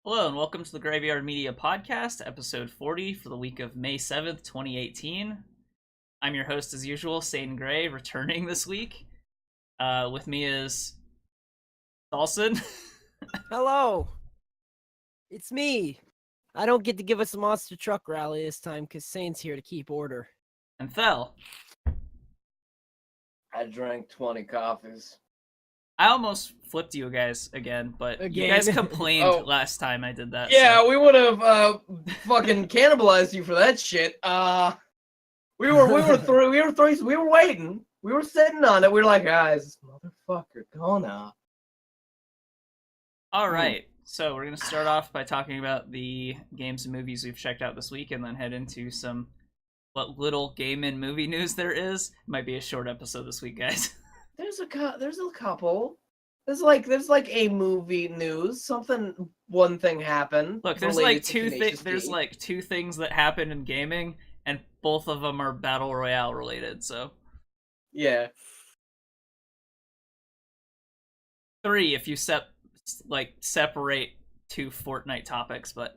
Hello and welcome to the Graveyard Media Podcast, episode 40 for the week of May 7th, 2018. I'm your host as usual, Satan Gray, returning this week. With me is Dalsson. Hello, it's me. I don't get to give us a monster truck rally this time because Saint's here to keep order. And Thel. I drank 20 coffees. I almost flipped you guys again, but you Again? guys complained Oh. last time I did that. Yeah, so. we would have fucking cannibalized you for that shit. We were waiting. We were sitting on it. We were like, guys, this motherfucker gonna. Alright, so we're going to start off by talking about the games and movies we've checked out this week and then head into some what little game and movie news there is. Might be a short episode this week, guys. There's a couple. There's like a movie news. One thing happened. Look, there's related like to two Tenacious there's D. like two things that happen in gaming, and both of them are battle royale related. So Yeah. three if you separate two Fortnite topics, but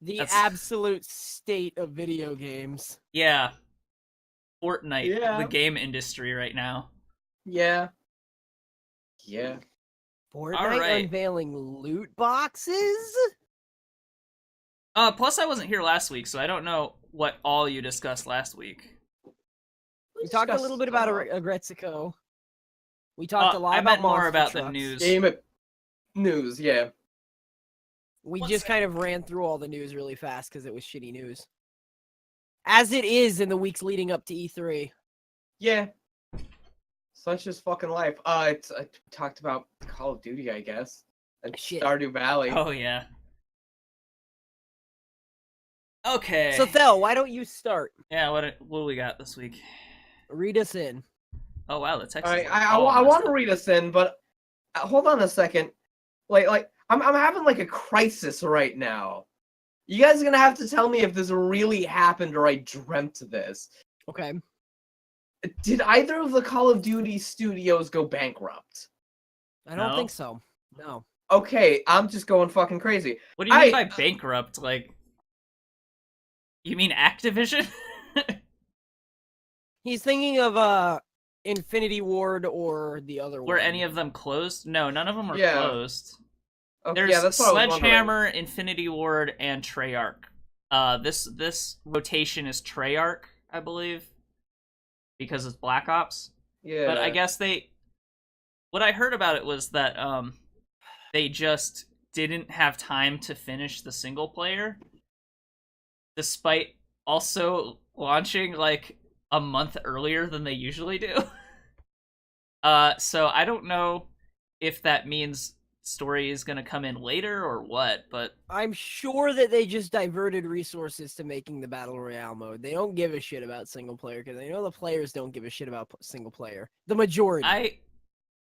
The That's- absolute state of video games. yeah, Fortnite, Yeah. the game industry right now. Yeah. Fortnite Alright. unveiling loot boxes? Plus I wasn't here last week, so I don't know what all you discussed last week. We talked a little bit about Agretzico. We talked a lot I about meant more monster about trucks. the news. Game it. News, yeah. We What's just that? kind of ran through all the news really fast because it was shitty news. As it is in the weeks leading up to E3. Yeah. Such is fucking life. I talked about Call of Duty, I guess. And Shit. Stardew Valley. Oh yeah. Okay. So Thel, why don't you start? yeah, what do we got this week? Read us in. Oh wow, the text. Alright, is I all messed want to up. read us in, but hold on a second. Like I'm having like a crisis right now. You guys are gonna have to tell me if this really happened or I dreamt this. Okay. Did either of the Call of Duty studios go bankrupt? I don't No. think so. No. Okay, I'm just going fucking crazy. What do you mean I- by bankrupt? Like, you mean Activision? He's thinking of Infinity Ward or the other Were one. any of them closed? No, none of them were Yeah. closed. Okay, There's yeah, that's what I was wondering. Sledgehammer, Infinity Ward, and Treyarch. This rotation is Treyarch, I believe, because it's Black Ops. Yeah. But I guess what I heard about it was that they just didn't have time to finish the single player, despite also launching like a month earlier than they usually do. So I don't know if that means story is gonna come in later or what, but I'm sure that they just diverted resources to making the Battle Royale mode. They don't give a shit about single player because they know the players don't give a shit about single player. The majority. I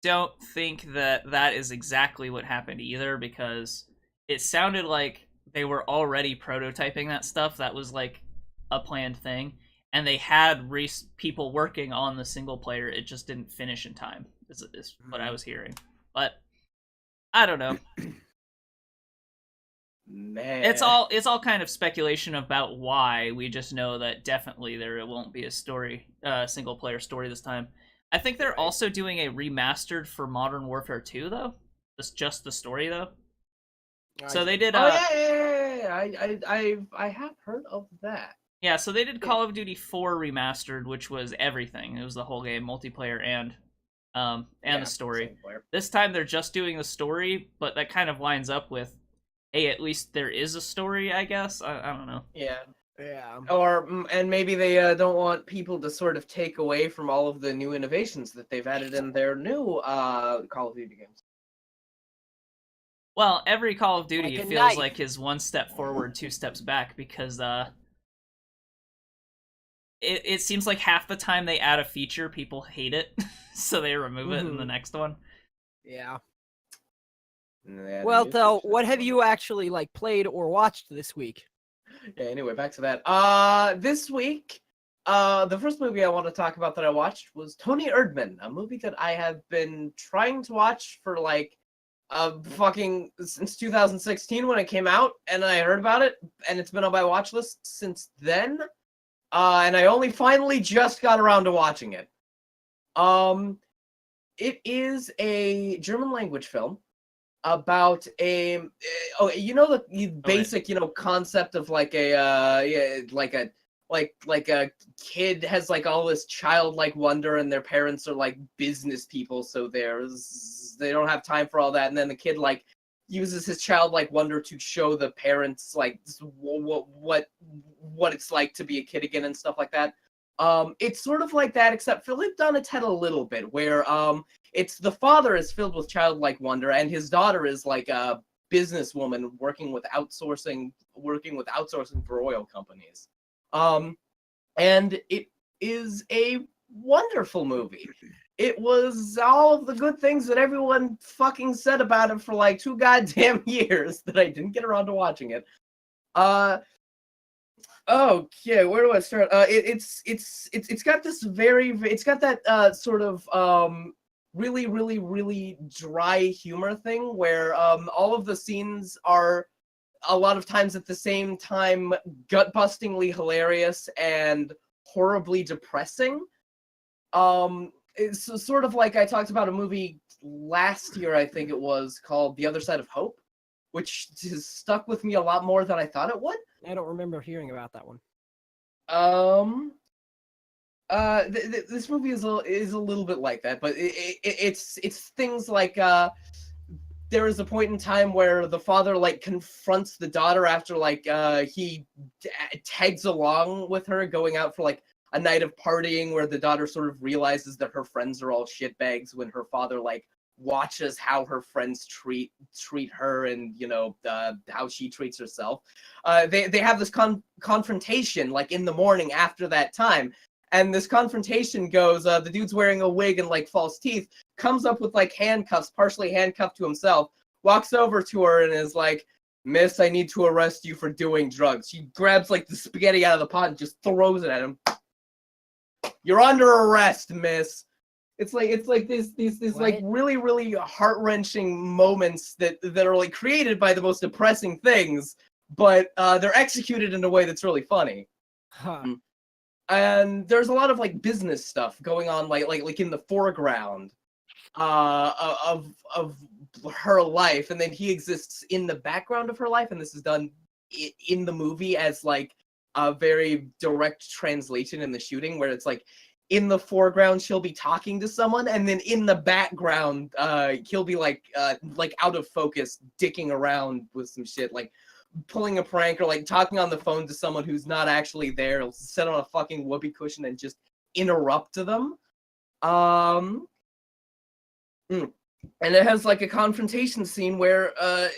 don't think that is exactly what happened either, because it sounded like they were already prototyping that stuff. That was like a planned thing, and they had people working on the single player. It just didn't finish in time, is what I was hearing. But I don't know. Man. It's all kind of speculation about why. We just know that definitely there won't be a story, single player story this time. I think they're also doing a remastered for Modern Warfare 2 though. That's just the story though. So they did. Oh yeah. I have heard of that. Yeah, so they did Call of Duty 4 remastered, which was everything. It was the whole game, multiplayer and the story. single player. This time they're just doing the story, but that kind of lines up with, hey, at least there is a story, I guess. I don't know. Yeah. Yeah. And maybe they don't want people to sort of take away from all of the new innovations that they've added in their new Call of Duty games. Well, every Call of Duty Like a feels knife. like is one step forward, two steps back, because it seems like half the time they add a feature, people hate it, so they remove it in the Mhm. next one. Yeah. Yeah, Well, the new Thel, features. what have you actually played or watched this week? Yeah, anyway, back to that. This week, the first movie I want to talk about that I watched was Tony Erdmann, a movie that I have been trying to watch for like fucking since 2016 when it came out, and I heard about it, and it's been on my watch list since then. And I only finally just got around to watching it. It is a German language film about a the basic concept of like a kid has like all this childlike wonder, and their parents are like business people, so they don't have time for all that, and then the kid like uses his childlike wonder to show the parents like what it's like to be a kid again and stuff like that. It's sort of like that, except flipped on its head a little bit, where it's the father is filled with childlike wonder, and his daughter is like a businesswoman working with outsourcing for oil companies. And it is a wonderful movie. It was all of the good things that everyone fucking said about it for like 2 goddamn years that I didn't get around to watching it. Okay, where do I start? It's got this it's got that sort of really, really, really dry humor thing where all of the scenes are a lot of times at the same time gut-bustingly hilarious and horribly depressing. It's sort of like I talked about a movie last year, I think it was, called The Other Side of Hope, which has stuck with me a lot more than I thought it would. I don't remember hearing about that one. This movie is a little bit like that, but it's things like there is a point in time where the father like confronts the daughter after like he tags along with her going out for like a night of partying, where the daughter sort of realizes that her friends are all shitbags when her father like watches how her friends treat her and how she treats herself. They have this confrontation like in the morning after that time, and this confrontation goes, the dude's wearing a wig and like false teeth, comes up with like handcuffs, partially handcuffed to himself, walks over to her and is like, "Miss, I need to arrest you for doing drugs." She grabs like the spaghetti out of the pot and just throws it at him. "You're under arrest, miss." It's like these like really, really heart-wrenching moments that are like created by the most depressing things, but they're executed in a way that's really funny. Huh. And there's a lot of like business stuff going on, like in the foreground of her life, and then he exists in the background of her life, and this is done in the movie as like a very direct translation in the shooting, where it's like in the foreground she'll be talking to someone, and then in the background he'll be like out of focus dicking around with some shit, like pulling a prank or like talking on the phone to someone who's not actually there. He'll sit on a fucking whoopee cushion and just interrupt them. And it has like a confrontation scene where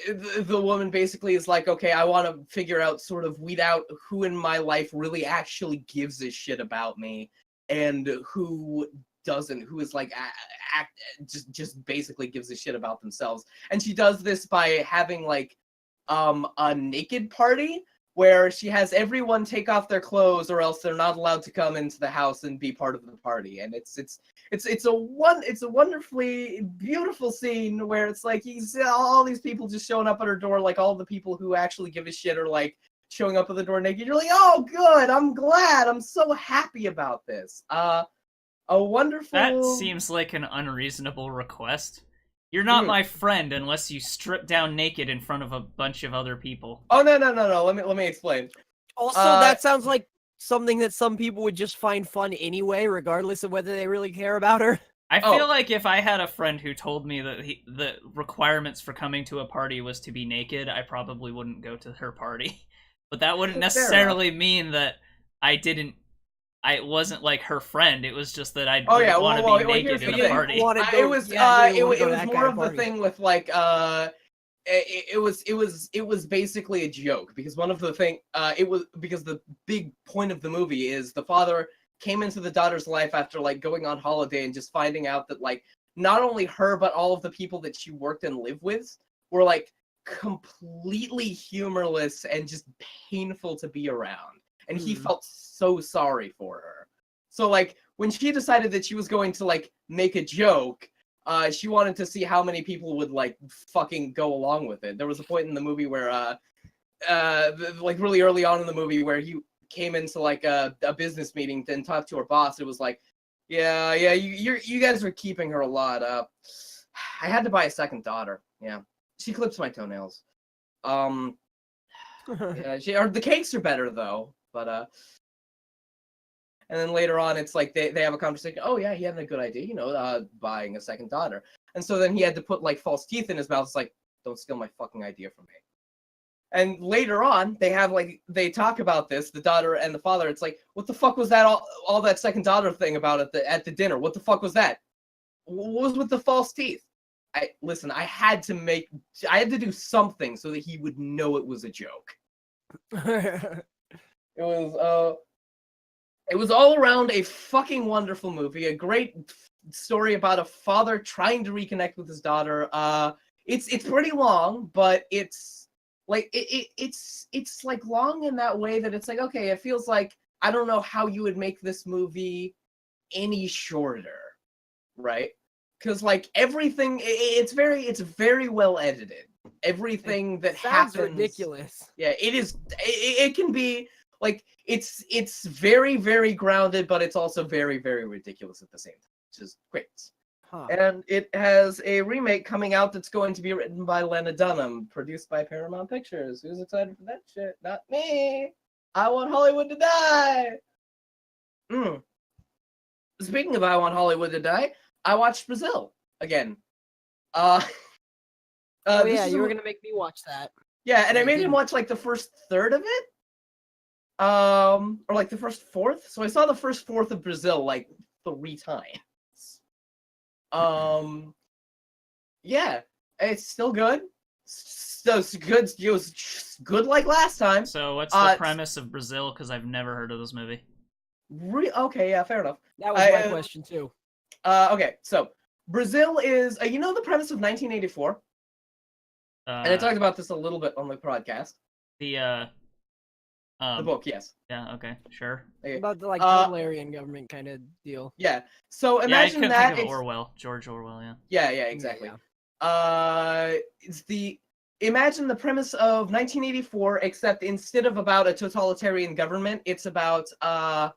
the woman basically is like, "Okay, I want to figure out, sort of weed out who in my life really actually gives a shit about me and who doesn't, who is like just basically gives a shit about themselves." And she does this by having like a naked party where she has everyone take off their clothes or else they're not allowed to come into the house and be part of the party. And it's a wonderfully beautiful scene where it's like he's all these people just showing up at her door, like all the people who actually give a shit are like showing up at the door naked. You're like, "Oh, good, I'm glad, I'm so happy about this." A wonderful. That seems like an unreasonable request. You're not my friend unless you strip down naked in front of a bunch of other people. Oh no! Let me explain. Also, that sounds like something that some people would just find fun anyway, regardless of whether they really care about her. I feel like if I had a friend who told me that the requirements for coming to a party was to be naked, I probably wouldn't go to her party. But that wouldn't necessarily mean that I wasn't like her friend. It was just that I didn't want to be naked in a party. It was more of the thing with like it was basically a joke, because one of the thing it was because the big point of the movie is the father came into the daughter's life after like going on holiday and just finding out that like not only her but all of the people that she worked and lived with were like completely humorless and just painful to be around, and he felt so sorry for her. So like when she decided that she was going to like make a joke, she wanted to see how many people would like fucking go along with it. There was a point in the movie where like really early on in the movie where he came into like a business meeting and talked to her boss. It was like, yeah, you guys are keeping her a lot. I had to buy a second daughter. Yeah, she clips my toenails. Yeah, the cakes are better though, but and then later on it's like they have a conversation. Oh yeah, he had a good idea, buying a second daughter. And so then he had to put like false teeth in his mouth. It's like, don't steal my fucking idea from me. And later on, they talk about this, the daughter and the father. It's like, what the fuck was that all that second daughter thing about at the dinner? What the fuck was that? What was with the false teeth? I had to do something so that he would know it was a joke. It was all around a fucking wonderful movie, a great story about a father trying to reconnect with his daughter. It's pretty long, but it's like it's like long in that way that it's like, okay, it feels like I don't know how you would make this movie any shorter, right? Because like everything, it's very well edited. Everything that happens, ridiculous. Yeah, it is. It can be like it's very, very grounded, but it's also very, very ridiculous at the same time, which is great. Huh. And it has a remake coming out that's going to be written by Lena Dunham, produced by Paramount Pictures. Who's excited for that shit? Not me. I want Hollywood to die. Speaking of I want Hollywood to die, I watched Brazil again. Oh yeah, you were gonna make me watch that. Yeah, and I made him watch like the first third of it. Or like the first fourth. So I saw the first fourth of Brazil like 3 times. Yeah, it's still good. So it's good. It was good like last time. So what's the premise of Brazil? Because I've never heard of this movie. Okay, yeah, fair enough. That was my question too. Okay, so Brazil is, the premise of 1984, and I talked about this a little bit on the podcast. The book, yes. Yeah. Okay. Sure. Okay. About the totalitarian government kind of deal. Yeah. So imagine I that. Think of Orwell, George Orwell. Yeah. Yeah. Exactly. Yeah. Imagine the premise of 1984, except instead of about a totalitarian government, it's about a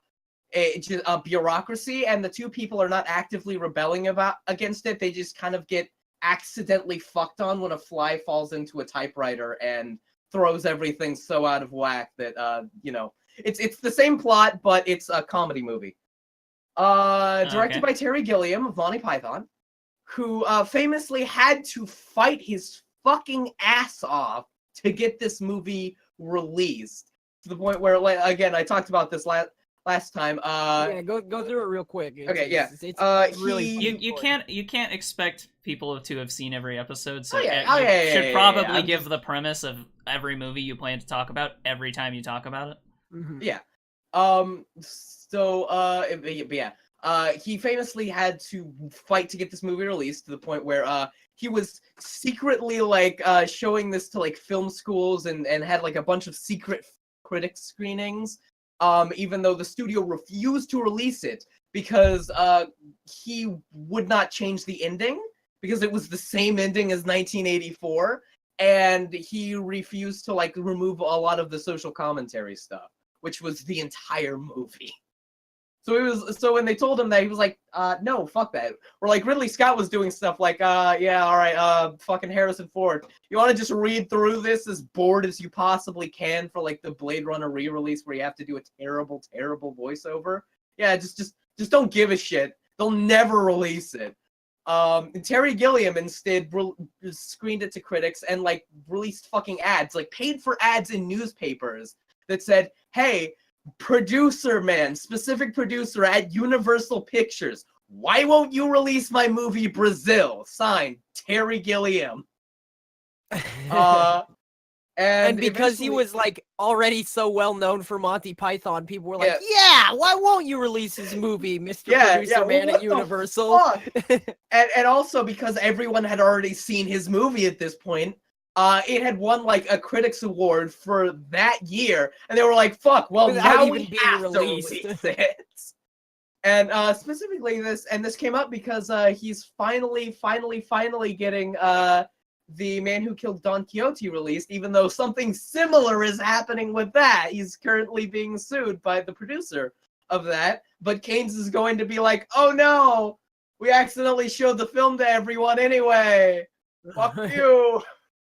bureaucracy, and the two people are not actively rebelling against it. They just kind of get accidentally fucked on when a fly falls into a typewriter and throws everything so out of whack that it's the same plot, but it's a comedy movie. Directed by Terry Gilliam of Monty Python, who famously had to fight his fucking ass off to get this movie released, to the point where, like, again, I talked about this last time. Yeah, go through it real quick. It's really you can't expect people to have seen every episode, so you should probably give the premise of every movie you plan to talk about every time you talk about it. Mm-hmm. Yeah. He famously had to fight to get this movie released, to the point where he was secretly showing this to like film schools and had like a bunch of secret critic screenings, even though the studio refused to release it because he would not change the ending because it was the same ending as 1984, and he refused to like remove a lot of the social commentary stuff, which was the entire movie. So when they told him that, he was like, no, fuck that. Or like Ridley Scott was doing stuff like, yeah, all right, fucking Harrison Ford, you want to just read through this as bored as you possibly can for like the Blade Runner re-release where you have to do a terrible, terrible voiceover? Yeah, just don't give a shit. They'll never release it. And Terry Gilliam instead screened it to critics and like released fucking ads, like paid for ads in newspapers that said, hey, specific producer at Universal Pictures, why won't you release my movie Brazil? Signed, Terry Gilliam. And because he was like already so well known for Monty Python, people were like, yeah, why won't you release his movie, Mr. Producer Man at Universal? and also because everyone had already seen his movie at this point. It had won like a critics award for that year, and they were like, "Fuck! Well, now we have to release it." And specifically this came up because he's finally getting the Man Who Killed Don Quixote released, even though something similar is happening with that. He's currently being sued by the producer of that, but Keynes is going to be like, oh no, we accidentally showed the film to everyone anyway. Fuck you.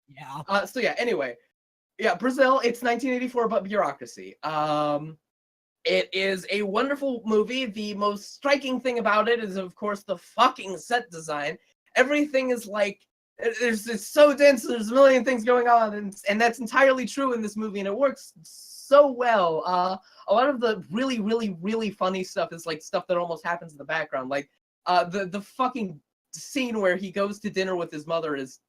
Yeah. So yeah, anyway. Yeah, Brazil, it's 1984 about bureaucracy. It is a wonderful movie. The most striking thing about it is, of course, the fucking set design. Everything is like, it's so dense, there's a million things going on, and that's entirely true in this movie, and it works so well. A lot of the really funny stuff is like stuff that almost happens in the background. Like, the fucking scene where he goes to dinner with his mother is,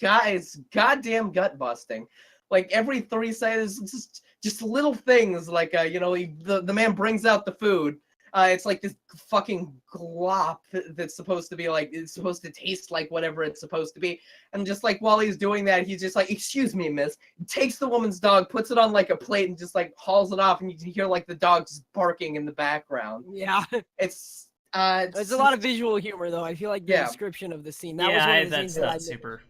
guys, goddamn gut busting. Like every 3 seconds, just little things like the man brings out the food. It's like this fucking glop that's supposed to be like, it's supposed to taste like whatever it's supposed to be. And just like while he's doing that, he's just like, excuse me, miss, takes the woman's dog, puts it on like a plate and just like hauls it off, and you can hear like the dog just barking in the background. Yeah. It's There's a lot of visual humor though. I feel like the description of the scene. That was one of the that's scenes that not I super.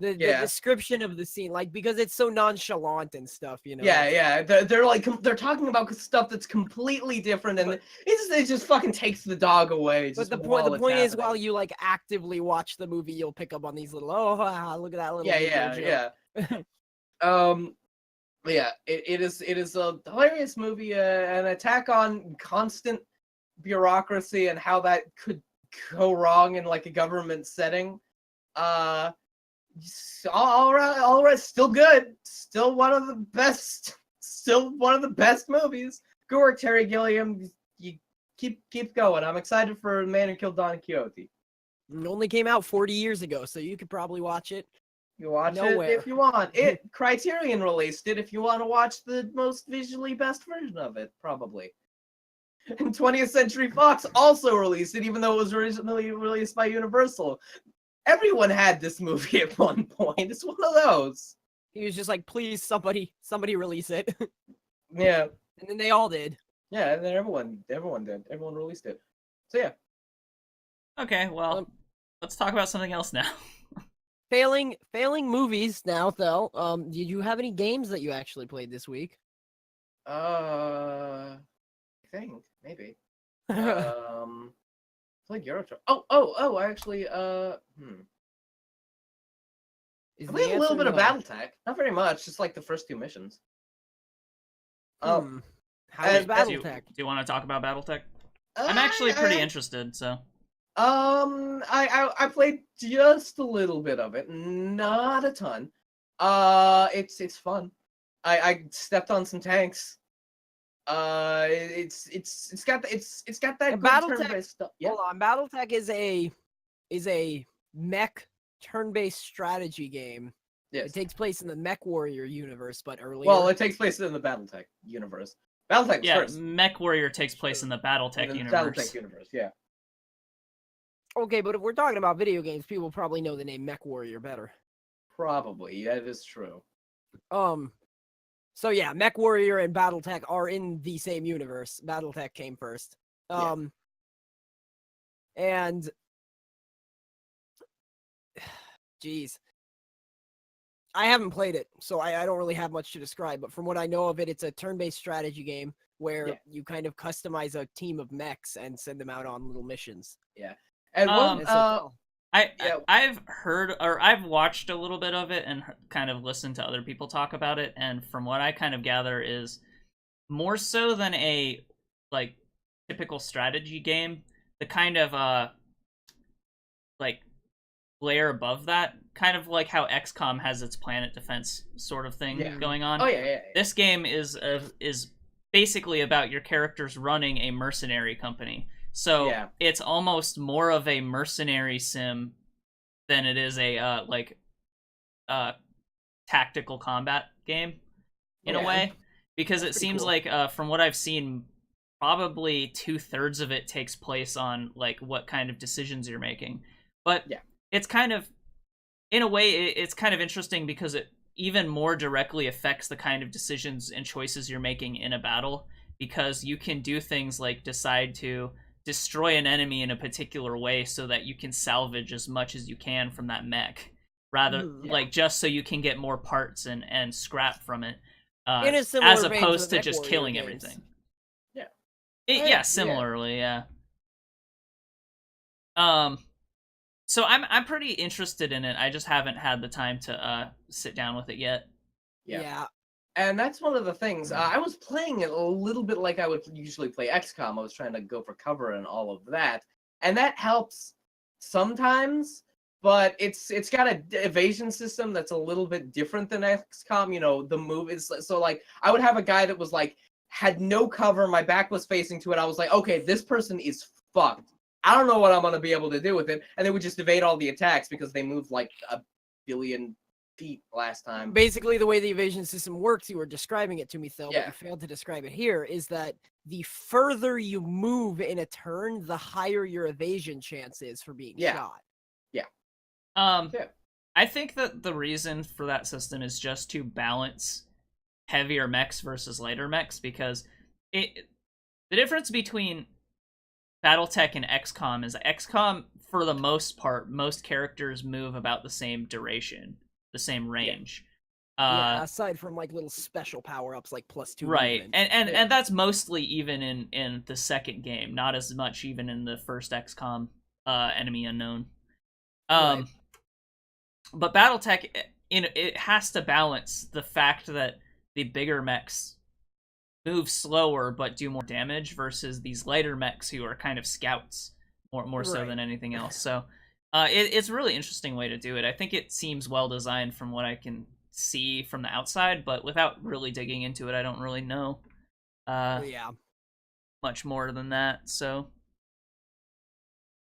the description of the scene, like, because it's so nonchalant and stuff, you know. Yeah. They're like, they're talking about stuff that's completely different, and it just fucking takes the dog away. But the point is, while you like actively watch the movie, you'll pick up on these little, look at that little. Yeah. It is a hilarious movie, an attack on constant bureaucracy and how that could go wrong in like a government setting. All right, still good, still one of the best movies. Good work, Terry Gilliam. You keep going. I'm excited for Man Who Killed Don Quixote. It only came out 40 years ago, so you could probably watch it. You watch it if you want. Criterion released it if you want to watch the most visually best version of it, probably. And 20th Century Fox also released it, even though it was originally released by Universal. Everyone had this movie at one point. It's one of those. He was just like, please, somebody release it. Yeah. And then they all did. Yeah, and then everyone did. Everyone released it. So yeah. Okay, well, let's talk about something else now. Failing movies now, Thel. Did you have any games that you actually played this week? I think maybe. Played Euro Truck. Oh! I actually I played a little bit of Battletech. Not very much. Just like the first 2 missions. How is Battletech? Do you want to talk about Battletech? I'm actually pretty interested. So. I played just a little bit of it, not a ton. It's fun. I stepped on some tanks. It's got that Battletech stuff. Yeah. Hold on, Battletech is a mech turn-based strategy game. Yes. It takes place in the Mech Warrior universe, but earlier. Well, it takes place in the Battletech universe. Battletech first. Mech Warrior takes place in the Battletech universe. Battletech universe, yeah. Okay, but if we're talking about video games, people probably know the name Mech Warrior better. Probably, that is true. So yeah, Mech Warrior and Battletech are in the same universe. Battletech came first. And jeez. I haven't played it, so I don't really have much to describe, but from what I know of it, it's a turn-based strategy game where you kind of customize a team of mechs and send them out on little missions. Yeah. And I've heard, or I've watched a little bit of it and kind of listened to other people talk about it, and from what I kind of gather is more so than a like typical strategy game, the kind of like layer above that, kind of like how XCOM has its planet defense sort of thing going on. Oh yeah. This game is basically about your characters running a mercenary company. So it's almost more of a mercenary sim than it is a tactical combat game in a way, because it seems like from what I've seen, probably 2/3 of it takes place on like what kind of decisions you're making. But it's kind of, in a way, it's kind of interesting because it even more directly affects the kind of decisions and choices you're making in a battle. because you can do things like decide to destroy an enemy in a particular way so that you can salvage as much as you can from that mech, rather like just so you can get more parts and scrap from it, In a similar as vein to opposed the to just MechWarrior killing games. everything. Yeah. Yeah, similarly, yeah. So I'm pretty interested in it. I just haven't had the time to sit down with it yet. Yeah. And that's one of the things. I was playing it a little bit like I would usually play XCOM. I was trying to go for cover and all of that, and that helps sometimes. But it's got a evasion system that's a little bit different than XCOM. You know, the move is so like I would have a guy that was like had no cover, my back was facing to it. I was like, okay, this person is fucked. I don't know what I'm gonna be able to do with it, and they would just evade all the attacks because they moved like a billion feet last time. Basically, the way the evasion system works, you were describing it to me, Thel, but Yeah. you failed to describe it here, is that the further you move in a turn, the higher your evasion chance is for being shot. Yeah. I think that the reason for that system is just to balance heavier mechs versus lighter mechs, because the difference between Battletech and XCOM is XCOM, for the most part, most characters move about the same duration, the same range. Yeah, aside from like little special power-ups like +2 right, movement. and that's mostly even in the second game, not as much even in the first XCOM, Enemy Unknown. Right. But Battletech, it has to balance the fact that the bigger mechs move slower but do more damage versus these lighter mechs who are kind of scouts more so than anything else. So it's a really interesting way to do it. I think it seems well designed from what I can see from the outside, but without really digging into it, I don't really know much more than that. So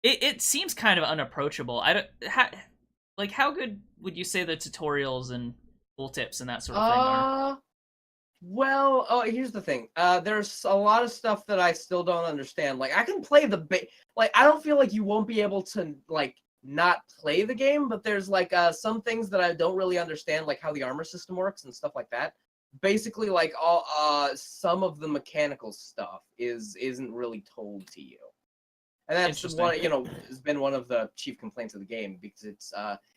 it seems kind of unapproachable. How good would you say the tutorials and tooltips and that sort of thing are? Well, here's the thing. There's a lot of stuff that I still don't understand. Like, I can play like, I don't feel like you won't be able to, like, not play the game, but there's, like, some things that I don't really understand, like how the armor system works and stuff like that. Basically, like, some of the mechanical stuff isn't really told to you. And that's what, has been one of the chief complaints of the game, because it's,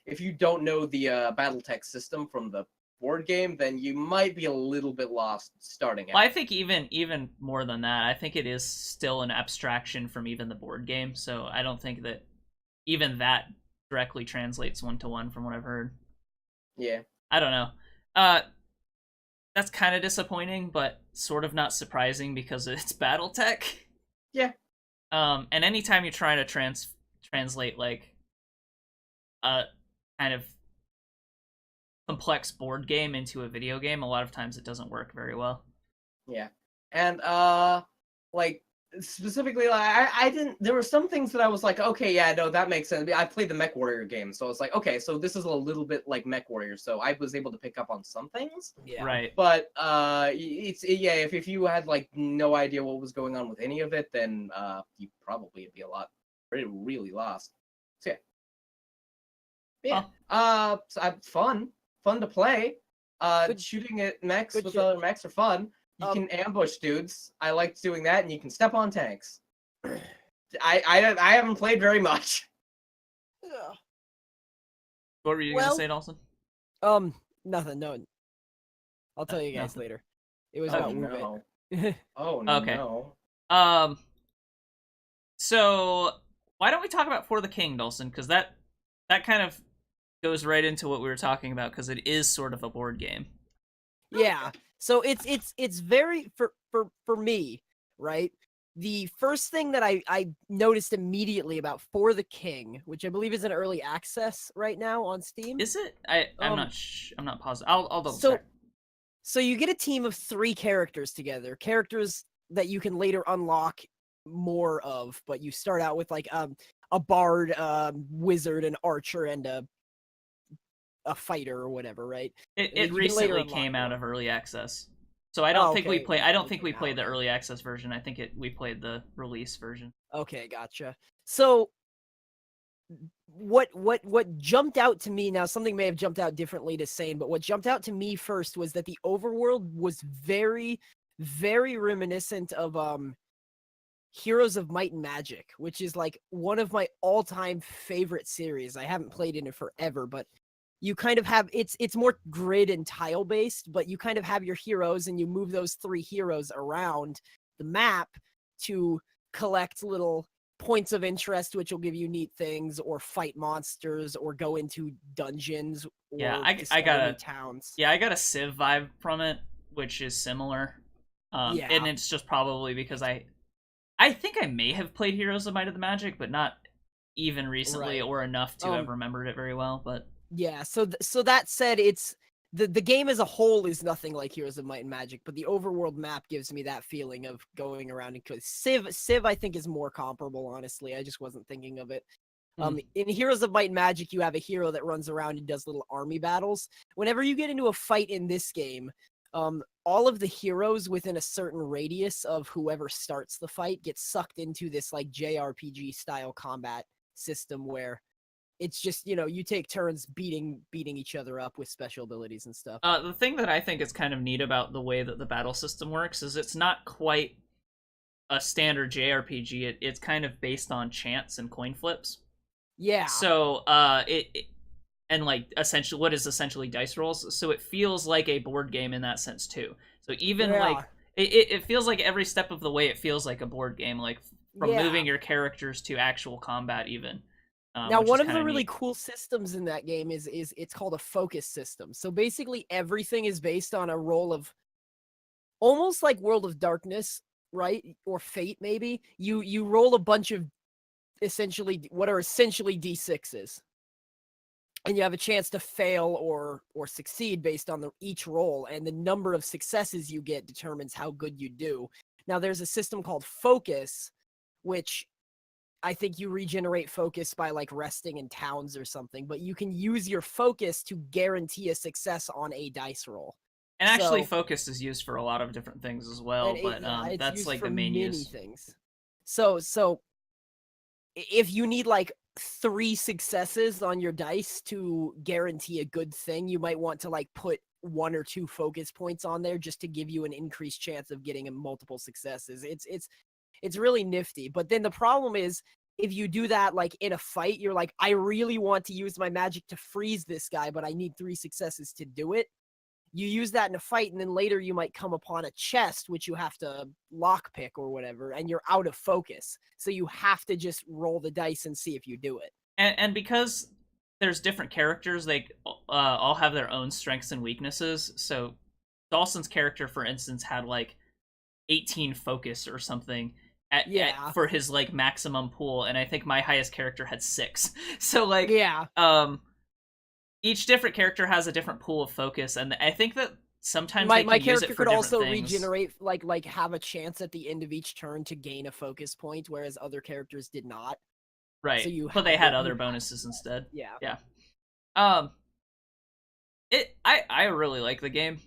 if you don't know the Battletech system from the board game, then you might be a little bit lost starting out. Well, I think even more than that, I think it is still an abstraction from even the board game, so I don't think that even that directly translates one-to-one from what I've heard. Yeah. I don't know. That's kind of disappointing, but sort of not surprising because it's Battletech. Yeah. And anytime you try to translate like a kind of complex board game into a video game, a lot of times it doesn't work very well. Yeah. And like specifically, like, I didn't, there were some things that I was like, okay, yeah, no, that makes sense. I played the MechWarrior game, so I was like, okay, so this is a little bit like MechWarrior, so I was able to pick up on some things. Yeah. Right. But if you had like no idea what was going on with any of it, then you probably would be really lost. So yeah. Fun to play. Shooting at mechs with other mechs are fun. You can ambush dudes. I liked doing that, and you can step on tanks. I haven't played very much. Yeah. What were you gonna say, Dalsson? Nothing. No. I'll tell you guys later. It was about no. Woobit. Oh okay. no. So why don't we talk about For the King, Dalsson? Because that kind of goes right into what we were talking about, because it is sort of a board game. Yeah. So it's very for me, right? The first thing that I noticed immediately about For the King, which I believe is in early access right now on Steam. Is it? I'm not positive. I'll double check. So you get a team of 3 characters together, characters that you can later unlock more of, but you start out with like a bard, wizard, an archer, and a fighter or whatever, right? It recently came out of early access, so I don't think we play. I don't think we played the early access version. I think we played the release version. Okay, gotcha. So what jumped out to me, now something may have jumped out differently to Sane, but what jumped out to me first was that the overworld was very, very reminiscent of Heroes of Might and Magic, which is like one of my all-time favorite series. I haven't played in it forever, but you kind of have it's more grid and tile based, but you kind of have your heroes and you move those 3 heroes around the map to collect little points of interest, which will give you neat things, or fight monsters, or go into dungeons, or Yeah, I discover got new a towns. yeah, I got a Civ vibe from it, which is similar. Yeah. And it's just probably because I think I may have played Heroes of Might and Magic, but not even recently Right. or enough to have remembered it very well. But Yeah, so so that said, it's the game as a whole is nothing like Heroes of Might and Magic, but the overworld map gives me that feeling of going around. And Civ I think is more comparable. Honestly, I just wasn't thinking of it. In Heroes of Might and Magic, you have a hero that runs around and does little army battles. Whenever you get into a fight in this game, all of the heroes within a certain radius of whoever starts the fight get sucked into this like JRPG style combat system where it's just, you take turns beating each other up with special abilities and stuff. the thing that I think is kind of neat about the way that the battle system works is it's not quite a standard JRPG. It's kind of based on chance and coin flips. Yeah. So it and like essentially what is essentially dice rolls. So it feels like a board game in that sense too. So even like it feels like every step of the way it feels like a board game, like from moving your characters to actual combat even. Now, one of the really neat. cool systems in that game is it's called a focus system. So basically everything is based on a roll of almost like World of Darkness, right? Or Fate maybe. You roll a bunch of essentially what are essentially D6s. And you have a chance to fail or succeed based on each roll, and the number of successes you get determines how good you do. Now, there's a system called Focus, which I think you regenerate focus by like resting in towns or something, but you can use your focus to guarantee a success on a dice roll. And actually, focus is used for a lot of different things as well, but that's like the main use. Things. So if you need like 3 successes on your dice to guarantee a good thing, you might want to like put 1 or 2 focus points on there just to give you an increased chance of getting multiple successes. It's really nifty. But then the problem is if you do that like in a fight, you're like, I really want to use my magic to freeze this guy, but I need 3 successes to do it. You use that in a fight, and then later you might come upon a chest, which you have to lockpick or whatever, and you're out of focus. So you have to just roll the dice and see if you do it. And because there's different characters, they all have their own strengths and weaknesses. So Dalsson's character, for instance, had like 18 focus or something for his like maximum pool, and I think my highest character had 6. So like each different character has a different pool of focus, and I think that sometimes my character could also regenerate, like have a chance at the end of each turn to gain a focus point, whereas other characters did not. Right, so but they had other bonuses instead. Yeah. I really like the game.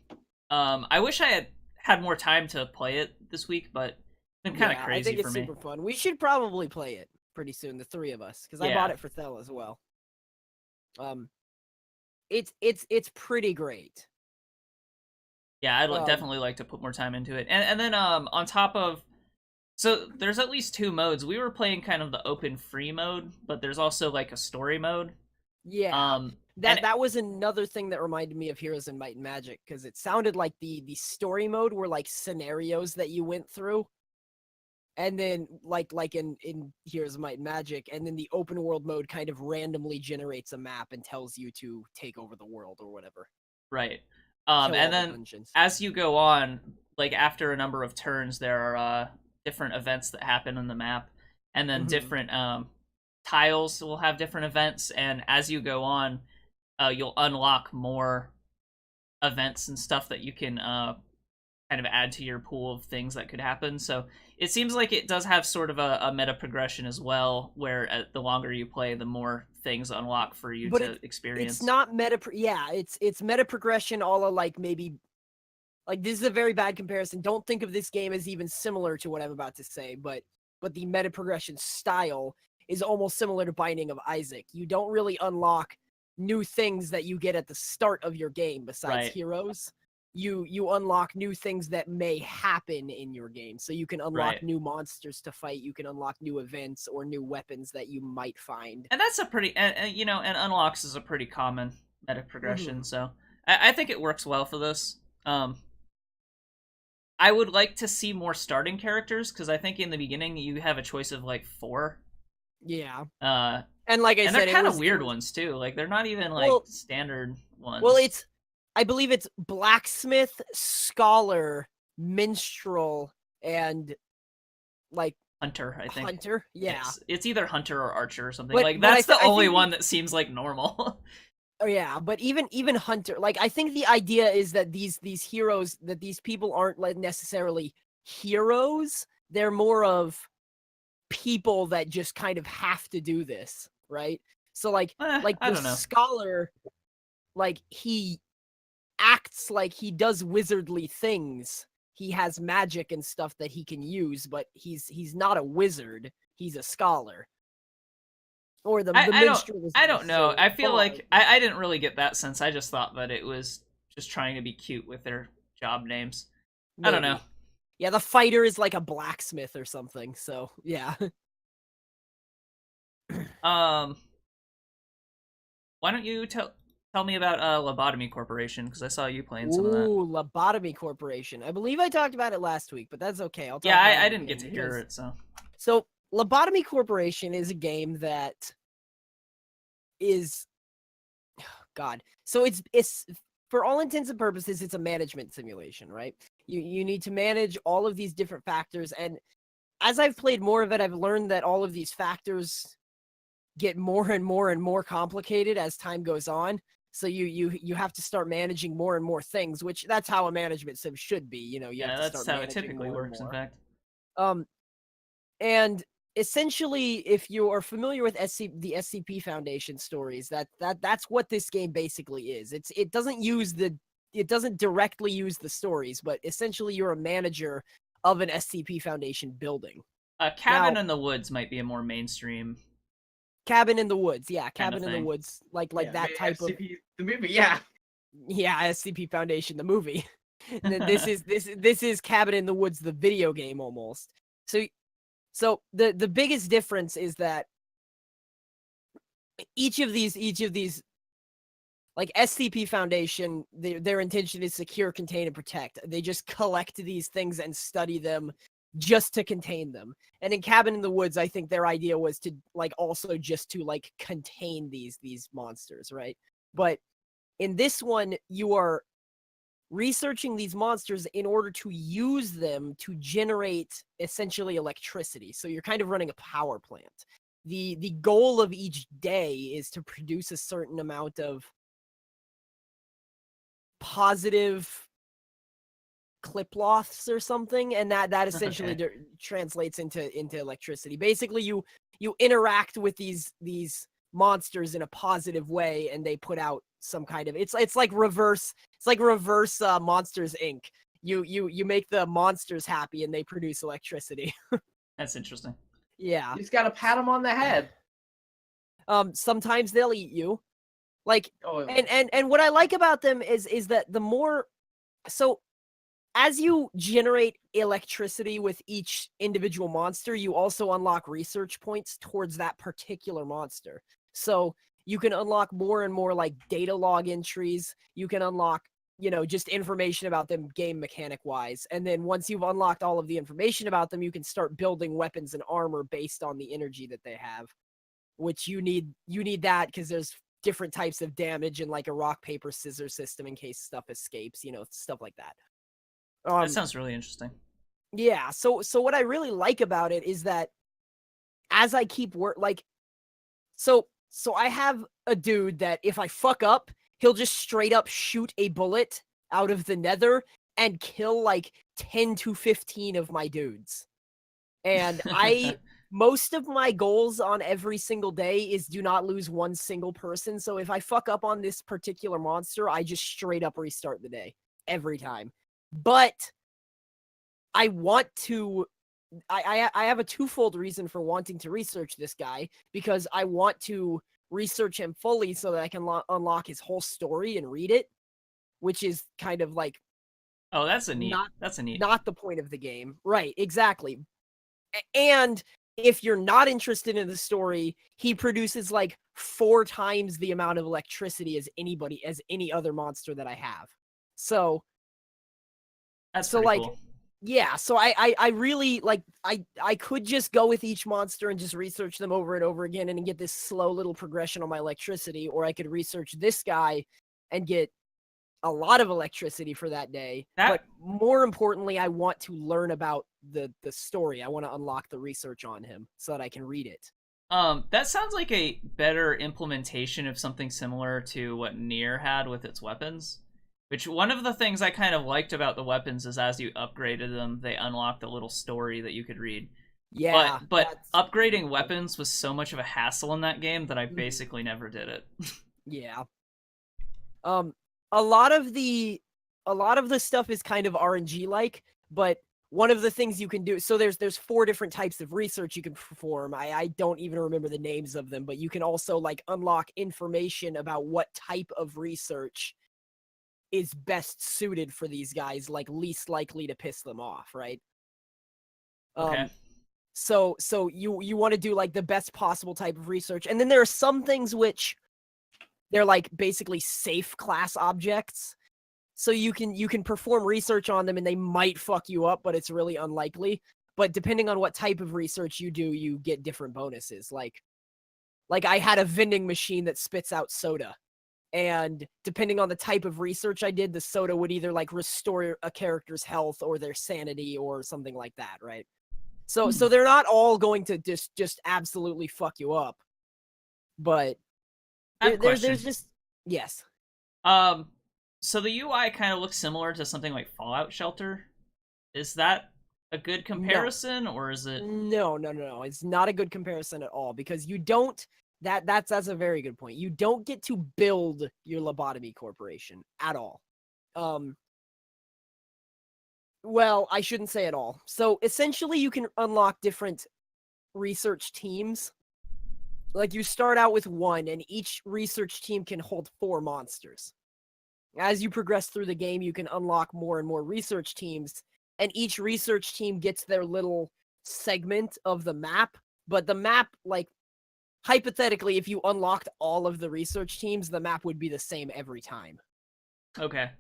I wish I had more time to play it this week, but it's been kind of crazy for me. I think it's super fun. We should probably play it pretty soon, the 3 of us, because I bought it for Thel as well. It's pretty great. Yeah, I'd definitely like to put more time into it. And then on top of, so there's at least 2 modes. We were playing kind of the open free mode, but there's also like a story mode. Yeah. That was another thing that reminded me of Heroes in Might and Magic, because it sounded like the story mode were like scenarios that you went through. And then like in Heroes of Might and Magic, and then the open world mode kind of randomly generates a map and tells you to take over the world or whatever. Right. And then as you go on, like after a number of turns, there are different events that happen in the map, and then different tiles will have different events, and as you go on, you'll unlock more events and stuff that you can kind of add to your pool of things that could happen. So it seems like it does have sort of a meta progression as well, where the longer you play, the more things unlock for you to experience. It's not meta. It's meta progression. All of like maybe like this is a very bad comparison. Don't think of this game as even similar to what I'm about to say, but the meta progression style is almost similar to Binding of Isaac. You don't really unlock new things that you get at the start of your game besides heroes. you unlock new things that may happen in your game. So you can unlock new monsters to fight. You can unlock new events or new weapons that you might find. And that's a pretty, and unlocks is a pretty common meta progression. So I think it works well for this. I would like to see more starting characters because I think in the beginning you have a choice of like 4. Yeah. And like I said, they're kind of weird ones too. Like they're not even like standard ones. Well, I believe it's blacksmith, scholar, minstrel, and like hunter. I think hunter. Yeah, it's either hunter or archer or something. But like that's the only think one that seems like normal. Oh yeah, but even hunter. Like I think the idea is that these heroes, that these people aren't like necessarily heroes. They're more of people that just kind of have to do this, right? So like the scholar, like he acts like he does wizardly things. He has magic and stuff that he can use, but he's not a wizard. He's a scholar. Or the minstrel. I don't know. I feel like I didn't really get that sense. I just thought that it was just trying to be cute with their job names. Maybe. I don't know. Yeah, the fighter is like a blacksmith or something. So yeah. Why don't you tell me about Lobotomy Corporation, because I saw you playing some of that. Ooh, Lobotomy Corporation. I believe I talked about it last week, but that's okay. I'll talk I didn't get to hear it, So Lobotomy Corporation is a game that is so it's for all intents and purposes, it's a management simulation, right? You need to manage all of these different factors, and as I've played more of it, I've learned that all of these factors get more and more and more complicated as time goes on. So you have to start managing more and more things, which that's how a management sim should be. You have to that's how it typically works, in fact. And essentially, if you are familiar with the SCP Foundation stories, that's what this game basically is. It doesn't directly use the stories, but essentially you're a manager of an SCP Foundation building. Cabin in the Woods might be a more mainstream. Cabin in the Woods, yeah, Cabin in the Woods, like that type SCP, the movie, yeah, SCP Foundation, the movie. this is Cabin in the Woods, the video game, almost. So the biggest difference is that each of these like SCP Foundation, their intention is secure, contain, and protect. They just collect these things and study them just to contain them. And in Cabin in the Woods, I think their idea was to also just to contain these monsters, right? But in this one, you are researching these monsters in order to use them to generate essentially electricity. So you're kind of running a power plant. The goal of each day is to produce a certain amount of positive cliploths or something, and that essentially translates into electricity. Basically, you interact with these monsters in a positive way, and they put out some kind of it's like reverse Monsters Inc. You make the monsters happy, and they produce electricity. That's interesting. Yeah, you just gotta pat them on the head. Sometimes they'll eat you, and what I like about them is that the more as you generate electricity with each individual monster, you also unlock research points towards that particular monster. So you can unlock more and more data log entries. You can unlock, just information about them game mechanic wise. And then once you've unlocked all of the information about them, you can start building weapons and armor based on the energy that they have, which you need that because there's different types of damage in a rock, paper, scissors system in case stuff escapes, stuff like that. That sounds really interesting. Yeah. So what I really like about it is that as I keep so I have a dude that if I fuck up, he'll just straight up shoot a bullet out of the nether and kill 10 to 15 of my dudes. And most of my goals on every single day is do not lose one single person. So if I fuck up on this particular monster, I just straight up restart the day every time. But I want to I have a twofold reason for wanting to research this guy, because I want to research him fully so that I can unlock his whole story and read it, which is kind of Oh, that's a neat. Not That's a neat. not the point of the game. Right, exactly. And if you're not interested in the story, he produces like 4 times the amount of electricity as any other monster that I have. So That's so pretty like cool. yeah, so I really like I could just go with each monster and just research them over and over again and get this slow little progression on my electricity, or I could research this guy and get a lot of electricity for that day. That But more importantly, I want to learn about the story. I want to unlock the research on him so that I can read it. that sounds like a better implementation of something similar to what Nier had with its weapons. Which one of the things I kind of liked about the weapons is as you upgraded them, they unlocked a little story that you could read. Yeah, But that's upgrading weapons was so much of a hassle in that game that I Mhm. basically never did it. Yeah. Um, a lot of the stuff is kind of RNG like, but one of the things you can do, so there's 4 different types of research you can perform. I don't even remember the names of them, but you can also like unlock information about what type of research is best suited for these guys, like least likely to piss them off, right? Okay. So you want to do like the best possible type of research, and then there are some things which they're like basically safe class objects. So you can perform research on them and they might fuck you up, but it's really unlikely. But depending on what type of research you do, you get different bonuses. Like I had a vending machine that spits out soda. And depending on the type of research I did, the soda would either like restore a character's health or their sanity or something like that, right? So they're not all going to just absolutely fuck you up. But I have a there's question. just yes. Um, so the UI kind of looks similar to something like Fallout Shelter. Is that a good No. comparison, or is it? No. It's not a good comparison at all because you don't that's a very good point. You don't get to build your lobotomy corporation at all. Um well, I shouldn't say at all. So essentially you can unlock different research teams. Like you start out with 1 and each research team can hold 4 monsters. As you progress through the game, you can unlock more and more research teams, and each research team gets their little segment of the map. But the map, like, hypothetically, if you unlocked all of the research teams, the map would be the same every time. Okay.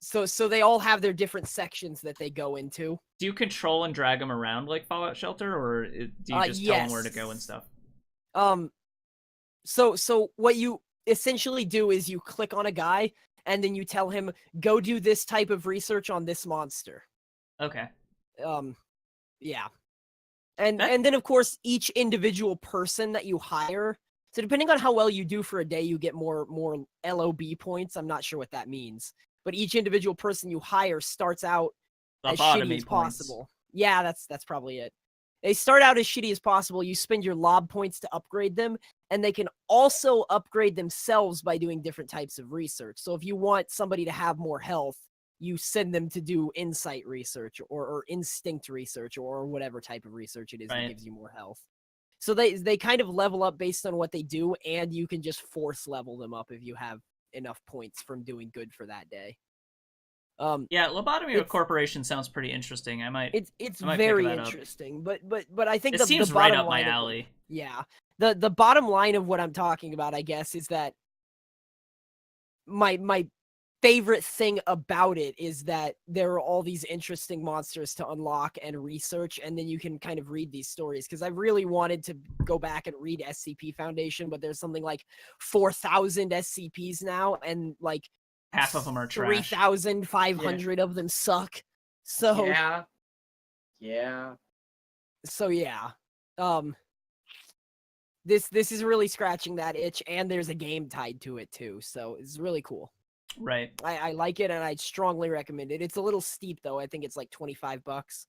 So they all have their different sections that they go into. Do you control and drag them around like Fallout Shelter, or do you just tell them where to go and Yes. stuff? So what you essentially do is you click on a guy and then you tell him go do this type of research on this monster. Okay. Yeah. And That then of course each individual person that you hire, so depending on how well you do for a day, you get more LOB points. I'm not sure what that means. But each individual person you hire starts out as shitty lobotomy as points. possible. Yeah, that's probably it. They start out as shitty as possible. You spend your lob points to upgrade them, and they can also upgrade themselves by doing different types of research. So if you want somebody to have more health, you send them to do insight research or instinct research or whatever type of research it is that Right. gives you more health. So they kind of level up based on what they do, and you can just force level them up if you have enough points from doing good for that day. Yeah, lobotomy It's corporation sounds pretty interesting. it's I might pick very that up. interesting, but I think It the seems right bottom up my line of alley. the bottom line of what I'm talking about, I guess, is that my favorite thing about it is that there are all these interesting monsters to unlock and research, and then you can kind of read these stories. Because I really wanted to go back and read SCP Foundation, but there's something like 4,000 SCPs now, and like Half of them are trash. 3,500 of them suck. So Yeah. so yeah. Um this is really scratching that itch, and there's a game tied to it too, so it's really cool. Right. I like it, and I strongly recommend it. It's a little steep though. I think it's like $25.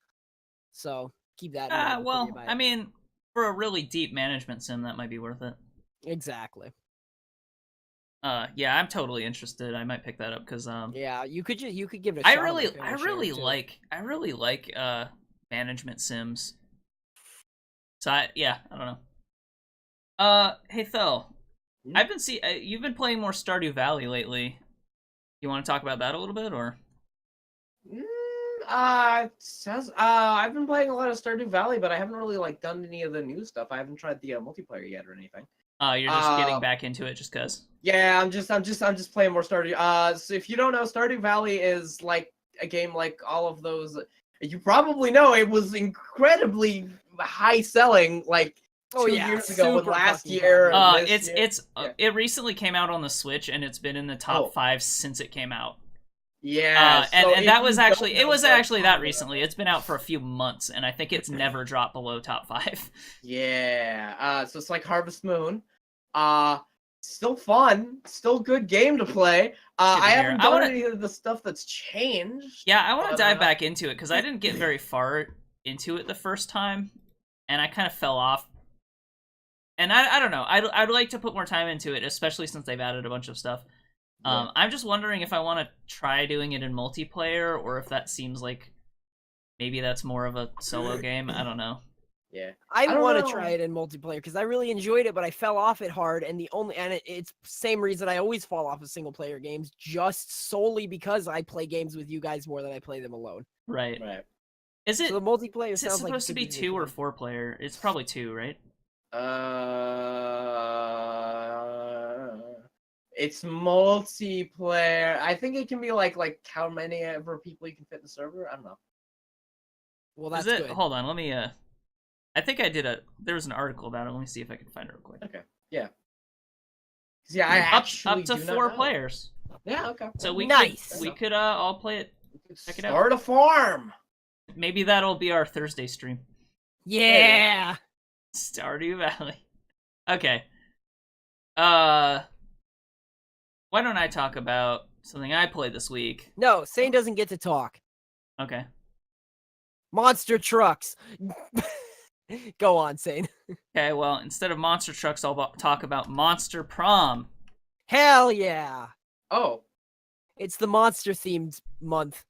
So keep that in mind before you Well, buy I it. mean, for a really deep management sim, that might be worth it. Exactly. Yeah, I'm totally interested. I might pick that up because Yeah, you could give it a I shot. really, On my I fair really share, too. like management sims. So yeah, I don't know. Hey Thel, Hmm? you've been playing more Stardew Valley lately. You want to talk about that a little bit, or? I've been playing a lot of Stardew Valley, but I haven't really like done any of the new stuff. I haven't tried the multiplayer yet or anything. You're just getting back into it just cause. Yeah, I'm just playing more Stardew. So if you don't know, Stardew Valley is like a game like all of those. You probably know it was incredibly high selling like 2 years ago, and last year. It recently came out on the Switch, and it's been in the top 5 since it came out. Yeah, and that was actually that recently. It's been out for a few months, and I think it's never dropped below top 5. Yeah, so it's like Harvest Moon. Still fun, still good game to play. I haven't done any of the stuff that's changed. Yeah, I want to dive back into it because I didn't get very far into it the first time, and I kind of fell off. And I don't know. I'd like to put more time into it, especially since they've added a bunch of stuff. I'm just wondering if I want to try doing it in multiplayer, or if that seems like maybe that's more of a solo game. I don't know. Yeah, I want to try it in multiplayer because I really enjoyed it, but I fell off it hard. And it's same reason I always fall off of single player games, just solely because I play games with you guys more than I play them alone. Right. So the multiplayer is it sounds supposed to be 2 or 4 player? It's probably 2, right? It's multiplayer. I think it can be like how many ever people you can fit in the server. I don't know. Well, that's good. Hold on, let me. I think I did there was an article about it. Let me see if I can find it real quick. Okay. Yeah. Yeah, I actually up to 4 players. Yeah. Okay. So we could all play it. Check it out. Start a farm. Maybe that'll be our Thursday stream. Yeah. Stardew Valley. Okay. Why don't I talk about something I played this week? No, Sane doesn't get to talk. Okay. Monster trucks. Go on, Sane. Okay, well, instead of monster trucks, I'll talk about Monster Prom. Hell yeah. Oh. It's the monster-themed month.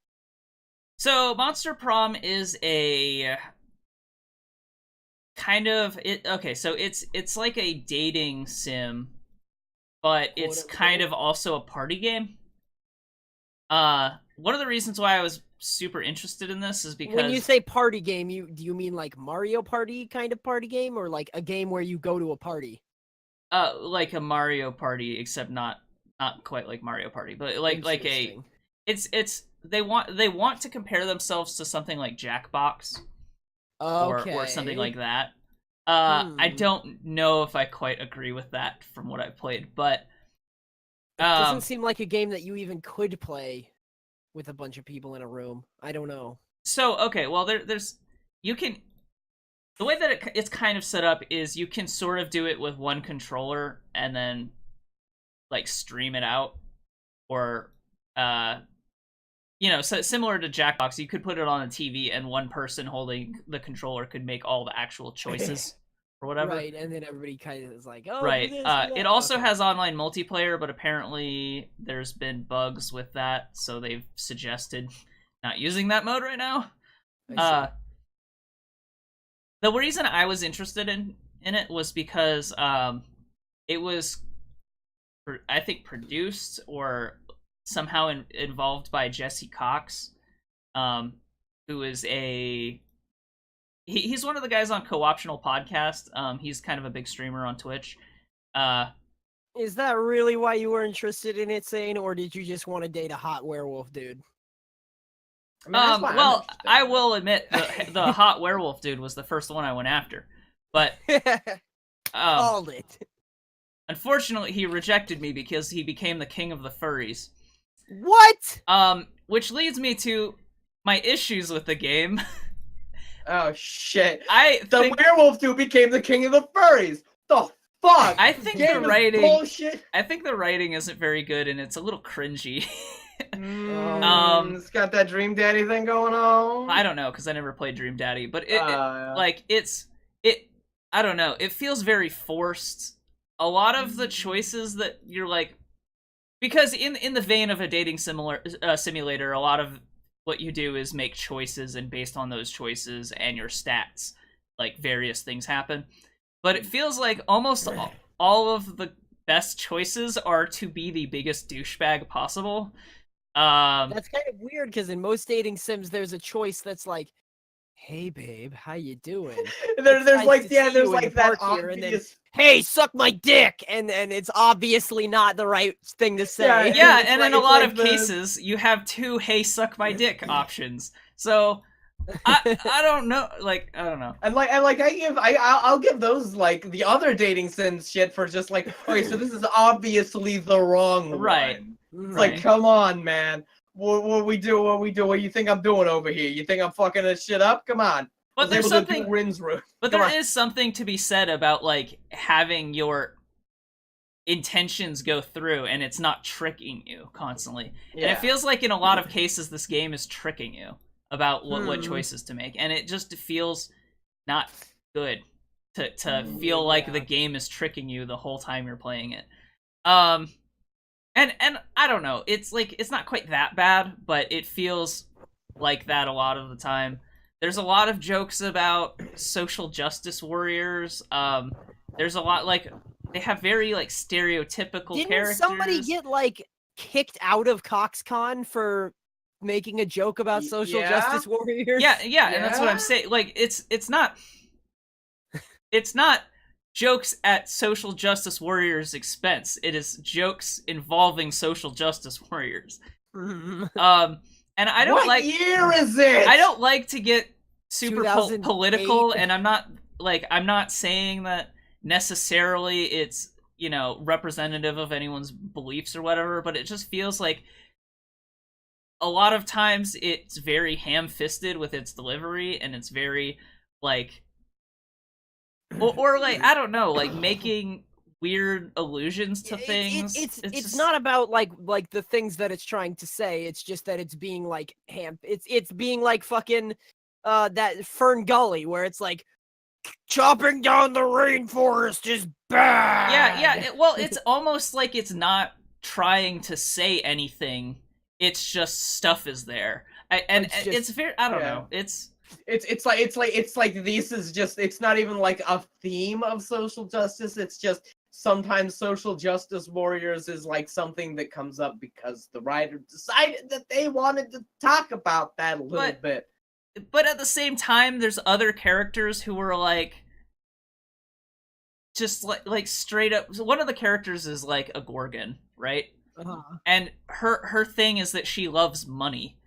So, Monster Prom is a kind of it's like a dating sim, but it's kind of also a party game. One of the reasons why I was super interested in this is because when you say party game, do you mean like Mario Party kind of party game, or like a game where you go to a party? Like a Mario Party, except not quite like Mario Party, but like they want to compare themselves to something like Jackbox. Or something like that. I don't know if I quite agree with that from what I've played, but it doesn't seem like a game that you even could play with a bunch of people in a room. I don't know. So okay, well there's you can the way that it's kind of set up is you can sort of do it with one controller and then like stream it out, or so similar to Jackbox, you could put it on a TV and one person holding the controller could make all the actual choices or whatever. Right, and then everybody kind of is like, oh, right. do this, It also has online multiplayer, but apparently there's been bugs with that, so they've suggested not using that mode right now. The reason I was interested in it was because it was, I think, produced or somehow involved by Jesse Cox, who is he's one of the guys on Co-optional Podcast. He's kind of a big streamer on Twitch. Is that really why you were interested in it, Sane, or did you just want to date a hot werewolf dude? Well, I will admit the hot werewolf dude was the first one I went after, but called it. Unfortunately, he rejected me because he became the king of the furries. What? Which leads me to my issues with the game. Oh shit! The werewolf dude became the king of the furries. The fuck? I think the writing. Bullshit. I think the writing isn't very good, and it's a little cringy. It's got that Dream Daddy thing going on. I don't know because I never played Dream Daddy, but I don't know. It feels very forced. A lot of the choices that you're like. Because in the vein of a dating simulator, a lot of what you do is make choices, and based on those choices and your stats, like various things happen. But it feels like almost all of the best choices are to be the biggest douchebag possible. That's kind of weird because in most dating sims, there's a choice that's like, "Hey, babe, how you doing? There's Nice like to yeah, see there's you in like the that park here," and then, obvious. "Hey, suck my dick," and it's obviously not the right thing to Yeah, say. yeah, it's and like, in a it's lot like of the cases, you have two "Hey, suck my dick" options. So I don't know. Like I don't know. and like I'll give those like the other dating sims shit for just like, okay, so this is obviously the wrong Right. one. It's Right. like, come on, man. What we do? What we do? What you think I'm doing over here? You think I'm fucking this shit up? Come on. I But was there's able to do something. Rin's room. But Come there on. is something to be said about like having your intentions go through and it's not tricking you constantly. And it feels like in a lot of cases this game is tricking you about what choices to make, and it just feels not good to feel like the game is tricking you the whole time you're playing it. And I don't know, it's like it's not quite that bad, but it feels like that a lot of the time. There's a lot of jokes about social justice warriors. There's a lot like they have very like stereotypical Didn't characters. somebody get like kicked out of CoxCon for making a joke about social Yeah? justice warriors? Yeah, and that's what I'm Yeah? saying. Like it's not jokes at social justice warriors' expense. It is jokes involving social justice warriors. And I don't What year is it? I don't like to get super 2008. political, and I'm not saying that necessarily it's, you know, representative of anyone's beliefs or whatever, but it just feels like a lot of times it's very ham-fisted with its delivery, and it's very like or like I don't know, like making weird allusions to things. It's just not about like the things that it's trying to say. It's just that it's being like ham. It's being like fucking that Fern Gully where it's like chopping down the rainforest is bad. yeah. Well, it's almost like it's not trying to say anything. It's just stuff is there, it's very. I don't know. It's like this is just, it's not even like a theme of social justice. It's just sometimes social justice warriors is like something that comes up because the writer decided that they wanted to talk about that a little bit. But at the same time, there's other characters who are like just like straight up. So one of the characters is like a Gorgon, right? And her thing is that she loves money.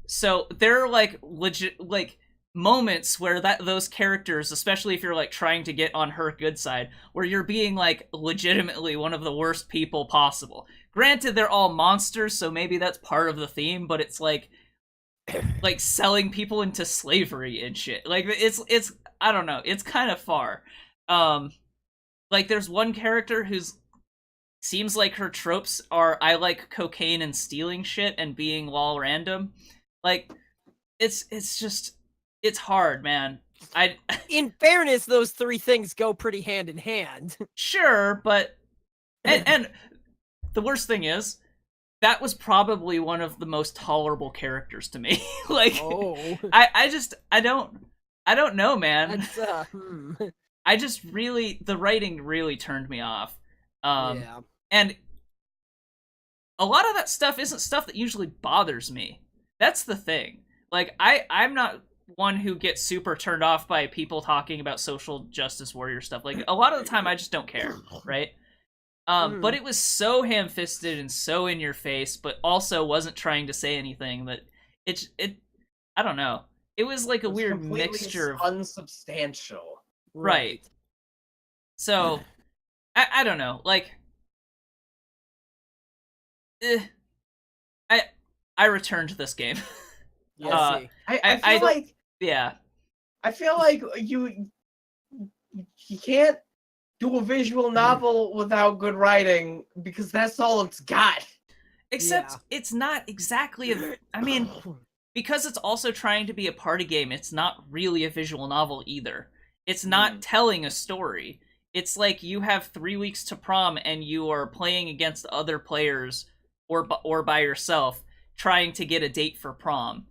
So there are like legit like moments where those characters, especially if you're like trying to get on her good side, where you're being like legitimately one of the worst people possible. Granted, they're all monsters, so maybe that's part of the theme, but it's like selling people into slavery and shit. Like it's I don't know, it's kind of far. Like there's one character who's seems like her tropes are I like cocaine and stealing shit and being lol random. Like it's just it's hard, man. In fairness, those three things go pretty hand in hand. Sure, but and the worst thing is that was probably one of the most tolerable characters to me. Like I don't know, man. I just really the writing really turned me off. And a lot of that stuff isn't stuff that usually bothers me. That's the thing. Like I'm not one who gets super turned off by people talking about social justice warrior stuff. Like a lot of the time I just don't care, right? But it was so ham-fisted and so in your face, but also wasn't trying to say anything that it I don't know. It was like a weird mixture of unsubstantial. Right. So I don't know. Like I returned to this game. I feel like yeah. I feel like you can't do a visual novel without good writing because that's all it's got. Except it's not exactly I mean, because it's also trying to be a party game, it's not really a visual novel either. It's not telling a story. It's like you have 3 weeks to prom and you are playing against other players or by yourself trying to get a date for prom.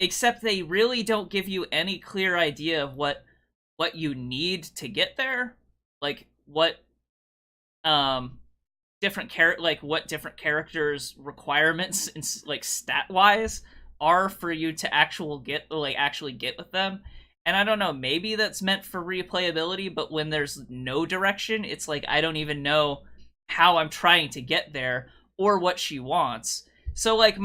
Except they really don't give you any clear idea of what you need to get there. Like what what different characters' requirements and like stat wise are for you to actually get with them. And I don't know, maybe that's meant for replayability, but when there's no direction, it's like I don't even know how I'm trying to get there or what she wants. So like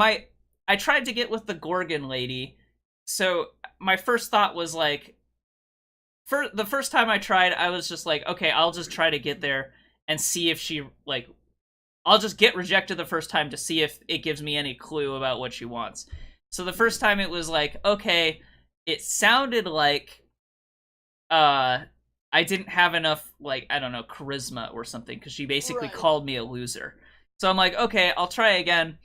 I tried to get with the Gorgon lady. So my first thought was like, for the first time I tried, I was just like, okay, I'll just try to get there and see if she like I'll just get rejected the first time to see if it gives me any clue about what she wants. So the first time it was like, okay, it sounded like I didn't have enough, like, I don't know, charisma or something, because she basically called me a loser. So I'm like, okay, I'll try again.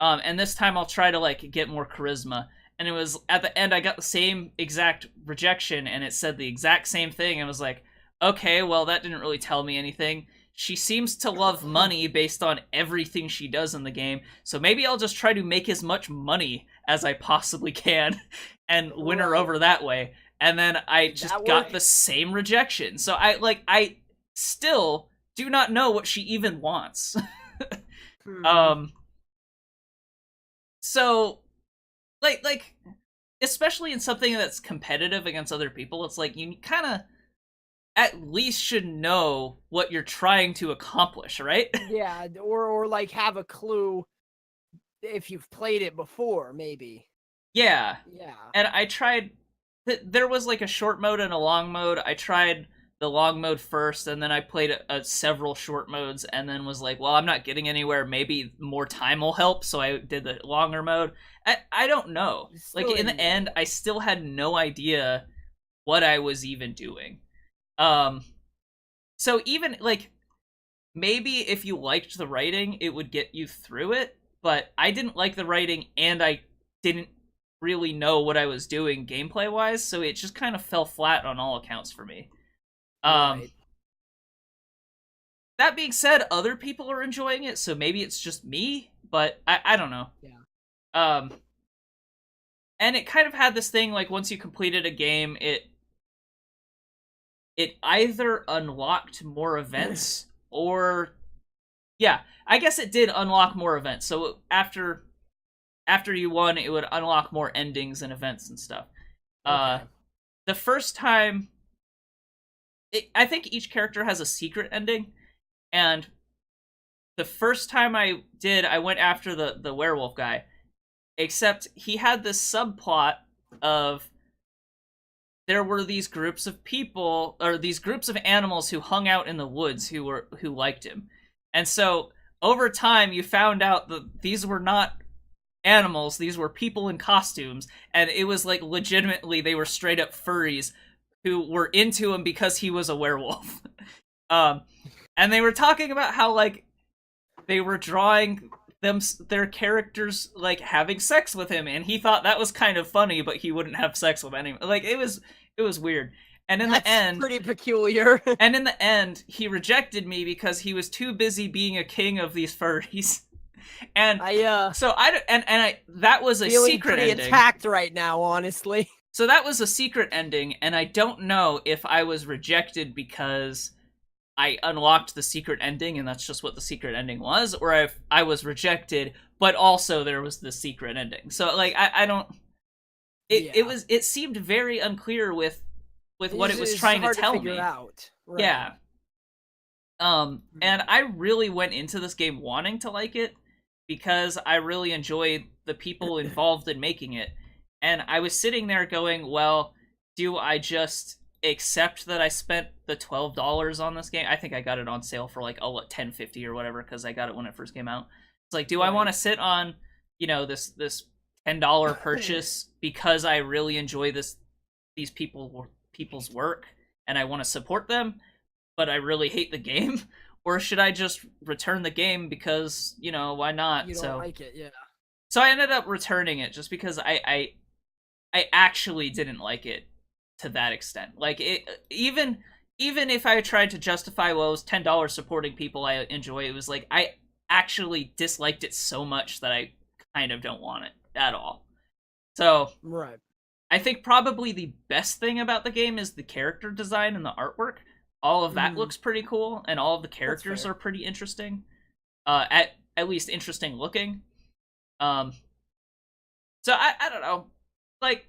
And this time I'll try to, like, get more charisma. And it was, at the end, I got the same exact rejection, and it said the exact same thing. And I was like, okay, well, that didn't really tell me anything. She seems to love money based on everything she does in the game. So maybe I'll just try to make as much money as I possibly can and win her over that way. And then I just got the same rejection. So I still do not know what she even wants. So like especially in something that's competitive against other people, it's like you kind of at least should know what you're trying to accomplish, right? Yeah, or like have a clue if you've played it before, maybe. Yeah. Yeah. And I tried, there was like a short mode and a long mode. I tried the long mode first, and then I played several short modes, and then was like, well, I'm not getting anywhere. Maybe more time will help, so I did the longer mode. I don't know. Like, in the end, I still had no idea what I was even doing. So even, like, maybe if you liked the writing, it would get you through it, but I didn't like the writing, and I didn't really know what I was doing gameplay-wise, so it just kind of fell flat on all accounts for me. That being said, other people are enjoying it, so maybe it's just me, but I don't know. Yeah. And it kind of had this thing, like, once you completed a game, it either unlocked more events, or... Yeah, I guess it did unlock more events, so after you won, it would unlock more endings and events and stuff. Okay. The first time... I think each character has a secret ending, and the first time I did, I went after the werewolf guy, except he had this subplot of there were these groups of people, or these groups of animals who hung out in the woods who liked him. And so, over time, you found out that these were not animals, these were people in costumes, and it was like legitimately they were straight up furries who were into him because he was a werewolf. And they were talking about how, like, they were drawing their characters, like, having sex with him, and he thought that was kind of funny, but he wouldn't have sex with anyone. Like, it was weird. And in the end, pretty peculiar. And in the end, he rejected me because he was too busy being a king of these furries. And that was a secret ending. Feeling pretty attacked right now, honestly. So that was a secret ending, and I don't know if I was rejected because I unlocked the secret ending and that's just what the secret ending was, or if I was rejected, but also there was the secret ending. So, like, I don't... It seemed very unclear with what it was trying to tell me. Out. Right. Yeah. And I really went into this game wanting to like it because I really enjoyed the people involved in making it. And I was sitting there going, well, do I just accept that I spent the $12 on this game? I think I got it on sale for like $10.50 or whatever because I got it when it first came out. It's like, do I want to sit on, this $10 purchase because I really enjoy these people's work and I want to support them, but I really hate the game? Or should I just return the game because, why not? You don't like it, yeah. So I ended up returning it just because I actually didn't like it to that extent. Like, even if I tried to justify, well, it was $10 supporting people I enjoy, it was like, I actually disliked it so much that I kind of don't want it at all. So, right. I think probably the best thing about the game is the character design and the artwork. All of that looks pretty cool, and all of the characters are pretty interesting. at least interesting looking. So I don't know, like,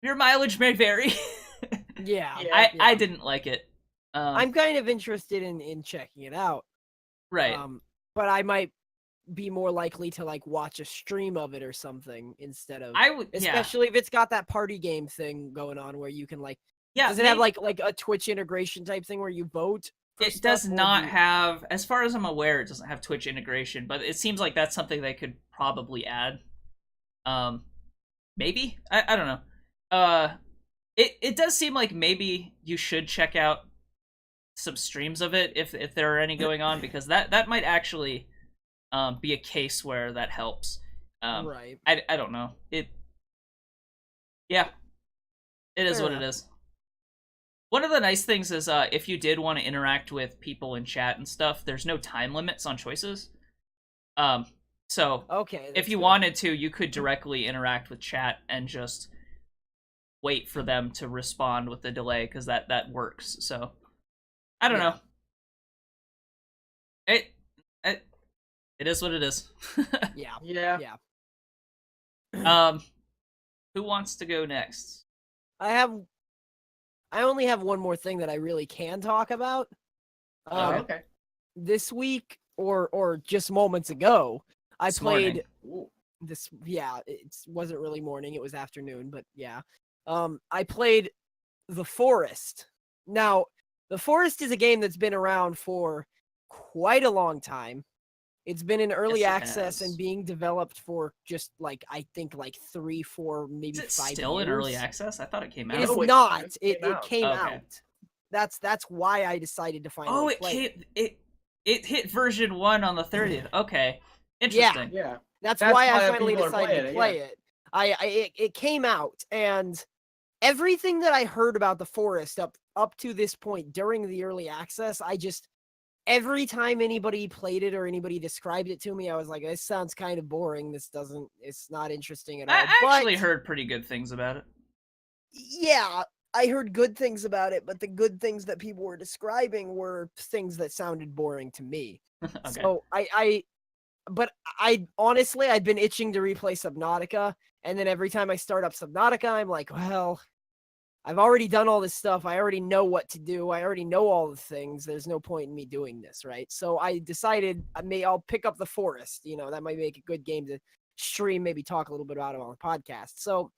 your mileage may vary. Yeah, I didn't like it. I'm kind of interested in checking it out. Right. But I might be more likely to like watch a stream of it or something instead of. I would, especially if it's got that party game thing going on where you can like. Yeah. Does it have like a Twitch integration type thing where you vote? It does not have, as far as I'm aware, it doesn't have Twitch integration, but it seems like that's something they could probably add. Maybe? I don't know. It does seem like maybe you should check out some streams of it if there are any going on, because that might actually be a case where that helps. Right. I don't know. Yeah. It is Fair what enough. it is. One of the nice things is if you did want to interact with people in chat and stuff, there's no time limits on choices. So Okay. if you wanted to, you could directly interact with chat and just wait for them to respond with the delay, because that works. So I don't know. It is what it is. Yeah. Who wants to go next? I only have one more thing that I really can talk about. Okay. This week or just moments ago, I This played Ooh. this. Yeah, it wasn't really morning; it was afternoon. But yeah, I played The Forest. Now, The Forest is a game that's been around for quite a long time. It's been in early Yes, it access has. and being developed for just like I think like 3, 4, maybe Is it 5 still years. in early access? I thought it came out. It is Oh, it not. just It came out. came Okay. out. That's why I decided to finally Oh, it play came. It hit version 1 on the 30th. Okay, interesting. Yeah. That's That's why I why finally people are decided to playing play it. It came out, and everything that I heard about The Forest up to this point during the early access, every time anybody played it or anybody described it to me, I was like, this sounds kind of boring. It's not interesting at all. I actually heard pretty good things about it. Yeah, I heard good things about it, but the good things that people were describing were things that sounded boring to me. Okay. So but I honestly, I'd been itching to replay Subnautica, and then every time I start up Subnautica, I'm like, well, I've already done all this stuff. I already know what to do. I already know all the things. There's no point in me doing this, right? So I decided I'll pick up The Forest. That might make a good game to stream, maybe talk a little bit about it on the podcast. So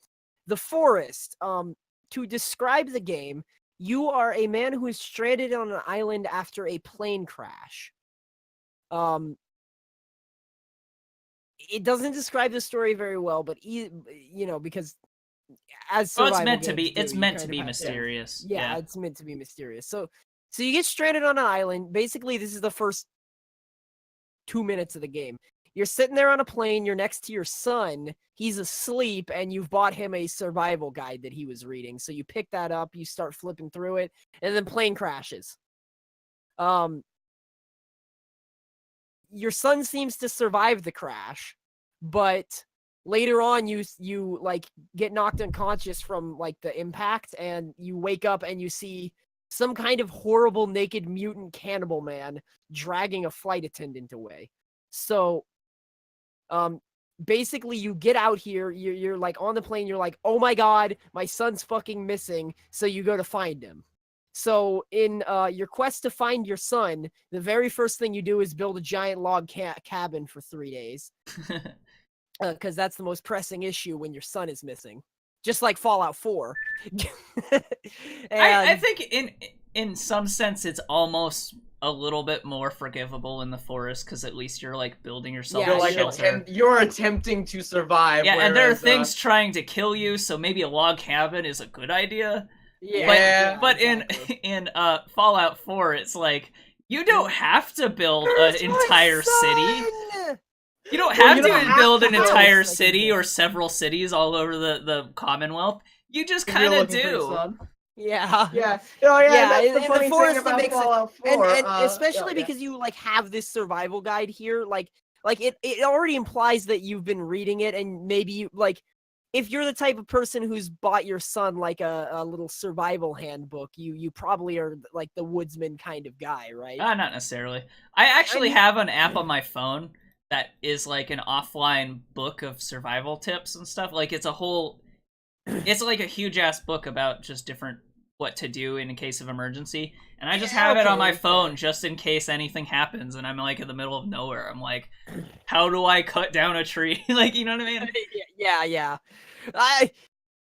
The Forest, to describe the game, you are a man who is stranded on an island after a plane crash. It doesn't describe the story very well, but because as Well, it's survival meant to games be. do, It's you meant kind to of be have mysterious. Yeah, it's meant to be mysterious. So you get stranded on an island. Basically, this is the first 2 minutes of the game. You're sitting there on a plane. You're next to your son. He's asleep, and you've bought him a survival guide that he was reading. So you pick that up. You start flipping through it, and then plane crashes. Your son seems to survive the crash, but later on you like get knocked unconscious from like the impact, and you wake up and you see some kind of horrible naked mutant cannibal man dragging a flight attendant away. So basically you get out here, you're like on the plane, you're like, oh my god, my son's fucking missing. So you go to find him. So in your quest to find your son, the very first thing you do is build a giant log cabin for 3 days. Because that's the most pressing issue when your son is missing. Just like Fallout 4. I think in some sense it's almost a little bit more forgivable in The Forest, because at least you're like building yourself Yeah, a You're shelter. you're attempting to survive. Yeah, and there are whereas, things trying to kill you, so maybe a log cabin is a good idea. Yeah, But exactly. in Fallout 4, it's like, you don't have to build an Where's my entire city. son? You don't Well, have you to don't have build to an build entire like a city game. or several cities all over the Commonwealth. You just if you're kind of looking for your do. son. Yeah. Yeah. Oh, yeah. Yeah, That's in the The funny Forest, thing it about makes it- Fallout 4. And especially yeah. because you like have this survival guide here, like it already implies that you've been reading it, and maybe you like if you're the type of person who's bought your son like a little survival handbook, you probably are like the woodsman kind of guy, right? Not necessarily. I actually mean, have an app on my phone that is like an offline book of survival tips and stuff. Like it's like a huge ass book about just different what to do in case of emergency. And I just have it on my phone just in case anything happens and I'm like in the middle of nowhere. I'm like, how do I cut down a tree? Like, you know what I mean? Yeah.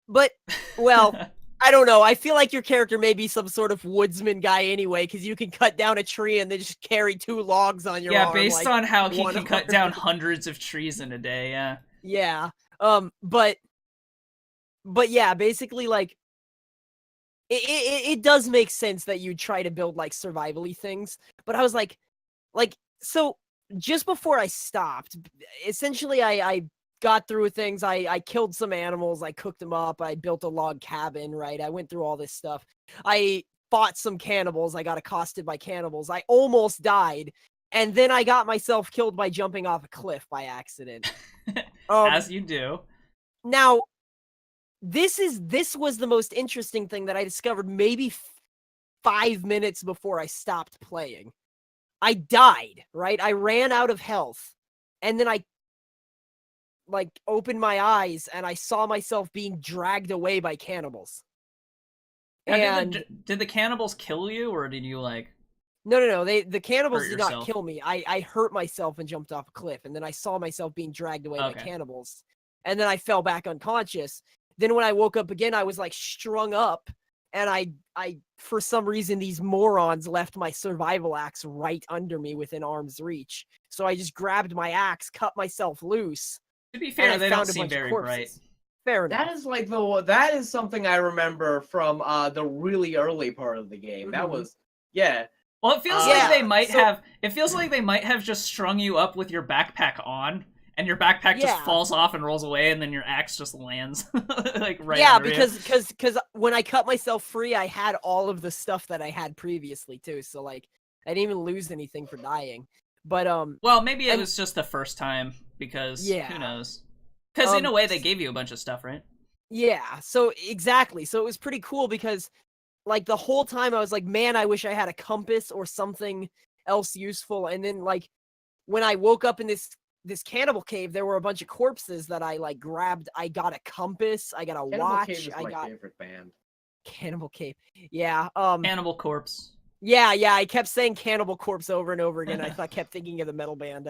But well, I don't know. I feel like your character may be some sort of woodsman guy anyway, because you can cut down a tree and then just carry 2 logs on your arm. Yeah, based like, on how he can arm. cut down hundreds of trees in a day, yeah. Yeah. But yeah, basically, like, it does make sense that you try to build, like, survival-y things. But I was like, so just before I stopped, essentially, I got through things. I killed some animals. I cooked them up. I built a log cabin, right? I went through all this stuff. I fought some cannibals. I got accosted by cannibals. I almost died. And then I got myself killed by jumping off a cliff by accident. As you do. Now, this was the most interesting thing that I discovered maybe 5 minutes before I stopped playing. I died, right? I ran out of health. And then I like opened my eyes and I saw myself being dragged away by cannibals. And did the cannibals kill you, or did you like? No. The cannibals did not kill me. I hurt myself and jumped off a cliff, and then I saw myself being dragged away by cannibals, and then I fell back unconscious. Then when I woke up again, I was like strung up, and I for some reason these morons left my survival axe right under me within arm's reach. So I just grabbed my axe, cut myself loose. To be fair, they don't seem very bright. Fair enough. That is like that is something I remember from the really early part of the game. That was Well, it feels like they might have. It feels like they might have just strung you up with your backpack on, and your backpack just falls off and rolls away, and then your axe just lands like right. Yeah, under because when I cut myself free, I had all of the stuff that I had previously too. So like, I didn't even lose anything for dying. But well, maybe it was just the first time because who knows? Because in a way, they gave you a bunch of stuff, right? Yeah. So exactly. So it was pretty cool because, like, the whole time I was like, man, I wish I had a compass or something else useful. And then, like, when I woke up in this cannibal cave, there were a bunch of corpses that I like grabbed. I got a compass. I got a watch. Cave is my favorite band. Cannibal Cave. Yeah. Cannibal Corpse. Yeah. I kept saying Cannibal Corpse over and over again. I kept thinking of the metal band.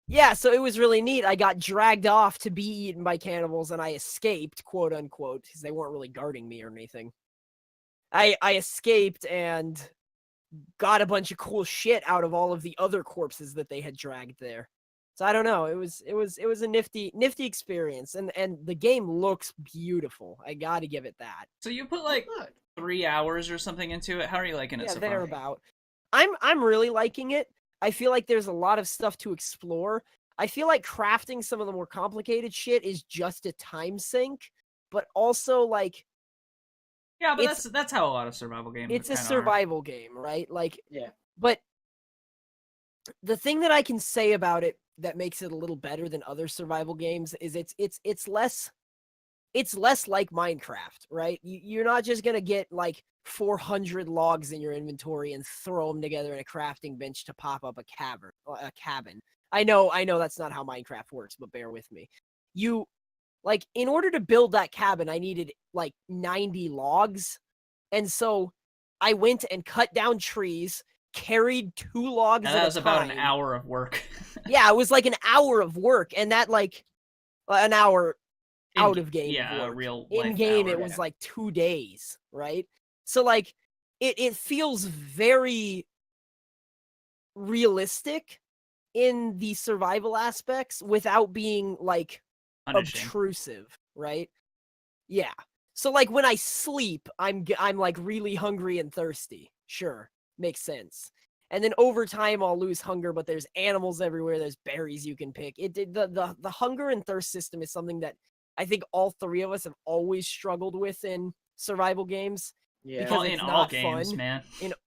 Yeah, so it was really neat. I got dragged off to be eaten by cannibals, and I escaped, quote unquote, because they weren't really guarding me or anything. I escaped and got a bunch of cool shit out of all of the other corpses that they had dragged there. So I don't know. It was a nifty experience, and the game looks beautiful. I got to give it that. So you put like 3 hours or something into it. How are you liking it so far? Thereabout. I'm really liking it. I feel like there's a lot of stuff to explore. I feel like crafting some of the more complicated shit is just a time sink, but also like but that's how a lot of survival games. It's a survival game, right? Like yeah. But the thing that I can say about it that makes it a little better than other survival games is it's less like Minecraft, right? You're not just gonna get like 400 logs in your inventory and throw them together in a crafting bench to pop up a cabin. I know that's not how Minecraft works, but bear with me. In order to build that cabin, I needed like 90 logs. And so I went and cut down trees, carried 2 logs at a time. That was about an hour of work. Yeah, it was like an hour of work, and that like an hour out of game. Yeah, real in game it was like 2 days, right? So like it feels very realistic in the survival aspects without being like obtrusive, right? Yeah. So like when I sleep, I'm like really hungry and thirsty. Sure, makes sense. And then over time I'll lose hunger, but there's animals everywhere. There's berries you can pick. The hunger and thirst system is something that I think all 3 of us have always struggled with in survival games. Yeah, because it's in not all games, fun. man.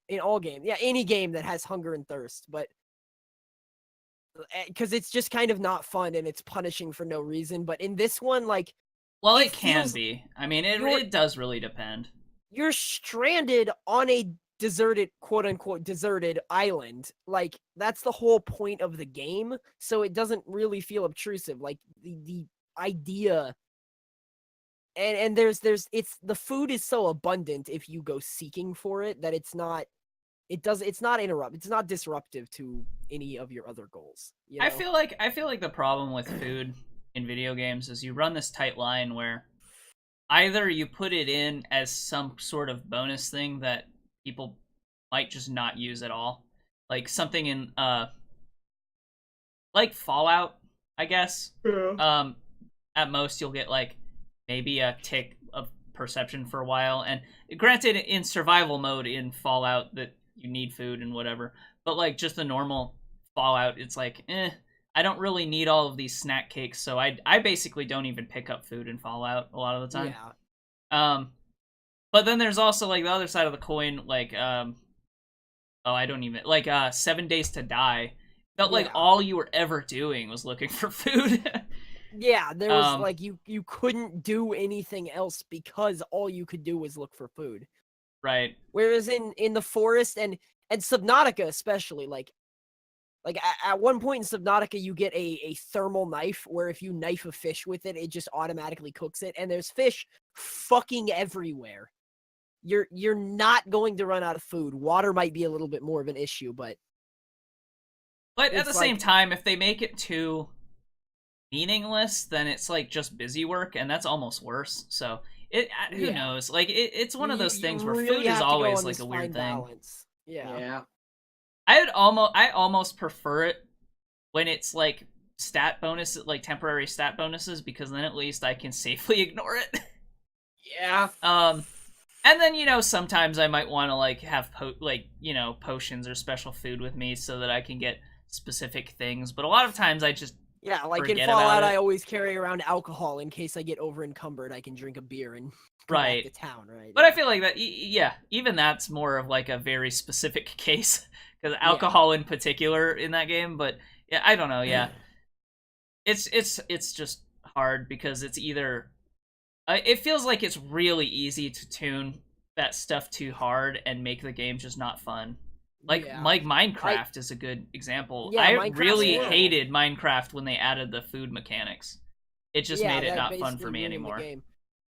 In all games, yeah, any game that has hunger and thirst. But because it's just kind of not fun and it's punishing for no reason. But in this one, like, Well, it it can feels- be. I mean, you're- it does really depend. you're stranded on a deserted, quote unquote, deserted island. Like, that's the whole point of the game. So it doesn't really feel obtrusive. Like, the idea. And there's it's the food is so abundant if you go seeking for it that it's not disruptive to any of your other goals. You know? I feel like the problem with food in video games is you run this tight line where either you put it in as some sort of bonus thing that people might just not use at all, like something in like Fallout, I guess. Yeah. At most you'll get like maybe a tick of perception for a while, and granted, in survival mode in Fallout that you need food and whatever, but like just the normal Fallout, it's like I don't really need all of these snack cakes, so I basically don't even pick up food in Fallout a lot of the time. Yeah. But then there's also like the other side of the coin, like I don't even like 7 Days to Die. Felt like all you were ever doing was looking for food. Yeah, there was like you couldn't do anything else because all you could do was look for food. Right. Whereas in the forest and Subnautica especially, like at one point in Subnautica you get a thermal knife where if you knife a fish with it, it just automatically cooks it, and there's fish fucking everywhere. You're not going to run out of food. Water might be a little bit more of an issue, but at the same time, if they make it too meaningless, then it's like just busy work, and that's almost worse. So who knows? Like it's one of those things where really food is have to go always on like this a weird fine thing. balance. Yeah. Yeah. I almost prefer it when it's like stat bonuses, like temporary stat bonuses, because then at least I can safely ignore it. Yeah. And then sometimes I might want to like have potions or special food with me so that I can get specific things. But a lot of times I just like in forget Fallout, about it. I always carry around alcohol in case I get over encumbered. I can drink a beer and go back to town, right? But I feel like that, even that's more of like a very specific case, because alcohol in particular in that game. But yeah, I don't know. Yeah, it's just hard because it's either it feels like it's really easy to tune that stuff too hard and make the game just not fun. Like Minecraft is a good example. Yeah, I Minecraft's really horrible. hated Minecraft when they added the food mechanics. It just made it that not fun basically for me ruined the anymore. game.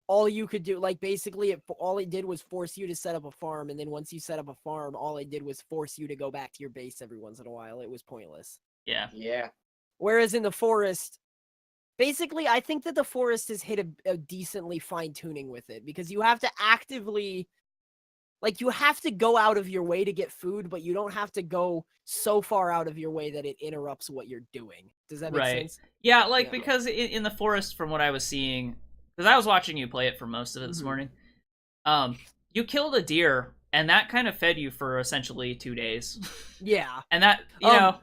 All you could do, like basically, all it did was force you to set up a farm, and then once you set up a farm, all it did was force you to go back to your base every once in a while. It was pointless. Yeah. Yeah. Whereas in the forest, basically, I think that the forest has hit a decently fine tuning with it, because you have to actively, like, you have to go out of your way to get food, but you don't have to go so far out of your way that it interrupts what you're doing. Does that make sense? Yeah, because in the forest, from what I was seeing, because I was watching you play it for most of it this morning, you killed a deer, and that kind of fed you for essentially 2 days. Yeah. And that, more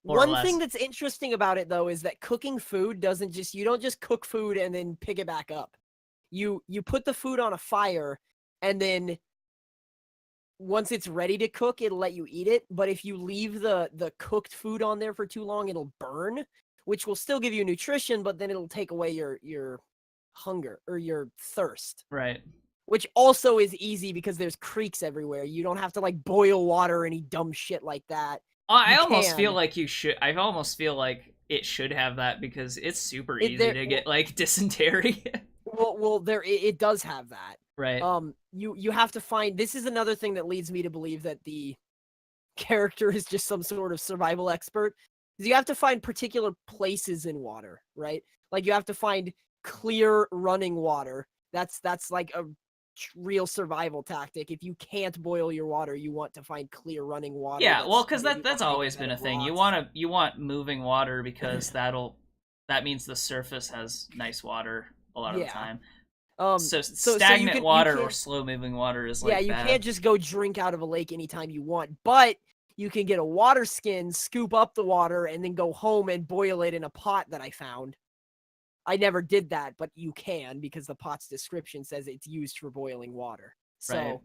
or one less. thing that's interesting about it, though, is that cooking food you don't just cook food and then pick it back up. You put the food on a fire, and then once it's ready to cook, it'll let you eat it. But if you leave the cooked food on there for too long, it'll burn, which will still give you nutrition, but then it'll take away your hunger or your thirst. Right. Which also is easy because there's creeks everywhere. You don't have to like boil water or any dumb shit like that. I almost feel like you should. I almost feel like it should have that, because it's super easy to get like dysentery. Well, it does have that. Right. You have to find. This is another thing that leads me to believe that the character is just some sort of survival expert. Because you have to find particular places in water, right? Like you have to find clear running water. That's like a real survival tactic. If you can't boil your water, you want to find clear running water. Yeah, well, because that's always been a thing. You want moving water, because that means the surface has nice water a lot of the time. So stagnant water or slow moving water is like you bad. can't just go drink out of a lake anytime you want, but you can get a water skin, scoop up the water, and then go home and boil it in a pot that I found. I never did that, but you can, because the pot's description says it's used for boiling water. So,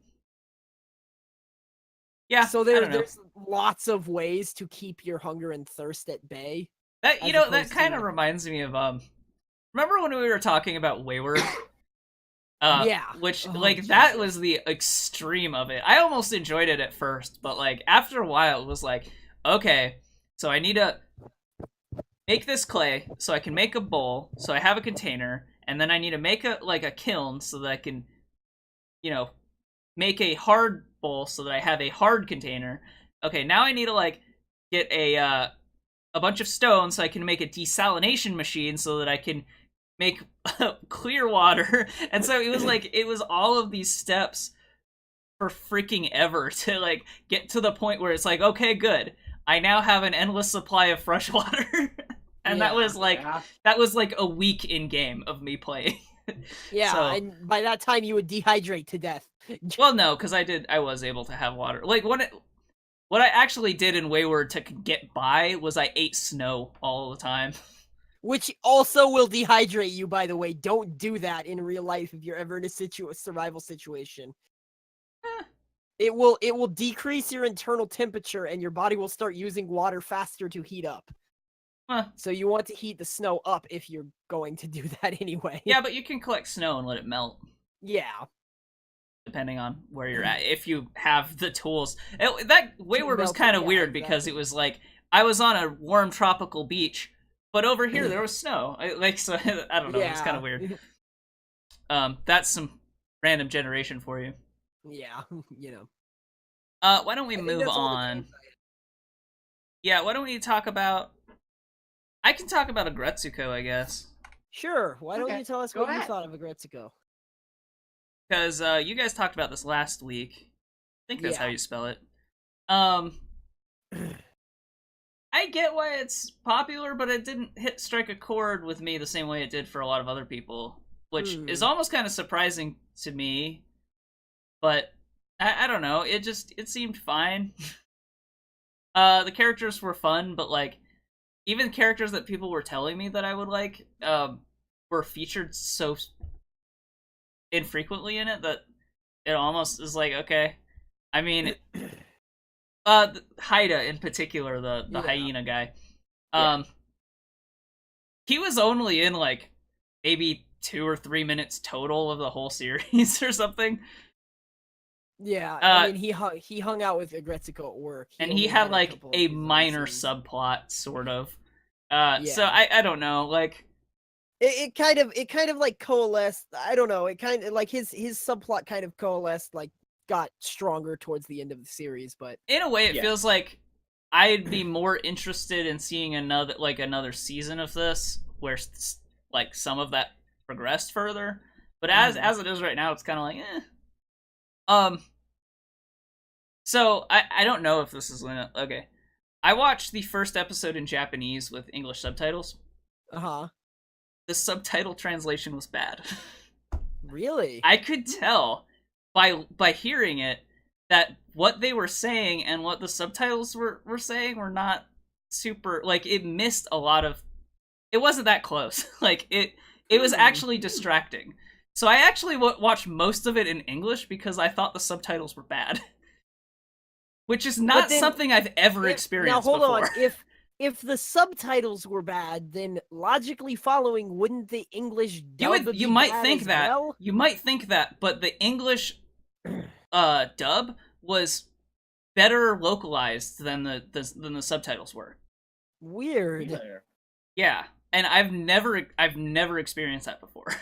Yeah, So I don't know. there's lots of ways to keep your hunger and thirst at bay. That as that opposed kind of to- reminds me of remember when we were talking about Wayward? Yeah. Which Oh, like that Jesus. was the extreme of it. I almost enjoyed it at first, but like after a while it was like, okay, so I need to make this clay so I can make a bowl, so I have a container, and then I need to make a kiln so that I can, make a hard bowl so that I have a hard container. Okay, now I need to like get a bunch of stone so I can make a desalination machine so that I can make clear water. And so it was all of these steps for freaking ever to like get to the point where it's like, okay, good. I now have an endless supply of fresh water. And Yeah. that was like a week in game of me playing. Yeah, So- and by that time you would dehydrate to death. Well, no, because I was able to have water. Like what I actually did in Wayward to get by was I ate snow all the time. Which also will dehydrate you, by the way. Don't do that in real life if you're ever in a survival situation. It will decrease your internal temperature and your body will start using water faster to heat up. Huh. So you want to heat the snow up if you're going to do that anyway. Yeah, but you can collect snow and let it melt, Yeah. depending on where you're at. If you have the tools. That Wayward was melt it, kind of yeah, weird because exactly. it was like, I was on a warm tropical beach, but over here there was snow. I don't know, it was kind of weird. That's some random generation for you. Yeah, you know. Why don't we I think move that's all the on? games I- Yeah, why don't we talk about... I can talk about Agretsuko, I guess. Sure. Why don't Okay, you tell us go what you ahead. thought of Agretsuko? Because you guys talked about this last week. I think that's how Yeah. you spell it. I get why it's popular, but it didn't strike a chord with me the same way it did for a lot of other people, which is almost kind of surprising to me. But I don't know. It seemed fine. The characters were fun, but like even characters that people were telling me that I would like were featured so infrequently in it that it almost is like, okay. I mean, Haida in particular, the Yeah. hyena guy. Yeah. He was only in like maybe 2 or 3 minutes total of the whole series or something, Yeah, Uh, I mean he hung out with Agretsuko at work. and only he had a like couple of a his own minor scenes. subplot, sort of. So Yeah. I don't know, like It kind of like coalesced. I don't know. It kind of like his subplot kind of coalesced, like got stronger towards the end of the series. But in a way it Yeah. feels like I'd be more interested in seeing another season of this where like some of that progressed further. But as it is right now, it's kind of like so I don't know if this is okay. I watched the first episode in Japanese with English subtitles. The subtitle translation was bad. Really, I could tell by hearing it that what they were saying and what the subtitles were saying were not super, like it missed a lot of, it wasn't that close. Like it was actually distracting. So I actually watched most of it in English because I thought the subtitles were bad. Which is not then something I've ever now experienced hold before. on. If the subtitles were bad, then logically following, wouldn't the English dub You be might bad think as that. well? You might think that, but the English dub was better localized than the subtitles were. Weird. Yeah, and I've never experienced that before.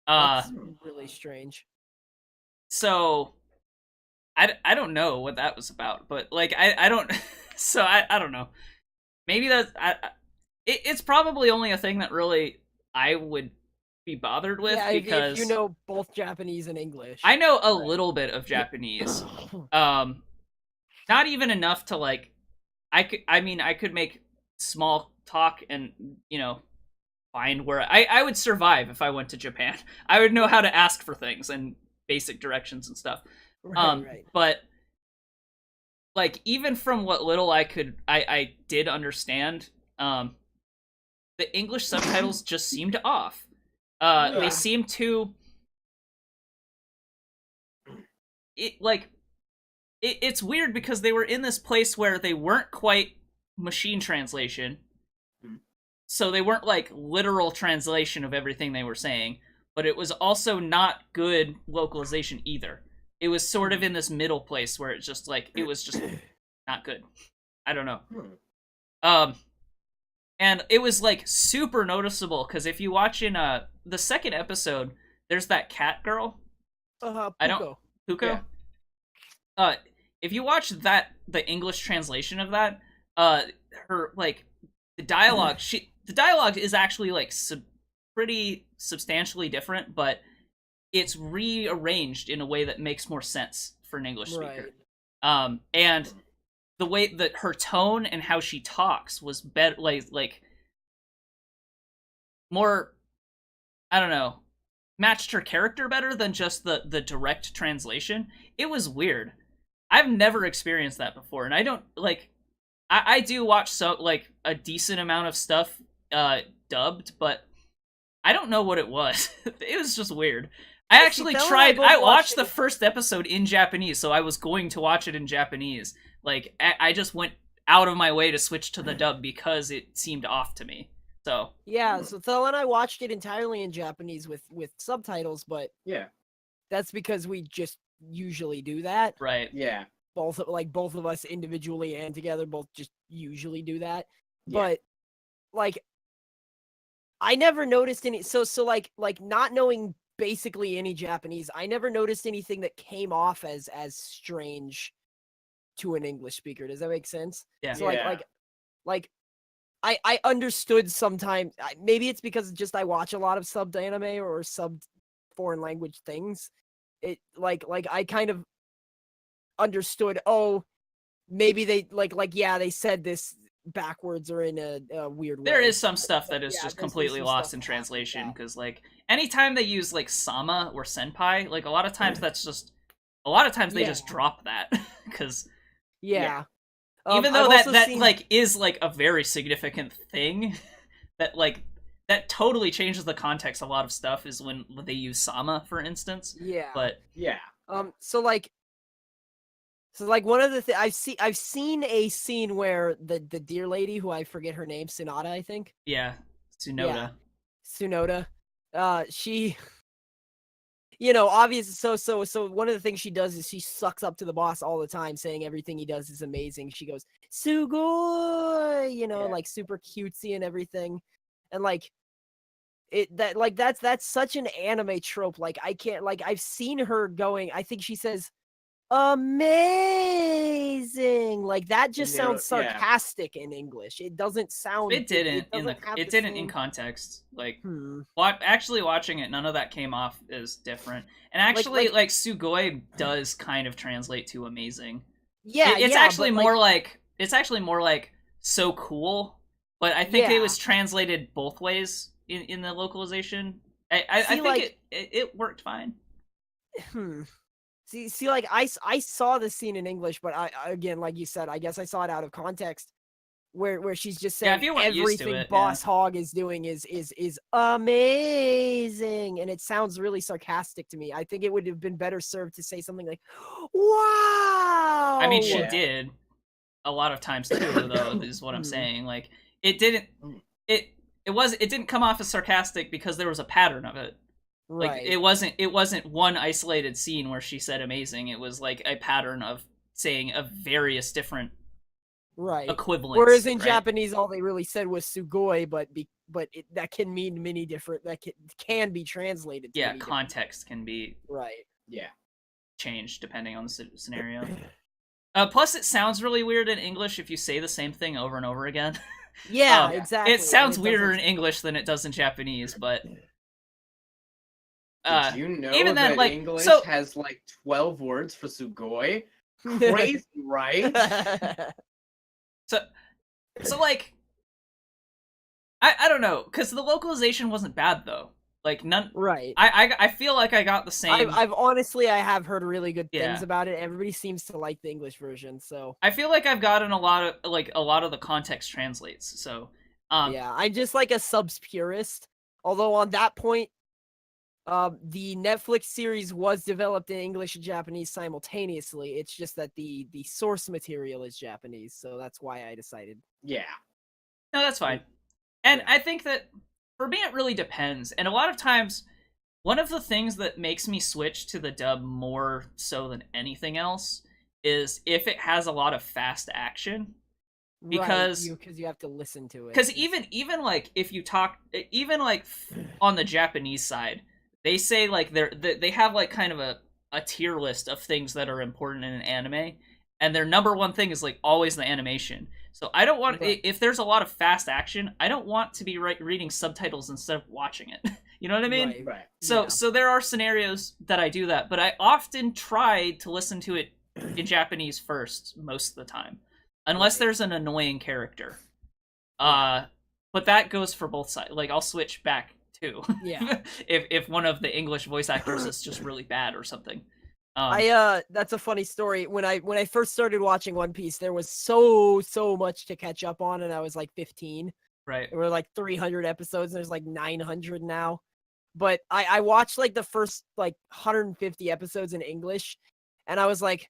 That's really strange. So I don't know what that was about, but like I don't so I don't know. Maybe that's it's probably only a thing that really I would be bothered with, Yeah, because if you know both Japanese and English. I know a little bit of Japanese. Not even enough to like I could make small talk and, find where I would survive if I went to Japan. I would know how to ask for things and basic directions and stuff. Right. But like even from what little I did understand, the English subtitles just seemed off. They seemed to it's weird because they were in this place where they weren't quite machine translation, so they weren't like literal translation of everything they were saying, but it was also not good localization either. It was sort of in this middle place where it's just like it was just not good. I don't know. And it was like super noticeable because if you watch in the second episode, there's that cat girl. Puko. I don't Puko. Yeah. If you watch the English translation of that, her like the dialogue, the dialogue is actually like pretty substantially different, but it's rearranged in a way that makes more sense for an English speaker. Right. And the way that her tone and how she talks was better, like more, I don't know, matched her character better than just the direct translation. It was weird. I've never experienced that before, and I don't like. I do watch like a decent amount of stuff dubbed, but I don't know what it was. It was just weird. I actually tried. I watched the first episode in Japanese, so I was going to watch it in Japanese. Like I just went out of my way to switch to the dub because it seemed off to me. So yeah, so Thel and I watched it entirely in Japanese with subtitles, but Yeah. that's because we just usually do that. right. Yeah. Both of us individually and together both just usually do that. Yeah. But like I never noticed any so like not knowing basically any Japanese, I never noticed anything that came off as strange to an English speaker. Does that make sense? Yeah. So Yeah. like I understood sometimes. Maybe it's because just I watch a lot of subbed anime or subbed foreign language things. It like I kind of understood. Oh, maybe they like yeah they said this backwards or in a weird way. There is some stuff that is Yeah, just there's completely some lost stuff in that happens translation like that. because like anytime they use like sama or senpai, like a lot of times that's just a lot of times they just drop that because Yeah. even though I've that seen... like is like a very significant thing that like that totally changes the context. A lot of stuff is when they use sama, for instance. Yeah. But Yeah. So like one of the things I've seen a scene where the deer lady, who I forget her name, Tsunade, I think. yeah, Tsunoda. Yeah. Tsunoda. She, you know, obviously, so one of the things she does is she sucks up to the boss all the time, saying everything he does is amazing. She goes, "Sugoi," you know, like super cutesy and everything, and like that's such an anime trope. Like I can't like I've seen her going. I think she says amazing, like that just sounds sarcastic in English. It doesn't sound. It didn't it didn't in context. Like Hmm. actually watching it, none of that came off as different. And actually, like Sugoi does kind of translate to amazing. Yeah, it's actually more like it's actually more like so cool. But I think it was translated both ways in the localization. I think like, it worked fine. See, like I saw the scene in English, but I again, like you said, I guess I saw it out of context, where she's just saying everything Boss Hog is doing is amazing, and it sounds really sarcastic to me. I think it would have been better served to say something like, "Wow." I mean, she did a lot of times too, though. Is what I'm saying. Like it didn't it didn't come off as sarcastic because there was a pattern of it. Like right. it wasn't one isolated scene where she said amazing. It was like a pattern of saying a various different equivalents. Whereas in Japanese, all they really said was sugoi, but that can mean many different. That can be translated. To context can be changed depending on the scenario. Plus, it sounds really weird in English if you say the same thing over and over again. Yeah, exactly. It sounds weirder in English than it does in Japanese, but. Did you know even then, that like, English has like 12 words for sugoi? Crazy, right? So like, I don't know, because the localization wasn't bad though. Like none. Right. I feel like I got the same. I've honestly I have heard really good things about it. Everybody seems to like the English version, so I feel like I've gotten a lot of the context translates. So yeah, I'm just like a subs purist. Although on that point, The Netflix series was developed in English and Japanese simultaneously. It's just that the source material is Japanese, so that's why I decided. Yeah. No, that's fine. And Yeah. I think that for me it really depends. And a lot of times one of the things that makes me switch to the dub more so than anything else is if it has a lot of fast action. Because you have to listen to it. Because even like if you talk, even like on the Japanese side, they say like they have like kind of a tier list of things that are important in an anime, and their number one thing is like always the animation. So I don't want if there's a lot of fast action, I don't want to be reading subtitles instead of watching it. You know what I mean? Right. So there are scenarios that I do that, but I often try to listen to it in Japanese first most of the time. Unless there's an annoying character. But that goes for both sides. Like, I'll switch back, too. Yeah. if one of the English voice actors is just really bad or something. That's a funny story. When I first started watching One Piece, there was so much to catch up on, and I was like 15. Right. There were like 300 episodes, and there's like 900 now. But I watched like the first like 150 episodes in English, and I was like,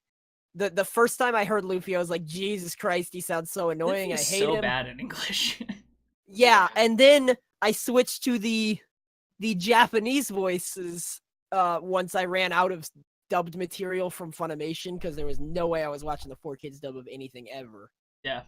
the first time I heard Luffy, I was like, Jesus Christ, he sounds so annoying. Luffy's I hate him. So bad in English. Yeah, and then I switched to the Japanese voices once I ran out of dubbed material from Funimation, because there was no way I was watching the 4Kids dub of anything ever. Yeah.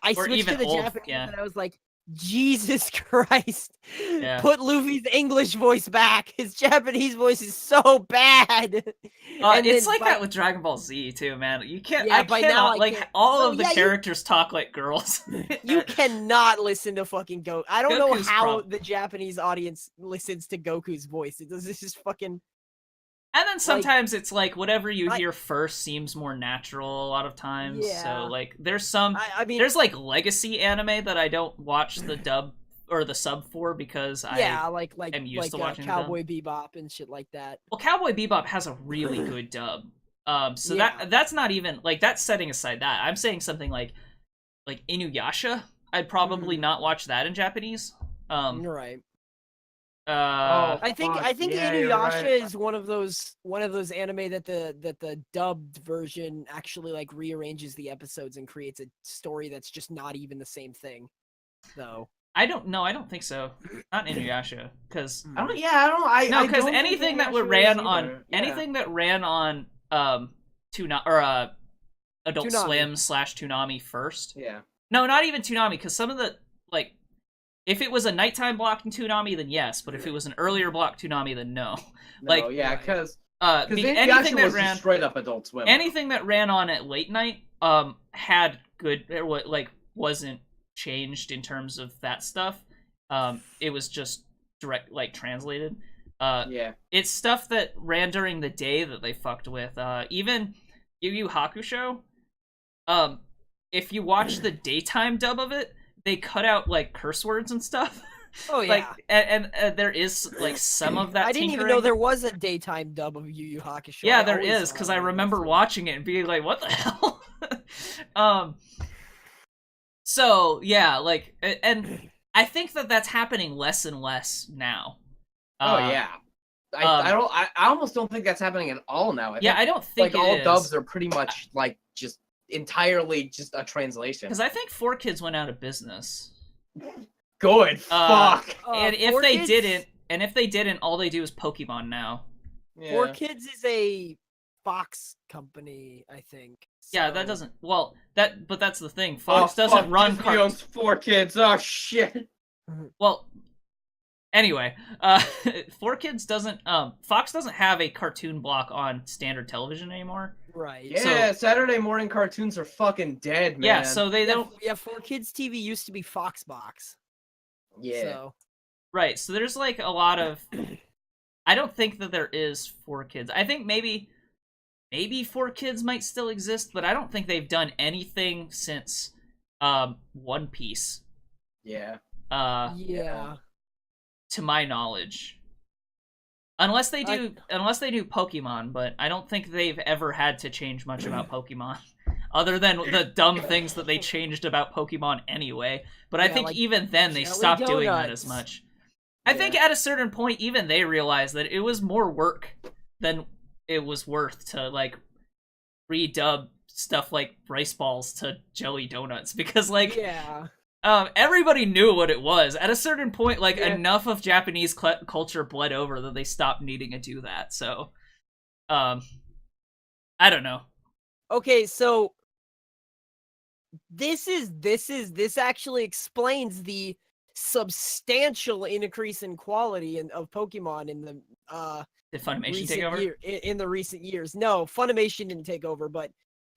I switched to the Japanese, and I was like, Jesus Christ. Yeah. Put Luffy's English voice back. His Japanese voice is so bad. It's like that with Dragon Ball Z too, man. You can't. Yeah, I by cannot. now I like can't. all of the characters talk like girls. You cannot listen to fucking Goku. I don't know Goku's how the Japanese audience listens to Goku's voice. This is fucking. And then sometimes it's like whatever you hear first seems more natural a lot of times. Yeah. So like there's some I mean, there's like legacy anime that I don't watch the dub or the sub for because I am used to watching Cowboy Bebop and shit like that. Well, Cowboy Bebop has a really good dub. So that's not even like that's setting aside that. I'm saying something like Inuyasha. I'd probably not watch that in Japanese. You're right. I think Inuyasha is one of those anime that the dubbed version actually like rearranges the episodes and creates a story that's just not even the same thing. Though I don't think so. Not Inuyasha, because because anything that ran on Adult Swim / Toonami first. Yeah. No, not even Toonami, because some of the like. If it was a nighttime block in Toonami, then yes. But if it was an earlier block Toonami, then no. Because anything that ran straight up Adult Swim. Anything that ran on at late night, had good wasn't changed in terms of that stuff. It was just direct translated. It's stuff that ran during the day that they fucked with. Even Yu Yu Hakusho. If you watch the daytime dub of it, they cut out curse words and stuff. Oh yeah, and there is some of that. I didn't even know there was a daytime dub of Yu Yu Hakusho. Yeah, there is, because I remember watching it and being like, "What the hell?" So yeah, and I think that's happening less and less now. I almost don't think that's happening at all now. I don't think all dubs are pretty much just entirely just a translation. Because I think 4Kids went out of business. Good. Fuck. And if they didn't, all they do is Pokemon now. Yeah. 4Kids is a Fox company, I think. So. Yeah, that doesn't. Well, but that's the thing. Fox doesn't run. Disney owns 4Kids. Oh shit. Well, anyway, 4Kids doesn't. Fox doesn't have a cartoon block on standard television anymore. Right. Yeah, Saturday morning cartoons are fucking dead, man. Yeah, so they don't. Yeah, 4Kids TV used to be Fox Box. Yeah. So. Right, so there's a lot of. I don't think that there is 4Kids. I think maybe 4Kids might still exist, but I don't think they've done anything since One Piece. Yeah. Yeah. To my knowledge. Unless they do Pokemon, but I don't think they've ever had to change much about Pokemon. Other than the dumb things that they changed about Pokemon anyway. But I think even then they stopped doing that as much. I think at a certain point, even they realized that it was more work than it was worth to like redub stuff like rice balls to jelly donuts because like everybody knew what it was. At a certain point, like enough of Japanese culture bled over that they stopped needing to do that. So, I don't know. Okay, so this actually explains the substantial increase in quality of Pokemon in the Did Funimation take over? In the recent years. No, Funimation didn't take over, but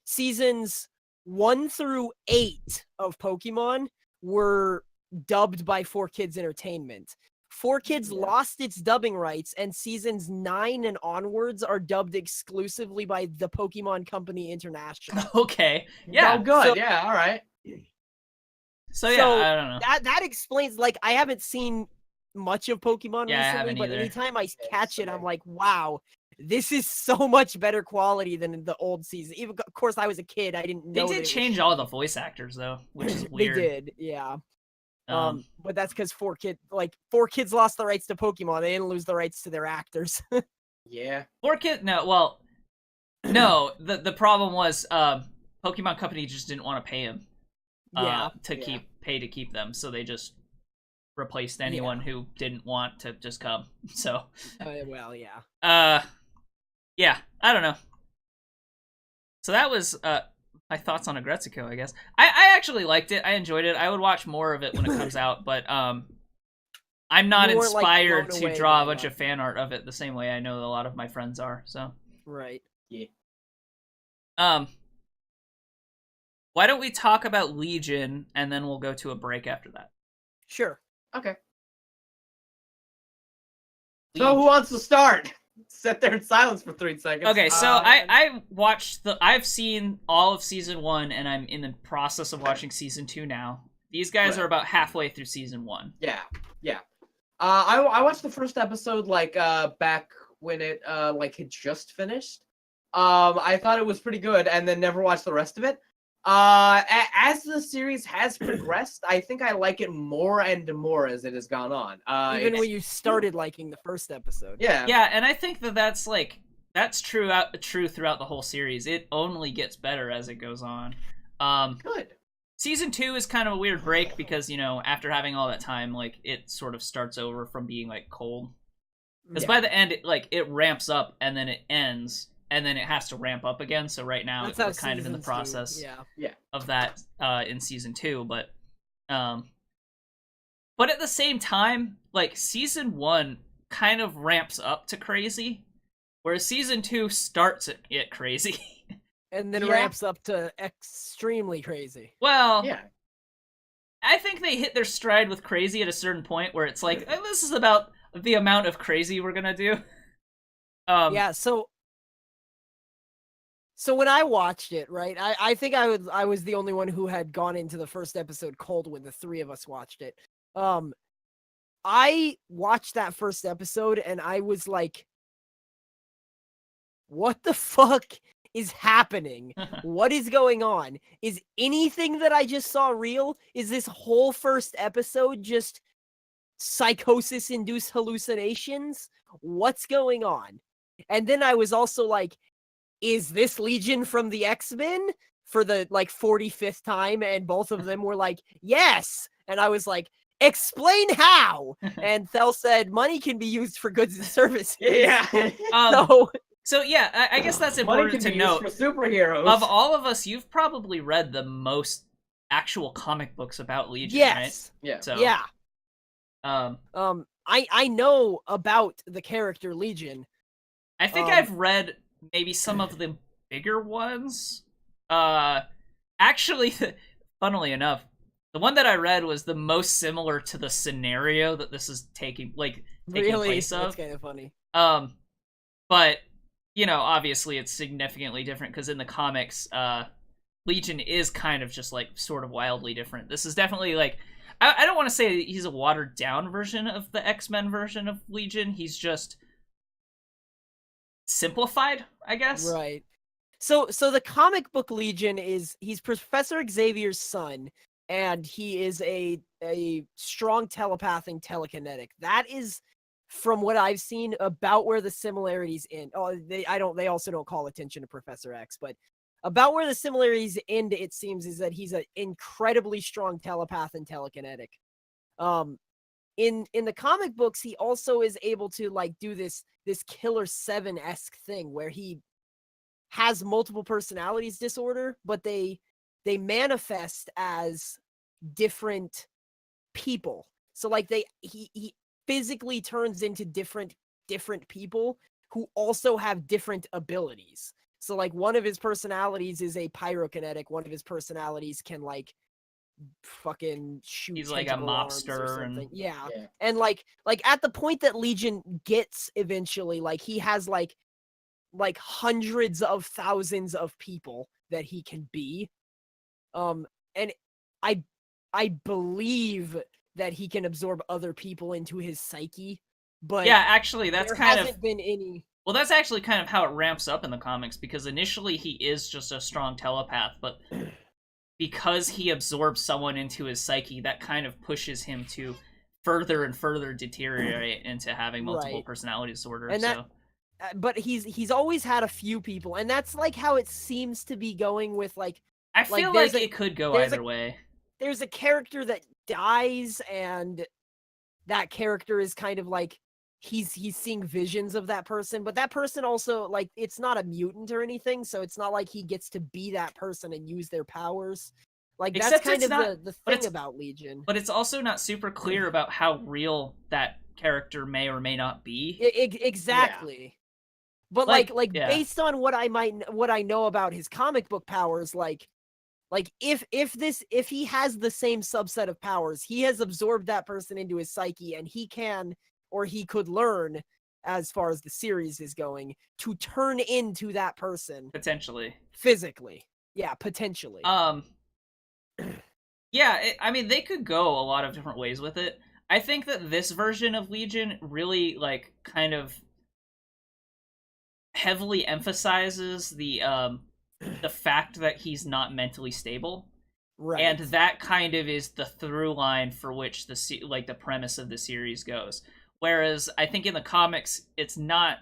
seasons 1 through 8 of Pokemon were dubbed by 4Kids Entertainment. 4Kids lost its dubbing rights, and seasons 9 and onwards are dubbed exclusively by the Pokemon Company International. Okay. Yeah. Oh, good. So, all right. So yeah, I don't know. That explains, like, I haven't seen much of Pokemon recently, but anytime I catch it, I'm like, wow, this is so much better quality than the old season. Even, of course, I was a kid. I didn't know. They did change all the voice actors, though, which is weird. They did, yeah. But that's because 4Kids lost the rights to Pokemon. They didn't lose the rights to their actors. Yeah. 4Kids, no, the problem was Pokemon Company just didn't want to pay him to keep them, so they just replaced anyone who didn't want to just come. So yeah, I don't know. So that was my thoughts on Agretsuko, I guess. I actually liked it. I enjoyed it. I would watch more of it when it comes out, but I'm not inspired to draw a bunch of fan art of it the same way I know a lot of my friends are. So right, yeah. Why don't we talk about Legion and then we'll go to a break after that? Sure. Okay. So who wants to start? Sit there in silence for 3 seconds. Okay, so I've seen all of season 1 and I'm in the process of watching season 2 now. These guys are about halfway through season 1. Yeah. I watched the first episode back when it had just finished. I thought it was pretty good and then never watched the rest of it. As the series has progressed, I think I like it more and more as it has gone on. Even when you started liking the first episode. Yeah, and I think that's true throughout the whole series. It only gets better as it goes on. Good. Season 2 is kind of a weird break because, after having all that time, it sort of starts over from being, cold. Because by the end, it ramps up and then it ends. And then it has to ramp up again. So right now we're kind of in the process of that in season 2. But at the same time, season 1 kind of ramps up to crazy, whereas season 2 starts it crazy. And then ramps up to extremely crazy. Well, I think they hit their stride with crazy at a certain point where it's like, this is about the amount of crazy we're going to do. So when I watched it, right, I think I was the only one who had gone into the first episode cold when the 3 of us watched it. I watched that first episode and I was like, what the fuck is happening? What is going on? Is anything that I just saw real? Is this whole first episode just psychosis-induced hallucinations? What's going on? And then I was also like, is this Legion from the X-Men for the 45th time? And both of them were like, yes. And I was like, explain how. And Thel said, money can be used for goods and services. Yeah. So yeah, I guess that's important to note. For superheroes. Of all of us, you've probably read the most actual comic books about Legion, right? Yeah. So, yeah. I know about the character Legion. I think I've read maybe some of the bigger ones. Actually, funnily enough, the one that I read was the most similar to the scenario that this is taking place of. That's kind of funny. But obviously it's significantly different because in the comics, Legion is kind of just sort of wildly different. This is definitely I don't want to say he's a watered down version of the X-Men version of Legion. He's just simplified, I guess. Right. So the comic book Legion he's Professor Xavier's son, and he is a strong telepath and telekinetic. That is, from what I've seen, about where the similarities end. Oh, they also don't call attention to Professor X, but about where the similarities end, it seems, is that he's an incredibly strong telepath and telekinetic. In the comic books, he also is able to like do this Killer 7-esque thing where he has multiple personalities disorder, but they manifest as different people. So like he physically turns into different people who also have different abilities. So like one of his personalities is a pyrokinetic, one of his personalities can like fucking shoot. He's like a mobster and yeah. And like at the point that Legion gets eventually, like he has like hundreds of thousands of people that he can be. And I believe that he can absorb other people into his psyche, but yeah, actually that's kind of been any. Well, that's actually kind of how it ramps up in the comics, because initially he is just a strong telepath, but because he absorbs someone into his psyche, that kind of pushes him to further and further deteriorate into having multiple personality disorder. And but he's always had a few people, and that's like how it seems to be going with like. I feel like it could go either way. There's a character that dies, and that character is kind of like he's seeing visions of that person, but that person also, like, it's not a mutant or anything, so it's not like he gets to be that person and use their powers. Like, that's kind of the thing about Legion. But it's also not super clear about how real that character may or may not be. Exactly. Yeah. But like based on what I know about his comic book powers, like if he has the same subset of powers, he has absorbed that person into his psyche, and he can, or he could learn, as far as the series is going, to turn into that person potentially physically. Yeah, potentially. Yeah, I mean, they could go a lot of different ways with it. I think that this version of Legion really like kind of heavily emphasizes the fact that he's not mentally stable. Right. And that kind of is the through line for which the premise of the series goes. Whereas I think in the comics, it's not.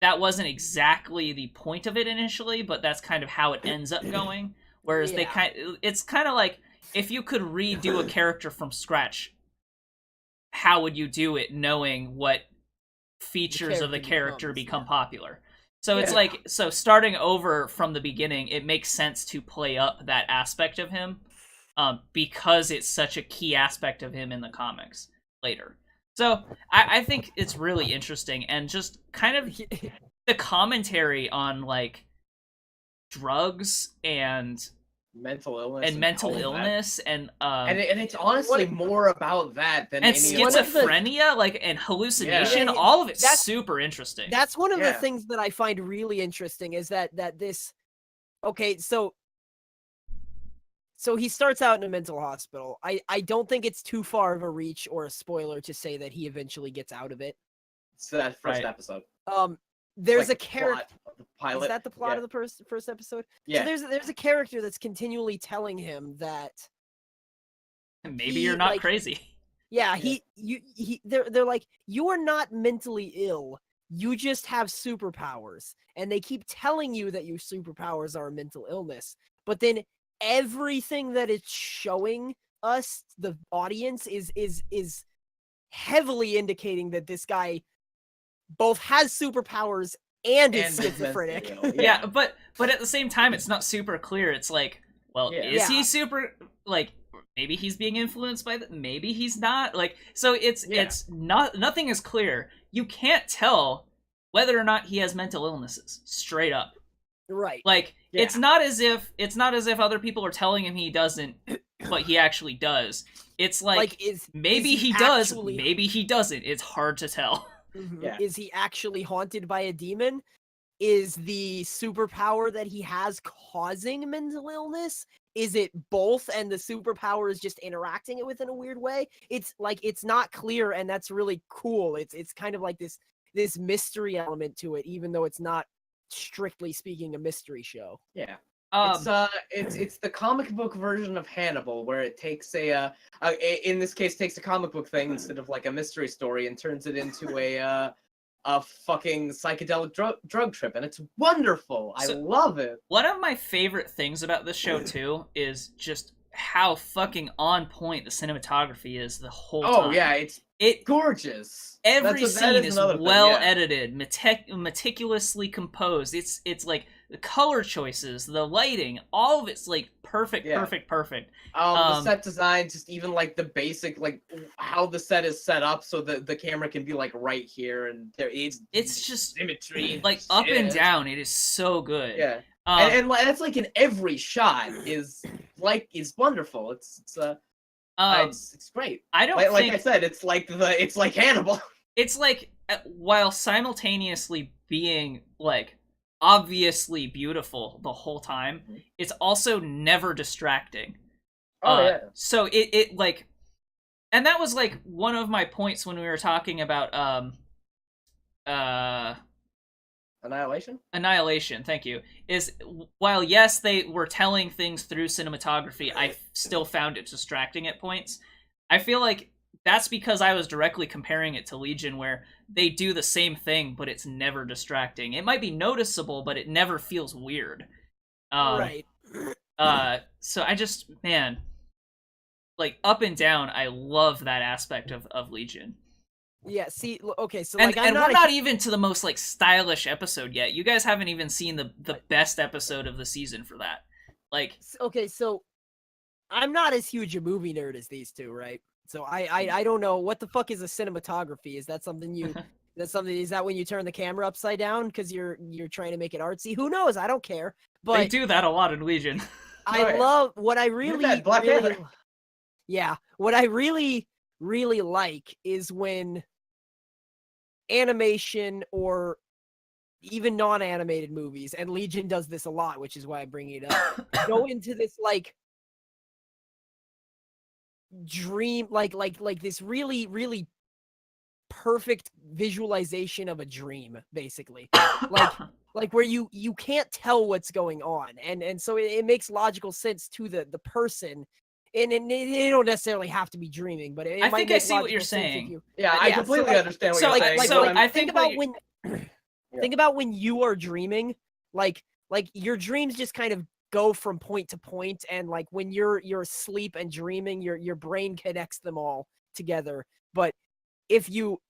That wasn't exactly the point of it initially, but that's kind of how it ends up going. Whereas it's kind of like if you could redo a character from scratch, how would you do it, knowing what features of the character become popular? So it's like, so starting over from the beginning, it makes sense to play up that aspect of him, because it's such a key aspect of him in the comics later. So I think it's really interesting, and just kind of the commentary on like drugs and mental illness and it's honestly more about that than and schizophrenia, like, and hallucination. All of it's super interesting. That's one of the things that I find really interesting, is that this. Okay, so he starts out in a mental hospital. I don't think it's too far of a reach or a spoiler to say that he eventually gets out of it. It's that first episode. There's like a character. Pilot. Is that the plot of the first episode? Yeah. So there's a character that's continually telling him that maybe you're not crazy. Yeah, they're like, you are not mentally ill. You just have superpowers, and they keep telling you that your superpowers are a mental illness. But then everything that it's showing us, the audience, is heavily indicating that this guy both has superpowers and is schizophrenic. Yeah, but at the same time, it's not super clear. It's like, well, is he super, like, maybe he's being influenced by maybe he's not, like, so it's not, nothing is clear. You can't tell whether or not he has mental illnesses straight up. Right. Like, it's not as if other people are telling him he doesn't, but he actually does. It's like maybe he does, maybe he doesn't. It's hard to tell. Mm-hmm. Yeah. Is he actually haunted by a demon? Is the superpower that he has causing mental illness? Is it both, and the superpower is just interacting it with in a weird way? It's like, it's not clear, and that's really cool. It's kind of like this mystery element to it, even though it's not strictly speaking a mystery show. Yeah. It's the comic book version of Hannibal, where it takes in this case takes a comic book thing instead of like a mystery story and turns it into a fucking psychedelic drug trip, and it's wonderful. I love it. One of my favorite things about this show too is just how fucking on point the cinematography is the whole time. Oh yeah, it's gorgeous. Every scene is well edited, meticulously composed. It's like the color choices, the lighting, all of it's like perfect. The set design, just even like the basic, like how the set is set up so that the camera can be like right here, and it's just symmetry, like up and down. It is so good. Yeah, and that's like in every shot is wonderful. It's great. I don't like I said, it's like Hannibal. It's like while simultaneously being like obviously beautiful the whole time, it's also never distracting. Yeah. So it like, and that was like one of my points when we were talking about Annihilation, thank you. Is while yes, they were telling things through cinematography, I still found it distracting at points. I feel like that's because I was directly comparing it to Legion, where they do the same thing, but it's never distracting. It might be noticeable, but it never feels weird. Right. So I just, man, like up and down, I love that aspect of Legion. Yeah, see, okay, so and, like we're not even to the most like stylish episode yet. You guys haven't even seen the best episode of the season for that. Like, okay, so I'm not as huge a movie nerd as these two, right? So I don't know what the fuck is a cinematography. Is that something is that when you turn the camera upside down because you're trying to make it artsy? Who knows? I don't care. But they do that a lot in Legion. I love what I really yeah, what I really like is when animation or even non-animated movies, and Legion does this a lot, which is why I bring it up, go into this like dream, like this really perfect visualization of a dream, basically. like where you can't tell what's going on, and so it makes logical sense to the person. And they don't necessarily have to be dreaming, but I think I see what you're saying. I completely understand what you're saying. So I think about when think about when you are dreaming, like your dreams just kind of go from point to point, and like when you're asleep and dreaming, your brain connects them all together. But if you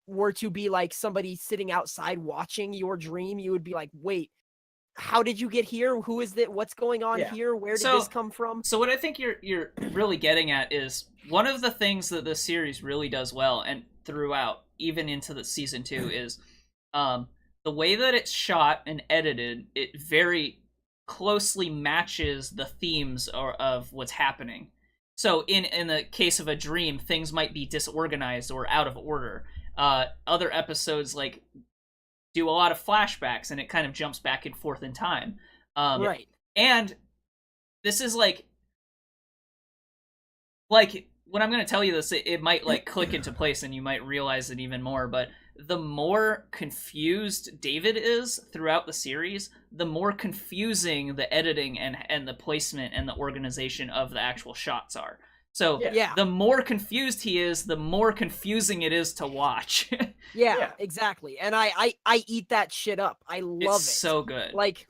were to be like somebody sitting outside watching your dream, you would be like, wait, how did you get here? Who is it? What's going on here? Where did this come from? So what I think you're really getting at is one of the things that this series really does well, and throughout, even into the season 2, is the way that it's shot and edited. It very closely matches the themes of what's happening. So in the case of a dream, things might be disorganized or out of order. Other episodes like do a lot of flashbacks, and it kind of jumps back and forth in time. Right. And this is like when I'm going to tell you this, it might like click into place and you might realize it even more, but the more confused David is throughout the series, the more confusing the editing and the placement and the organization of the actual shots are. So the more confused he is, the more confusing it is to watch. yeah, exactly. And I eat that shit up. I love it. It's so good. Like,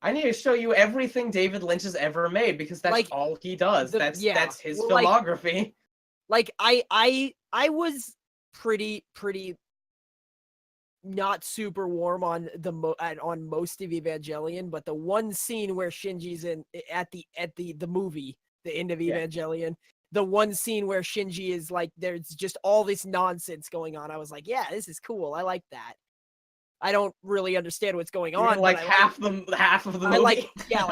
I need to show you everything David Lynch has ever made, because that's like, all he does. That's his filmography. Like I was pretty not super warm on on most of Evangelion, but the one scene where Shinji's in at the movie, the end of Evangelion, the one scene where Shinji is like, there's just all this nonsense going on. I was like, yeah, this is cool. I like that. I don't really understand what's going on. Like half of the movie. like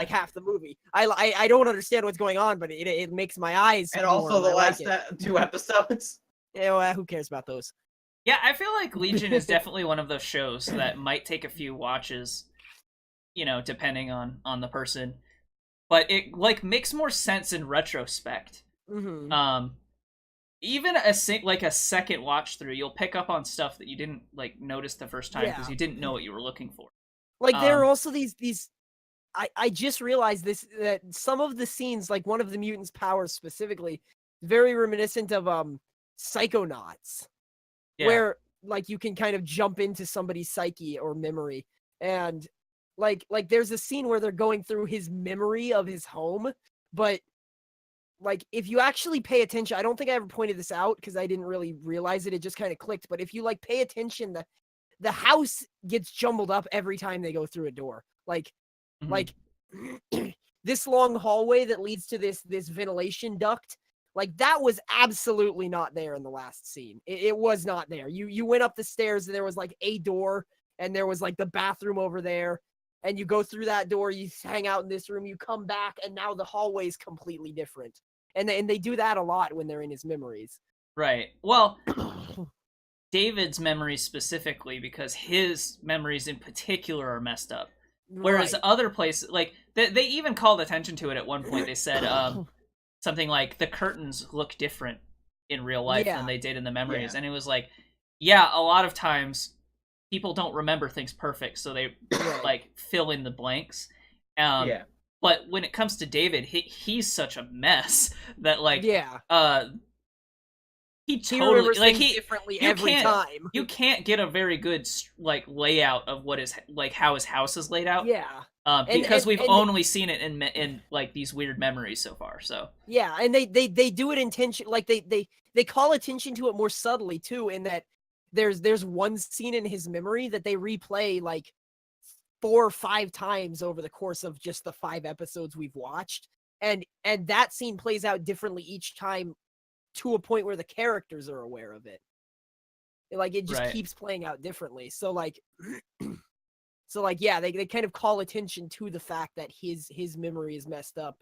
half the movie. I don't understand what's going on, but it makes my eyes. And also the last 2 episodes. Yeah, well, who cares about those? Yeah, I feel like Legion is definitely one of those shows that might take a few watches, depending on the person, but it like makes more sense in retrospect. Mm-hmm. Even a second watch through, you'll pick up on stuff that you didn't like notice the first time because you didn't know what you were looking for. Like there are also these I just realized this, that some of the scenes, like one of the mutants' powers specifically, very reminiscent of Psychonauts, Yeah. where like you can kind of jump into somebody's psyche or memory, and like there's a scene where they're going through his memory of his home, but like if you actually pay attention, I don't think I ever pointed this out because I didn't really realize it, it just kind of clicked, but if you like pay attention, the house gets jumbled up every time they go through a door. Like this long hallway that leads to this ventilation duct, like that was absolutely not there in the last scene. It was not there. You went up the stairs and there was like a door and there was like the bathroom over there, and you go through that door, you hang out in this room, you come back, and now the hallway is completely different. And they do that a lot when they're in his memories. Right. Well, David's memories specifically, because his memories in particular are messed up. Whereas other places, like, they even called attention to it at one point. They said something like, the curtains look different in real life than they did in the memories. And it was like, yeah, a lot of times people don't remember things perfect, so they, like, fill in the blanks. But when it comes to David, he's such a mess that, like, he totally, like, differently every time. You can't get a very good, like, layout of what is, like, how his house is laid out. Because we've only seen it in like these weird memories so far. So and they do it intention, like they call attention to it more subtly too, in that there's one scene in his memory that they replay like 4 or 5 times over the course of just the 5 episodes we've watched, and that scene plays out differently each time, to a point where the characters are aware of it. Like it just keeps playing out differently. So like they kind of call attention to the fact that his memory is messed up.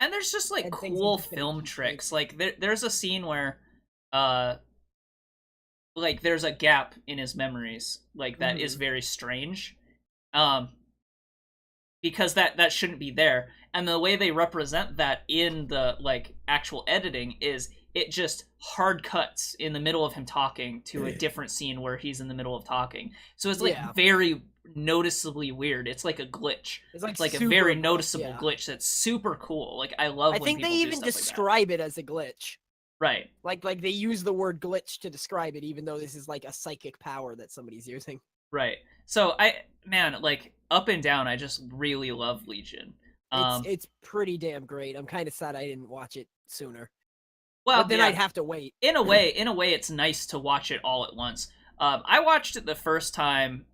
And there's just like cool film tricks. Like there's a scene where like there's a gap in his memories, like that is very strange. Because that shouldn't be there. And the way they represent that in the like actual editing is it just hard cuts in the middle of him talking to a different scene where he's in the middle of talking. So it's like very noticeably weird. It's like a glitch. It's like a very noticeable glitch that's super cool. Like I love. I think they even describe it as a glitch. Right. Like they use the word glitch to describe it, even though this is like a psychic power that somebody's using. Right. So like up and down, I just really love Legion. It's pretty damn great. I'm kind of sad I didn't watch it sooner. Well, but then I'd have to wait. In a way, it's nice to watch it all at once. I watched it the first time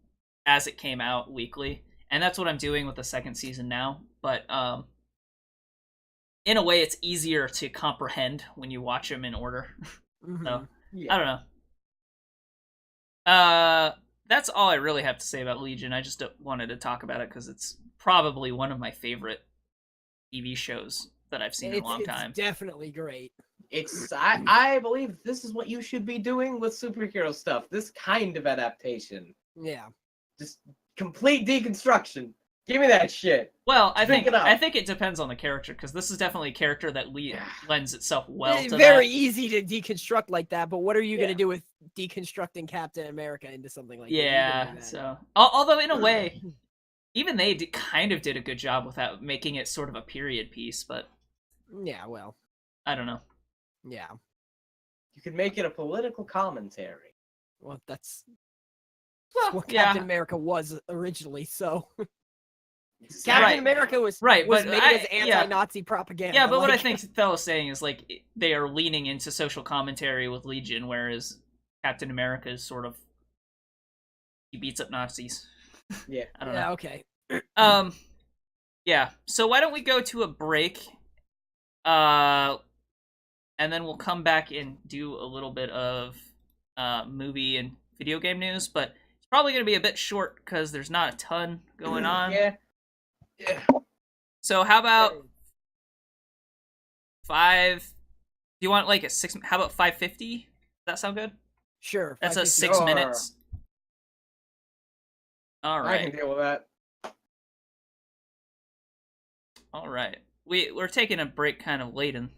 as it came out weekly, and that's what I'm doing with the second season now. But in a way, it's easier to comprehend when you watch them in order. So I don't know. That's all I really have to say about Legion. I just wanted to talk about it because it's probably one of my favorite TV shows that I've seen in a long time. It's definitely great. I believe this is what you should be doing with superhero stuff. This kind of adaptation. Yeah. Just complete deconstruction. Give me that shit. Well, I think it depends on the character, because this is definitely a character that lends itself well to very easy to deconstruct like that, but what are you going to do with deconstructing Captain America into something like that? Yeah, so... Although, in a way, even they kind of did a good job without making it sort of a period piece, but... Yeah, well... I don't know. Yeah. You could make it a political commentary. Well, that's what Captain America was originally, so... Captain America was made as anti-Nazi propaganda. Yeah, but what I think Thel is saying is, like, they are leaning into social commentary with Legion, whereas Captain America is sort of... he beats up Nazis. Yeah. I don't know. Okay. Yeah, so why don't we go to a break, and then we'll come back and do a little bit of movie and video game news, but it's probably going to be a bit short because there's not a ton going on. Yeah. So how about 5? Do you want like a 6? How about 5:50? Does that sound good? Sure. That's a 6 minutes. All right. I can deal with that. All right. We're taking a break kind of late in the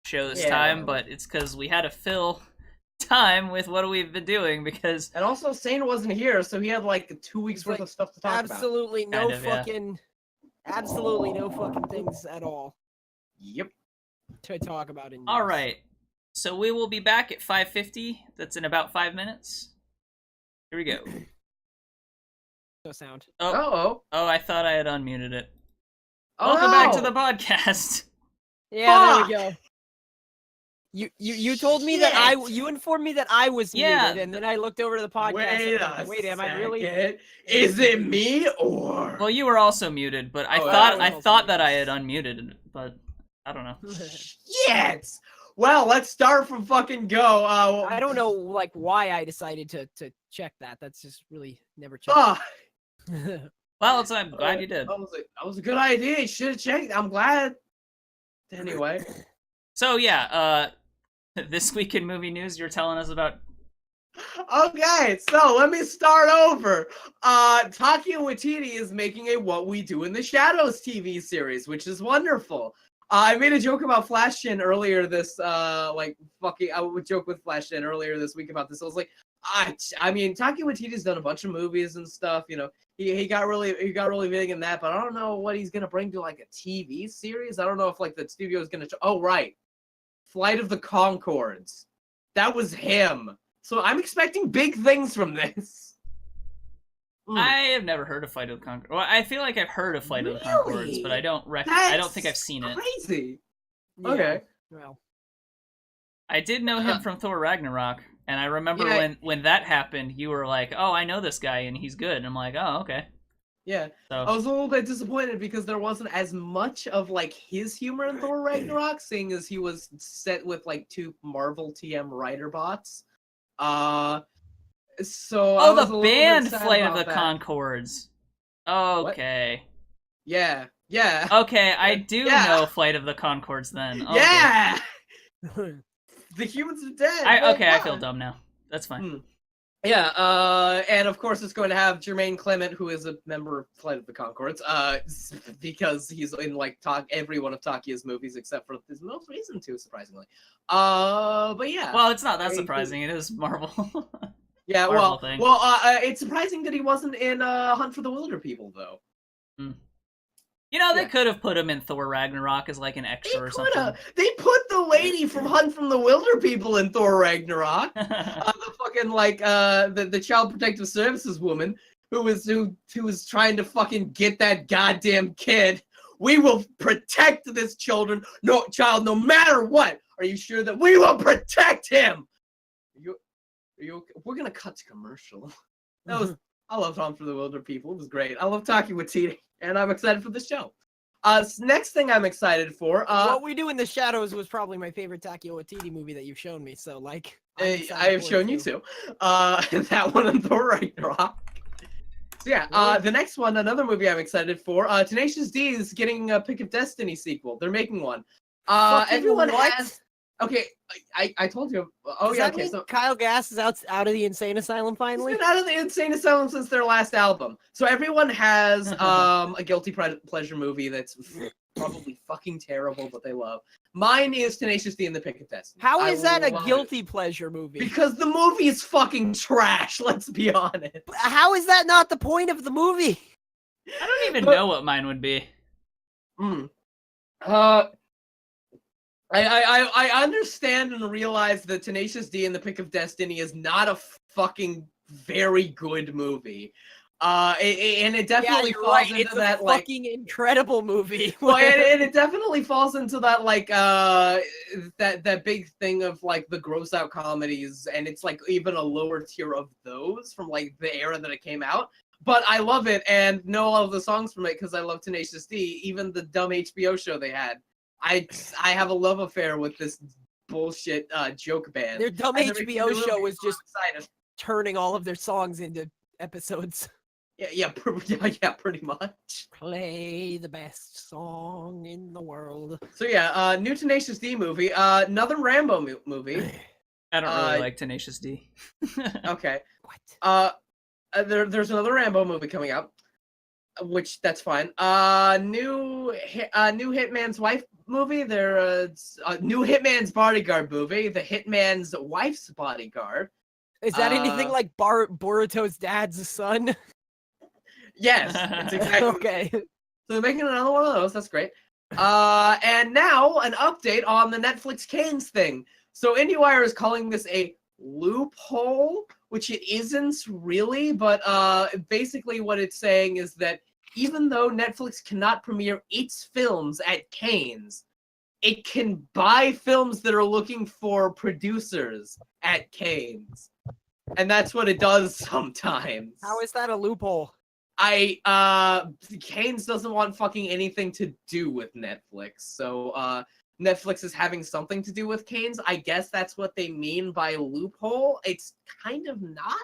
show this time, but it's because we had to fill time with what we've been doing, because... And also, Sane wasn't here, so he had like 2 weeks worth of stuff to talk about. Absolutely no fucking... Absolutely no fucking things at all Yep. to talk about in news. All right. So we will be back at 5:50. That's in about 5 minutes. Here we go. No sound. Oh. I thought I had unmuted it. Oh, Welcome back to no. the podcast. Yeah, Fuck! there we go. You told me that you informed me that I was Yeah. muted, and then I looked over to the podcast. Wait, am I really? Is it me or? Well, you were also muted, but I Oh, thought I I was thought also that I had muted. unmuted it, but I don't know. Yes. Well, let's start from fucking go. I don't know, like, why I decided to check that. That's just really never checked. Well, I'm glad you did. That was a good idea. You should have checked. I'm glad. Anyway. So yeah, this week in movie news, you're telling us about. Okay, so let me start over. Taika Waititi is making a What We Do in the Shadows TV series, which is wonderful. I made a joke about Flashdin earlier this, I would joke with Flashdin earlier this week about this. I was like, I mean, Taika Waititi's done a bunch of movies and stuff, you know. He got really big in that, but I don't know what he's gonna bring to like a TV series. I don't know if like the studio is gonna. Oh right, Flight of the Conchords. That was him. So I'm expecting big things from this. I have never heard of Flight of the Conchords. Well, I feel like I've heard of Flight of the Conchords, but I don't think I've seen it. Crazy. Yeah, Okay. Well, I did know him from Thor Ragnarok, and I remember when that happened, you were like, "Oh, I know this guy, and he's good." And I'm like, "Oh, okay." Yeah. So I was a little bit disappointed because there wasn't as much of like his humor in Thor Ragnarok, seeing as he was set with like 2 Marvel TM writer bots. So I was the a little band bit sad Flight of about the that. Conchords. Okay. Yeah. Yeah. Okay, I do Yeah. know Flight of the Conchords then. Okay. Yeah. The humans are dead. I feel dumb now. That's fine. Yeah, and of course it's going to have Jermaine Clement, who is a member of Flight of the Conchords, because he's in like every one of Takia's movies except for his most recent 2, surprisingly. But yeah. Well, it's not that surprising. It is Marvel. Yeah, Marvel thing. it's surprising that he wasn't in Hunt for the Wilder People, though. You know, they could have put him in Thor Ragnarok as like an extra or something. They put the lady from Hunt from the Wilder People in Thor Ragnarok. The fucking like the Child Protective Services woman who was trying to fucking get that goddamn kid. We will protect this child no matter what. Are you sure that we will protect him? Are you okay? We're gonna cut to commercial. I love Hunt for the Wilder People. It was great. I love Taika Waititi, and I'm excited for the show. Next thing I'm excited for. What We Do in the Shadows was probably my favorite Taika Waititi movie that you've shown me. So like, I have shown you too. That one and Thor Ragnarok. So yeah, the next one, another movie I'm excited for. Tenacious D is getting a Pick of Destiny sequel. They're making one. Everyone has. Okay, I told you. Oh Does yeah. that Okay, mean so Kyle Gass is out of the insane asylum finally. he's been out of the insane asylum since their last album. So everyone has a guilty pleasure movie that's probably fucking terrible, but they love. Mine is Tenacious D and the Pick of Destiny. How is that a love guilty it. pleasure movie? Because the movie is fucking trash. Let's be honest. How is that not the point of the movie? I don't even know what mine would be. I understand and realize that Tenacious D and the Pick of Destiny is not a fucking very good movie. And it definitely falls into that like fucking incredible movie. Well, and it definitely falls into that like that big thing of like the gross out comedies, and it's like even a lower tier of those from like the era that it came out. But I love it and know all of the songs from it because I love Tenacious D, even the dumb HBO show they had. I have a love affair with this bullshit joke band. Their dumb HBO show was just excited. turning all of their songs into episodes. Yeah, pretty much. Play the best song in the world. So yeah, new Tenacious D movie. Another Rambo movie. I don't really like Tenacious D. Okay. What? There's another Rambo movie coming out, which that's fine. New Hitman's Wife movie. There's a new Hitman's Bodyguard movie. The Hitman's Wife's Bodyguard. Is that anything like Boruto's dad's son? Yes, it's exactly. Okay. So they're making another one of those. That's great. And now an update on the Netflix Canes thing. So IndieWire is calling this a loophole, which it isn't really, but basically what it's saying is that even though Netflix cannot premiere its films at Canes, it can buy films that are looking for producers at Canes. And that's what it does sometimes. How is that a loophole? Canes doesn't want fucking anything to do with Netflix. So Netflix is having something to do with Canes. I guess that's what they mean by loophole. It's kind of not,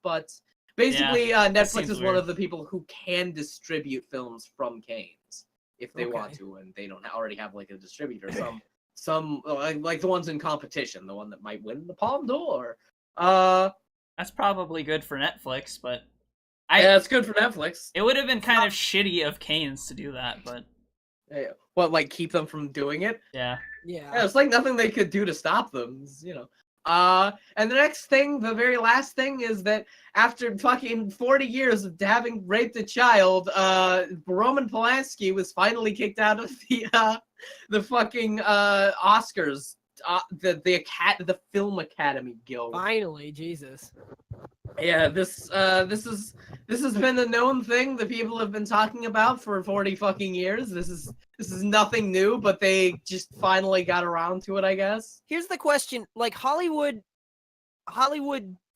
but basically Netflix is one of the people who can distribute films from Canes if they want to, and they don't already have like a distributor. Some like the ones in competition, the one that might win the Palme d'Or. That's probably good for Netflix, but yeah, it's good for Netflix. It would have been kind of shitty of Canes to do that, but what, like keep them from doing it? Yeah. Yeah, it's like nothing they could do to stop them, you know. And the next thing, the very last thing, is that after fucking 40 years of having raped a child, Roman Polanski was finally kicked out of the fucking Oscars, the Film Academy Guild. Finally, Jesus. Yeah, this has been a known thing that people have been talking about for 40 fucking years. This is nothing new, but they just finally got around to it, I guess. Here's the question: like Hollywood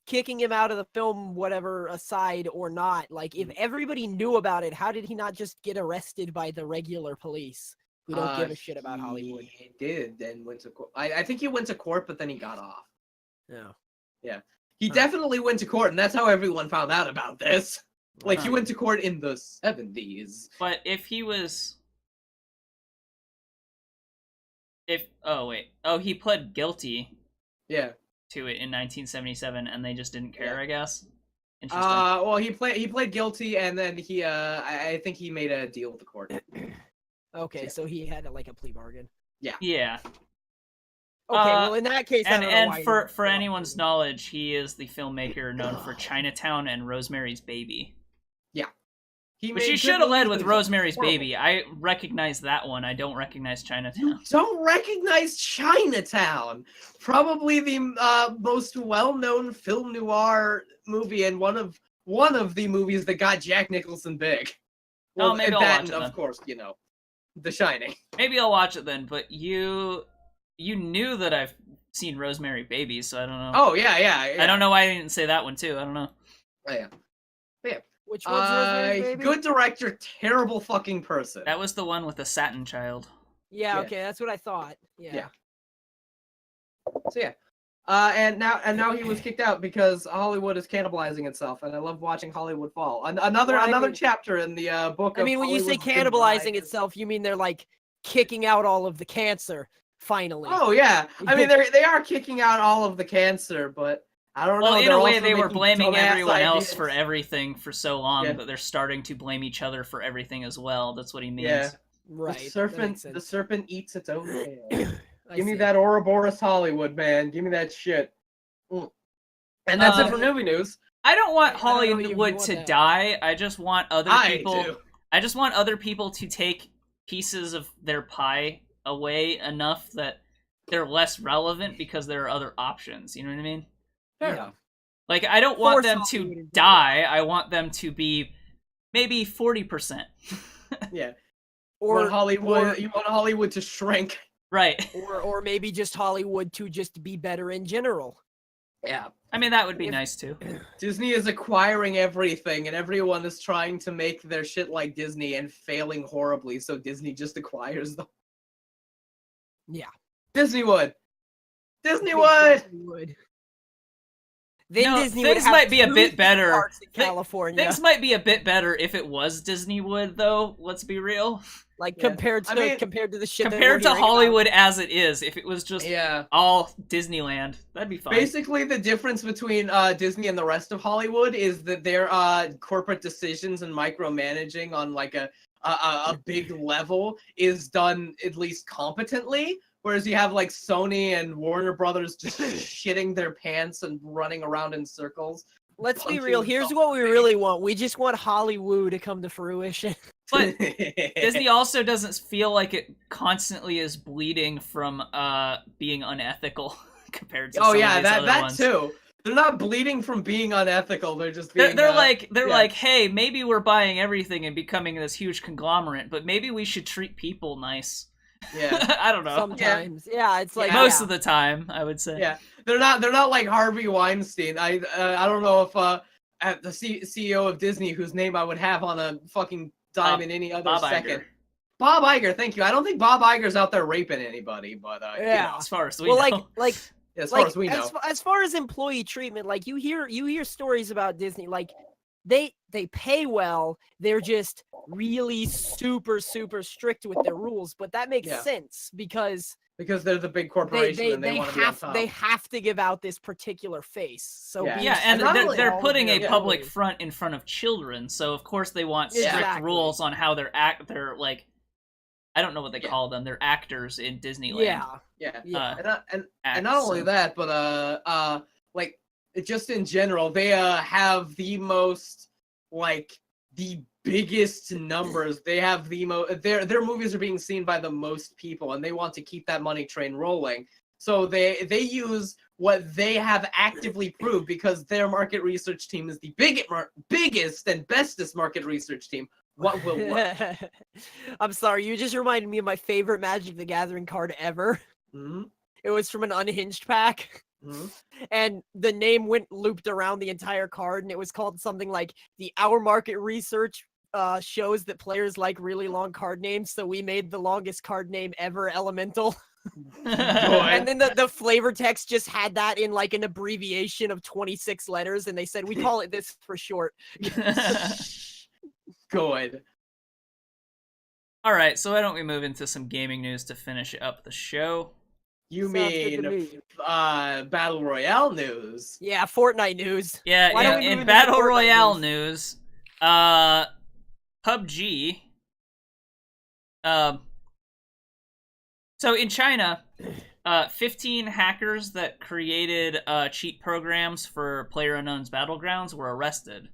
kicking him out of the film, whatever aside or not, like if everybody knew about it, how did he not just get arrested by the regular police who don't give a shit about Hollywood? He did, and went to court. I think he went to court, but then he got off. Yeah. Yeah. He definitely went to court, and that's how everyone found out about this. Like, he went to court in the 70s. But if he was... he pled guilty to it in 1977, and they just didn't care, I guess? Interesting. Well, he pled guilty, and then he, I think he made a deal with the court. Okay, so he had like a plea bargain. Yeah. Yeah. Okay, well, in that case, and for anyone's knowledge, he is the filmmaker known for Chinatown and Rosemary's Baby. Yeah. Which you should have led with Rosemary's Baby. I recognize that one. I don't recognize Chinatown. You don't recognize Chinatown! Probably the most well-known film noir movie, and one of the movies that got Jack Nicholson big. Well, maybe I'll watch it then. Of course, you know, The Shining. Maybe I'll watch it then, but you knew that I've seen Rosemary Baby, so I don't know. Oh, yeah. I don't know why I didn't say that one, too. I don't know. Oh, yeah. Yeah. Which one's Rosemary's Baby? Good director, terrible fucking person. That was the one with the satin child. Yeah, okay, that's what I thought. Yeah. So, yeah. And now he was kicked out because Hollywood is cannibalizing itself, and I love watching Hollywood fall. Another chapter in the book. I mean, when you say cannibalizing itself, you mean they're like kicking out all of the cancer. Finally. Oh yeah, I mean they are kicking out all of the cancer, but I don't know. Well, in a way, they were blaming everyone else for everything for so long that they're starting to blame each other for everything as well. That's what he means. Yeah, right. The serpent eats its own tail. Give me that Ouroboros Hollywood, man. Give me that shit. And that's it for movie news. I don't want Hollywood to die. I just want other people. I just want other people to take pieces of their pie away enough that they're less relevant because there are other options. You know what I mean? Fair enough. Like, I don't want them to die. I want them to be maybe 40%. Yeah. Or you want Hollywood to shrink. Right. Or maybe just Hollywood to just be better in general. Yeah. I mean, that would be nice too. Disney is acquiring everything, and everyone is trying to make their shit like Disney and failing horribly, so Disney just acquires them. Yeah. Disney would. Then Disney things might be a bit better. In California. Things might be a bit better if it was Disneywood, though. Let's be real. Like compared to the shit. Compared to Hollywood as it is, if it was just all Disneyland, that'd be fine. Basically, the difference between Disney and the rest of Hollywood is that their corporate decisions and micromanaging on like a big level is done at least competently. Whereas you have like Sony and Warner Brothers just shitting their pants and running around in circles Let's be punching real. the Here's dog. what we really want. We just want Hollywood to come to fruition. But Disney also doesn't feel like it constantly is bleeding from being unethical compared to Oh some yeah, of these other that ones. too. They're not bleeding from being unethical. They're just being. They're like yeah. like, hey, maybe we're buying everything and becoming this huge conglomerate, but maybe we should treat people nice. Yeah. I don't know. Sometimes, yeah, it's like Most of the time, I would say. Yeah, they're not like Harvey Weinstein. I don't know if at the CEO of Disney, whose name I would have on a fucking dime in any other Bob second. Iger. Bob Iger, thank you. I don't think Bob Iger's out there raping anybody, but Yeah. As far as we well, know. like as far as we know. as far as employee treatment, like you hear stories about Disney, like they pay well. They're just really super strict with their rules, but that makes sense because they're the big corporation and they want to be on top. They have to give out this particular face. So and they're putting a public front in front of children, so of course they want strict rules on how they're like, I don't know what they call them. They're actors in Disneyland. And not only that, but like just in general, they have the most, like, the biggest numbers. They have the their movies are being seen by the most people, and they want to keep that money train rolling. So they use what they have actively proved, because their market research team is the biggest and bestest market research team. What will work? I'm sorry, you just reminded me of my favorite Magic the Gathering card ever. Mm-hmm. It was from an unhinged pack. Mm-hmm. And the name went looped around the entire card, and it was called something like our market research shows that players like really long card names, so we made the longest card name ever Elemental. And then the flavor text just had that in like an abbreviation of 26 letters, and they said, we call it this for short. Good. All right, so why don't we move into some gaming news to finish up the show? You Sounds mean Battle Royale news? Yeah, Fortnite news. Yeah, in Battle Royale news, PUBG. So in China, 15 hackers that created cheat programs for PlayerUnknown's Battlegrounds were arrested.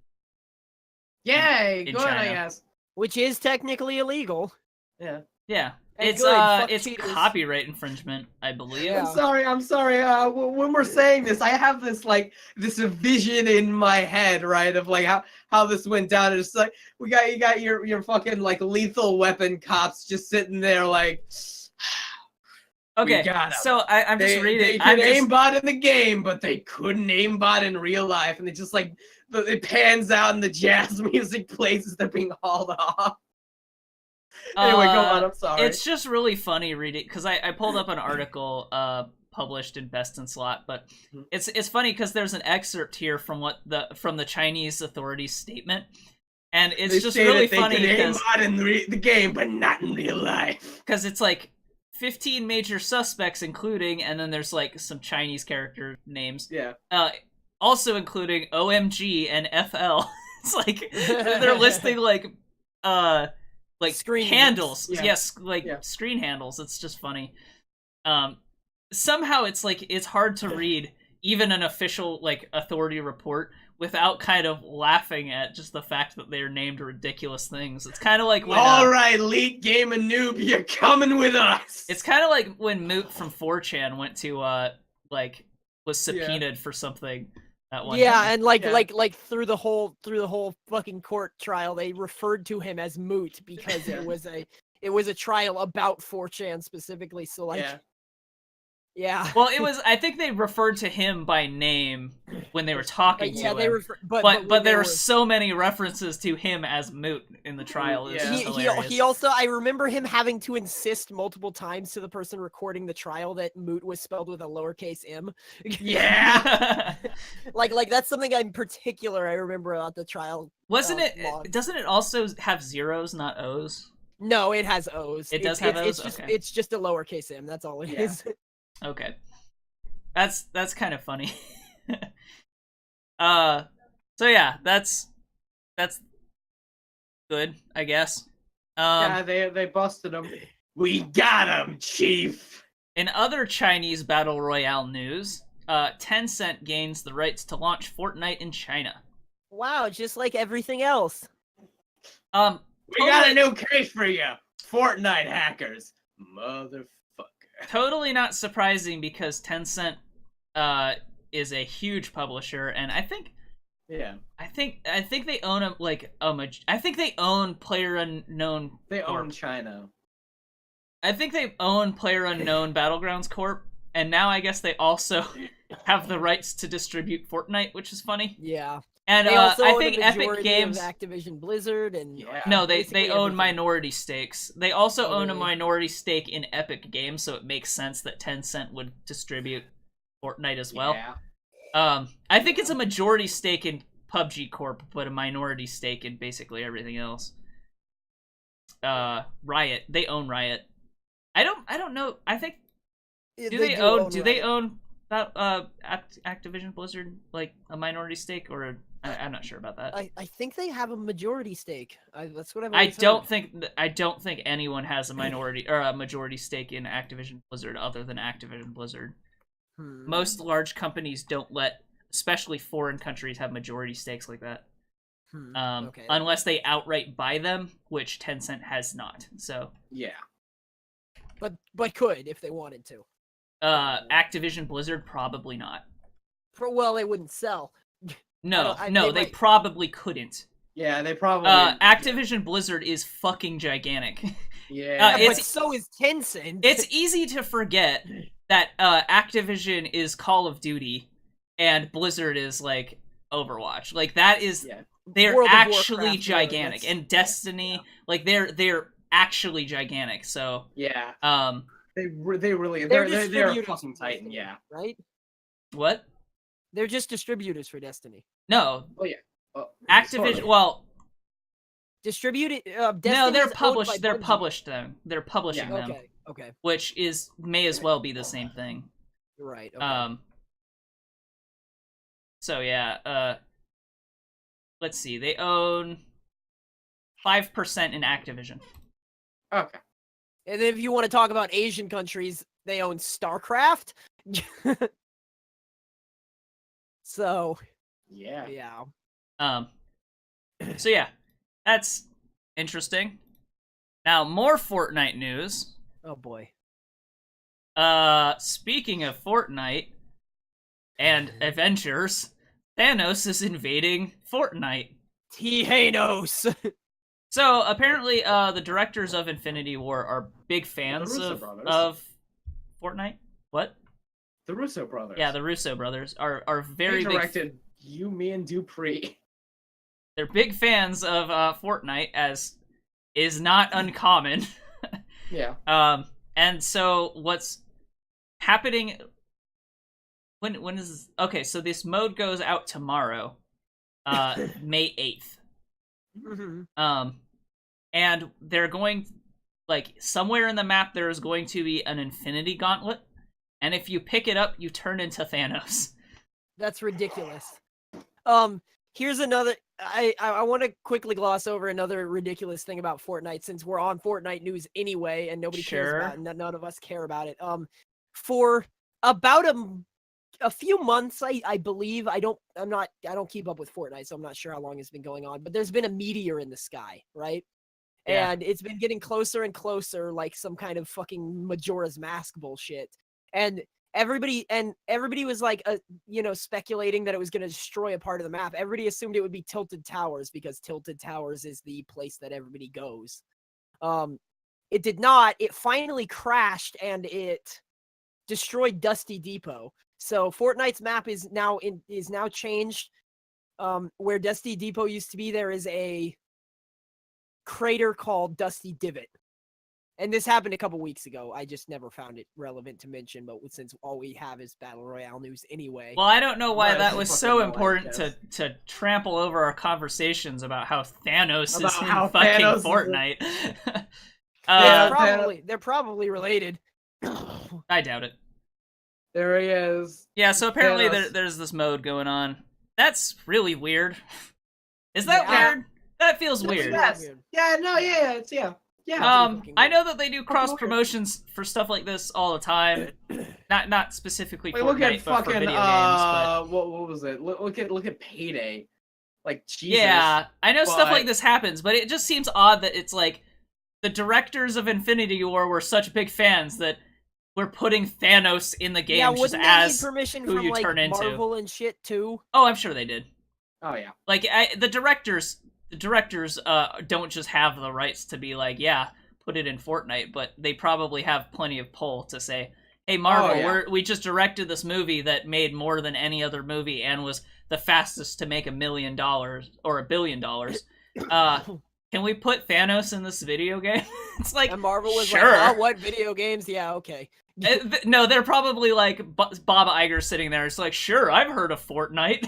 Yay, in good, China. I guess. Which is technically illegal. Yeah. Yeah. And It's cheaters. Copyright infringement, I believe. Yeah. I'm sorry. When we're saying this, I have this vision in my head, right, of like how this went down. It's like you got your fucking like lethal weapon cops just sitting there like. Okay, so I'm just reading. They could aimbot in the game, but they couldn't aimbot in real life, and it just like it pans out and the jazz music plays as they're being hauled off. Anyway, go on. I'm sorry. It's just really funny reading, because I pulled up an article published in Best in Slot, but it's funny because there's an excerpt here from the Chinese authorities' statement, and it's they just say really that they funny could because aimbot in the game, but not in real life. Because it's like 15 major suspects, including, and then there's like some Chinese character names. Yeah. Also including OMG and FL. It's like they're listing like screen handles. Yeah. Yes, screen handles. It's just funny. Somehow it's like it's hard to read even an official like authority report without kind of laughing at just the fact that they're named ridiculous things. It's kind of like when all right, Leak Gamer Noob, you're coming with us. It's kind of like when Moot from 4chan went to was subpoenaed for something that one time. And like through the whole fucking court trial, they referred to him as Moot because it was a trial about 4chan specifically. So like yeah. Well, I think they referred to him by name when they were talking to him. But there were so many references to him as Moot in the trial. He also, I remember him having to insist multiple times to the person recording the trial that Moot was spelled with a lowercase m. Yeah. like that's something in particular I remember about the trial. Doesn't it also have zeros, not O's? No, it has O's. It does have O's? It's just a lowercase m. That's all it is. Okay. That's kind of funny. So yeah, that's good, I guess. Yeah, they busted him. We got him, Chief. In other Chinese Battle Royale news, Tencent gains the rights to launch Fortnite in China. Wow, just like everything else. We got a new case for you, Fortnite hackers, motherfucker. Totally not surprising because Tencent is a huge publisher, and I think they own I think they own PlayerUnknown. They own China. I think they own PlayerUnknown Battlegrounds Corp, and now I guess they also have the rights to distribute Fortnite, which is funny. Yeah. And They also I own think a Epic majority Games. of Activision Blizzard and No, they basically own everything. minority stakes. They also own a really? minority stake in Epic Games, so it makes sense that Tencent would distribute Fortnite as well. Yeah. I think it's a majority stake in PUBG Corp, but a minority stake in basically everything else. Riot, they own Riot. I don't know. I think do they own that Activision Blizzard, like a minority stake, or I'm not sure about that. I think they have a majority stake. That's what I've I always don't think anyone has a minority or a majority stake in Activision Blizzard other than Activision Blizzard. heard. Most large companies don't let, especially foreign countries, have majority stakes like that. Okay. Unless they outright buy them, which Tencent has not. So Yeah. But could if they wanted to. Activision Blizzard probably not. Well, they wouldn't sell. No, they they might- probably couldn't. Yeah, they probably. Activision Blizzard is fucking gigantic. Yeah. But so is Tencent. It's easy to forget that Activision is Call of Duty and Blizzard is like Overwatch. Like that is Yeah. they're World of actually Warcraft, gigantic. that's- And Destiny, like they're actually gigantic. So Yeah. um They really They're they're a distributors fucking for titan. Destiny, Yeah. right? what? They're just distributors for Destiny. No. Oh yeah. Activision Sort of. well Distributed. no, Destiny they're is owned by published. They're Bungie. published them. They're publishing them, Okay. which may as well be the same thing. Right. Okay. So yeah, let's see. They own 5% in Activision. Okay. And then if you want to talk about Asian countries, they own StarCraft. So Yeah. yeah. So yeah, that's interesting. Now more Fortnite news. Oh boy. Speaking of Fortnite and Avengers, Thanos is invading Fortnite. T-Hanos. So apparently, the directors of Infinity War are big fans Russo of brothers. Fortnite. What? The Russo brothers. Yeah, the Russo brothers are very They big. directed You, Me, and Dupree. They're big fans of Fortnite, as is not uncommon. Yeah. And so what's happening? When is this? Okay? So this mode goes out tomorrow, May 8th. Mhm. And they're going, like, somewhere in the map there is going to be an Infinity Gauntlet, and if you pick it up, you turn into Thanos. That's ridiculous. Here's another. I want to quickly gloss over another ridiculous thing about Fortnite, since we're on Fortnite news anyway, and nobody cares Sure. about it. None of us care about it. For about a few months, I believe. I don't keep up with Fortnite, so I'm not sure how long it's been going on. But there's been a meteor in the sky, right? Yeah. And it's been getting closer and closer, like some kind of fucking Majora's Mask bullshit. And everybody was like, speculating that it was going to destroy a part of the map. Everybody assumed it would be Tilted Towers because Tilted Towers is the place that everybody goes. It did not. It finally crashed and it destroyed Dusty Depot. So Fortnite's map is now changed. Where Dusty Depot used to be, there is a crater called Dusty Divot. And this happened a couple weeks ago. I just never found it relevant to mention, but since all we have is Battle Royale news anyway. Well, I don't know why Right, that it's was fucking so annoying, important yes. to trample over our conversations about how Thanos About is in how fucking Thanos is in- Fortnite. They're probably related. I doubt it. There he is. Yeah, so apparently Thanos. there's this mode going on. That's really weird. Is that Yeah. weird? That feels weird. Yes. Yeah. No. Yeah. It's yeah. Yeah. pretty fucking I weird. know that they do cross weird. promotions for stuff like this all the time. Not specifically Like, look at Fortnite, but for fucking video games. But what was it? Look at Payday. Like Jesus. yeah, I know stuff but- like this happens, but it just seems odd that it's like the directors of Infinity War were such big fans that we're putting Thanos in the game just wouldn't they as need permission who from you like turn into. Marvel and shit too? Oh, I'm sure they did. Oh yeah. Like the directors don't just have the rights to be like, yeah, put it in Fortnite, but they probably have plenty of pull to say, hey Marvel, we just directed this movie that made more than any other movie and was the fastest to make $1 million or $1 billion. Can we put Thanos in this video game? It's like, And Marvel was sure. like, oh, what video games? Yeah, okay. No, they're probably like Bob Iger sitting there. It's like, sure, I've heard of Fortnite.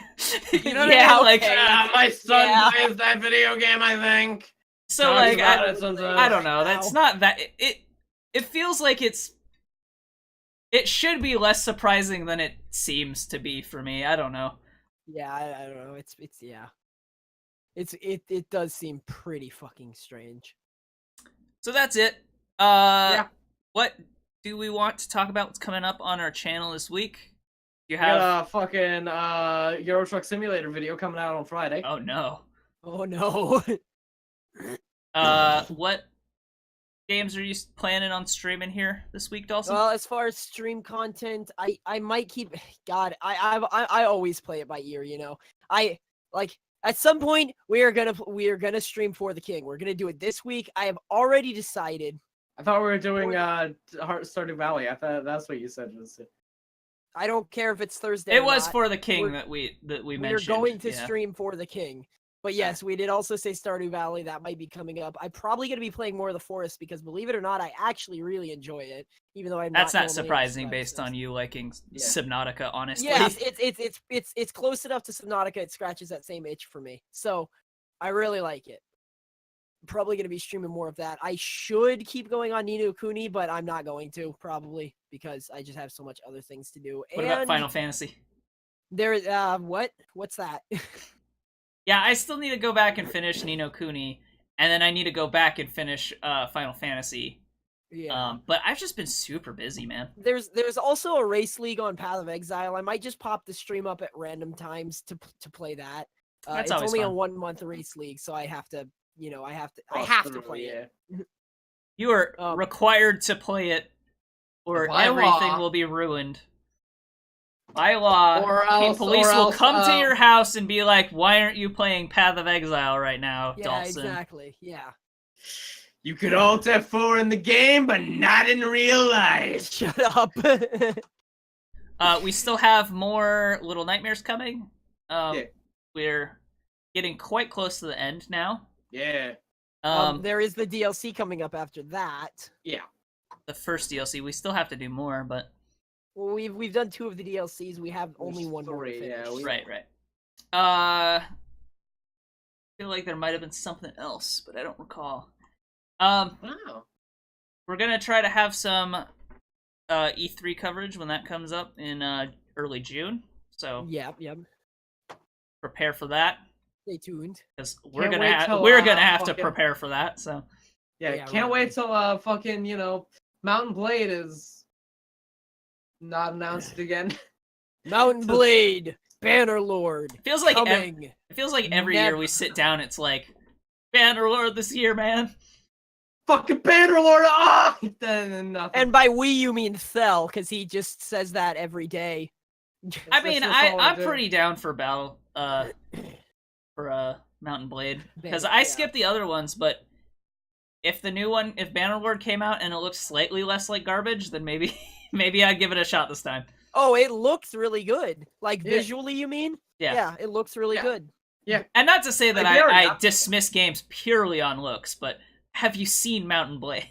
You know what yeah, I mean? like Okay. My son Yeah. plays that video game, I think. so. Talks Like, about I it sometimes. don't know. That's not that. It feels like it should be less surprising than it seems to be for me. I don't know. Yeah, I don't know. It's yeah. It does seem pretty fucking strange. So that's it. Yeah. What do we want to talk about? What's coming up on our channel this week? You We have got a fucking Euro Truck Simulator video coming out on Friday. Oh no. Oh no. What games are you planning on streaming here this week, Dalsson? Well, as far as stream content, I might keep. God, I always play it by ear. You know, I like at some point we are gonna stream For the King. We're gonna do it this week. I have already decided. I thought we were doing Stardew Valley. I thought that's what you said. I don't care if it's Thursday. It or was not. For the King We're- that we We're mentioned. going to Yeah. stream For the King. But yes, we did also say Stardew Valley. That might be coming up. I'm probably going to be playing more of the Forest because, believe it or not, I actually really enjoy it. Even though I'm That's not not normally surprising into based on you liking Yeah. Subnautica, honestly. Yes, it's close enough to Subnautica. It scratches that same itch for me. So I really like it. Probably going to be streaming more of that. I should keep going on Ni no Kuni, but I'm not going to probably because I just have so much other things to do. What about Final Fantasy? There, what's that? Yeah, I still need to go back and finish Ni no Kuni, and then I need to go back and finish Final Fantasy. Yeah. But I've just been super busy, man. There's also a race league on Path of Exile. I might just pop the stream up at random times to play that. That's It's always only a fun. 1 month race league, so I have to, I have to play it. You are Um, required to play it, or By everything law. will be ruined. By law, Or the else- police or will else, come to your house and be like, "Why aren't you playing Path of Exile right now, Yeah, Dalsson?" exactly. Yeah. You could alt F4 in the game, but not in real life. Shut up. We still have more Little Nightmares coming. Yeah. We're getting quite close to the end now. Yeah. There is the DLC coming up after that. Yeah. The first DLC. We still have to do more, but Well, we've done 2 of the DLCs. We have only There's one more to 3, yeah, finish. right. I feel like there might have been something else, but I don't recall. Wow. We're gonna try to have some E3 coverage when that comes up in early June. So Yep. prepare for that Stay tuned. because we're Can't gonna wait till, have to fucking- prepare for that. So Yeah, Yeah, can't right. wait till fucking, Mountain Blade is not announced again. Mountain Blade, Bannerlord, it feels like coming. it feels like every year we sit down. It's like Bannerlord this year, man. Fucking Bannerlord! Ah! Then nothing. And by we, you mean Thel, because he just says that every day. I mean, That's all I'm do. pretty down for Mountain Blade because I Yeah. skipped the other ones, but if the new one, if Bannerlord came out and it looks slightly less like garbage, then maybe I'd give it a shot this time. Oh, it looks really good. Like Yeah. visually, you mean? Yeah. it looks really Yeah. good. And not to say that Like, they already I got- dismiss games purely on looks, but have you seen Mountain Blade?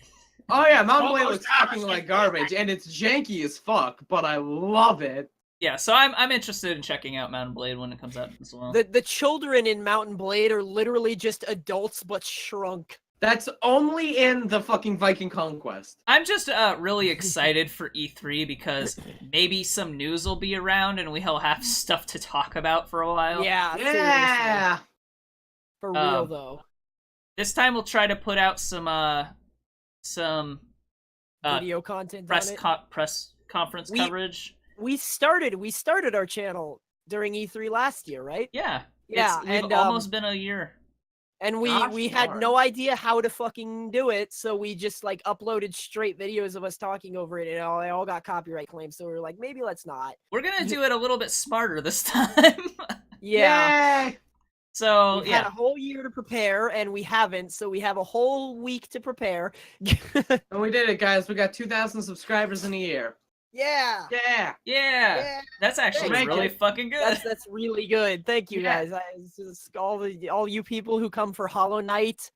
Oh yeah, Mountain Blade Almost looks fucking like garbage, and it's janky as fuck, but I love it. Yeah, so I'm interested in checking out Mountain Blade when it comes out as well. The children in Mountain Blade are literally just adults but shrunk. That's only in the fucking Viking Conquest. I'm just really excited for E3 because maybe some news will be around and we'll have stuff to talk about for a while. Yeah, seriously. Yeah. For real though. This time we'll try to put out some Video content press on it. press conference coverage. We started our channel during E3 last year, right? Yeah. Yeah, We've almost been a year. And Gosh we had darn. no idea how to fucking do it, so we just like uploaded straight videos of us talking over it, and they all got copyright claims. So we were like, maybe let's not. We're gonna do it a little bit smarter this time. Yeah. Yay! So We've had a whole year to prepare, and we haven't. So we have a whole week to prepare. And we did it, guys. We got 2,000 subscribers in a year. Yeah. yeah. That's actually Thanks, really man. fucking good. That's really good. Thank you, Yeah. guys. It's just all you people who come for Hollow Knight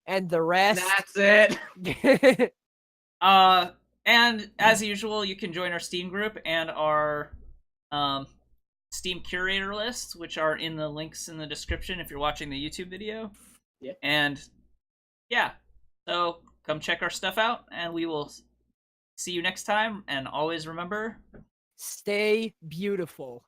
and the rest. That's it. And as usual, you can join our Steam group and our Steam curator list, which are in the links in the description if you're watching the YouTube video. Yeah. And yeah, so come check our stuff out, and we will see you next time. And always remember, Stay beautiful.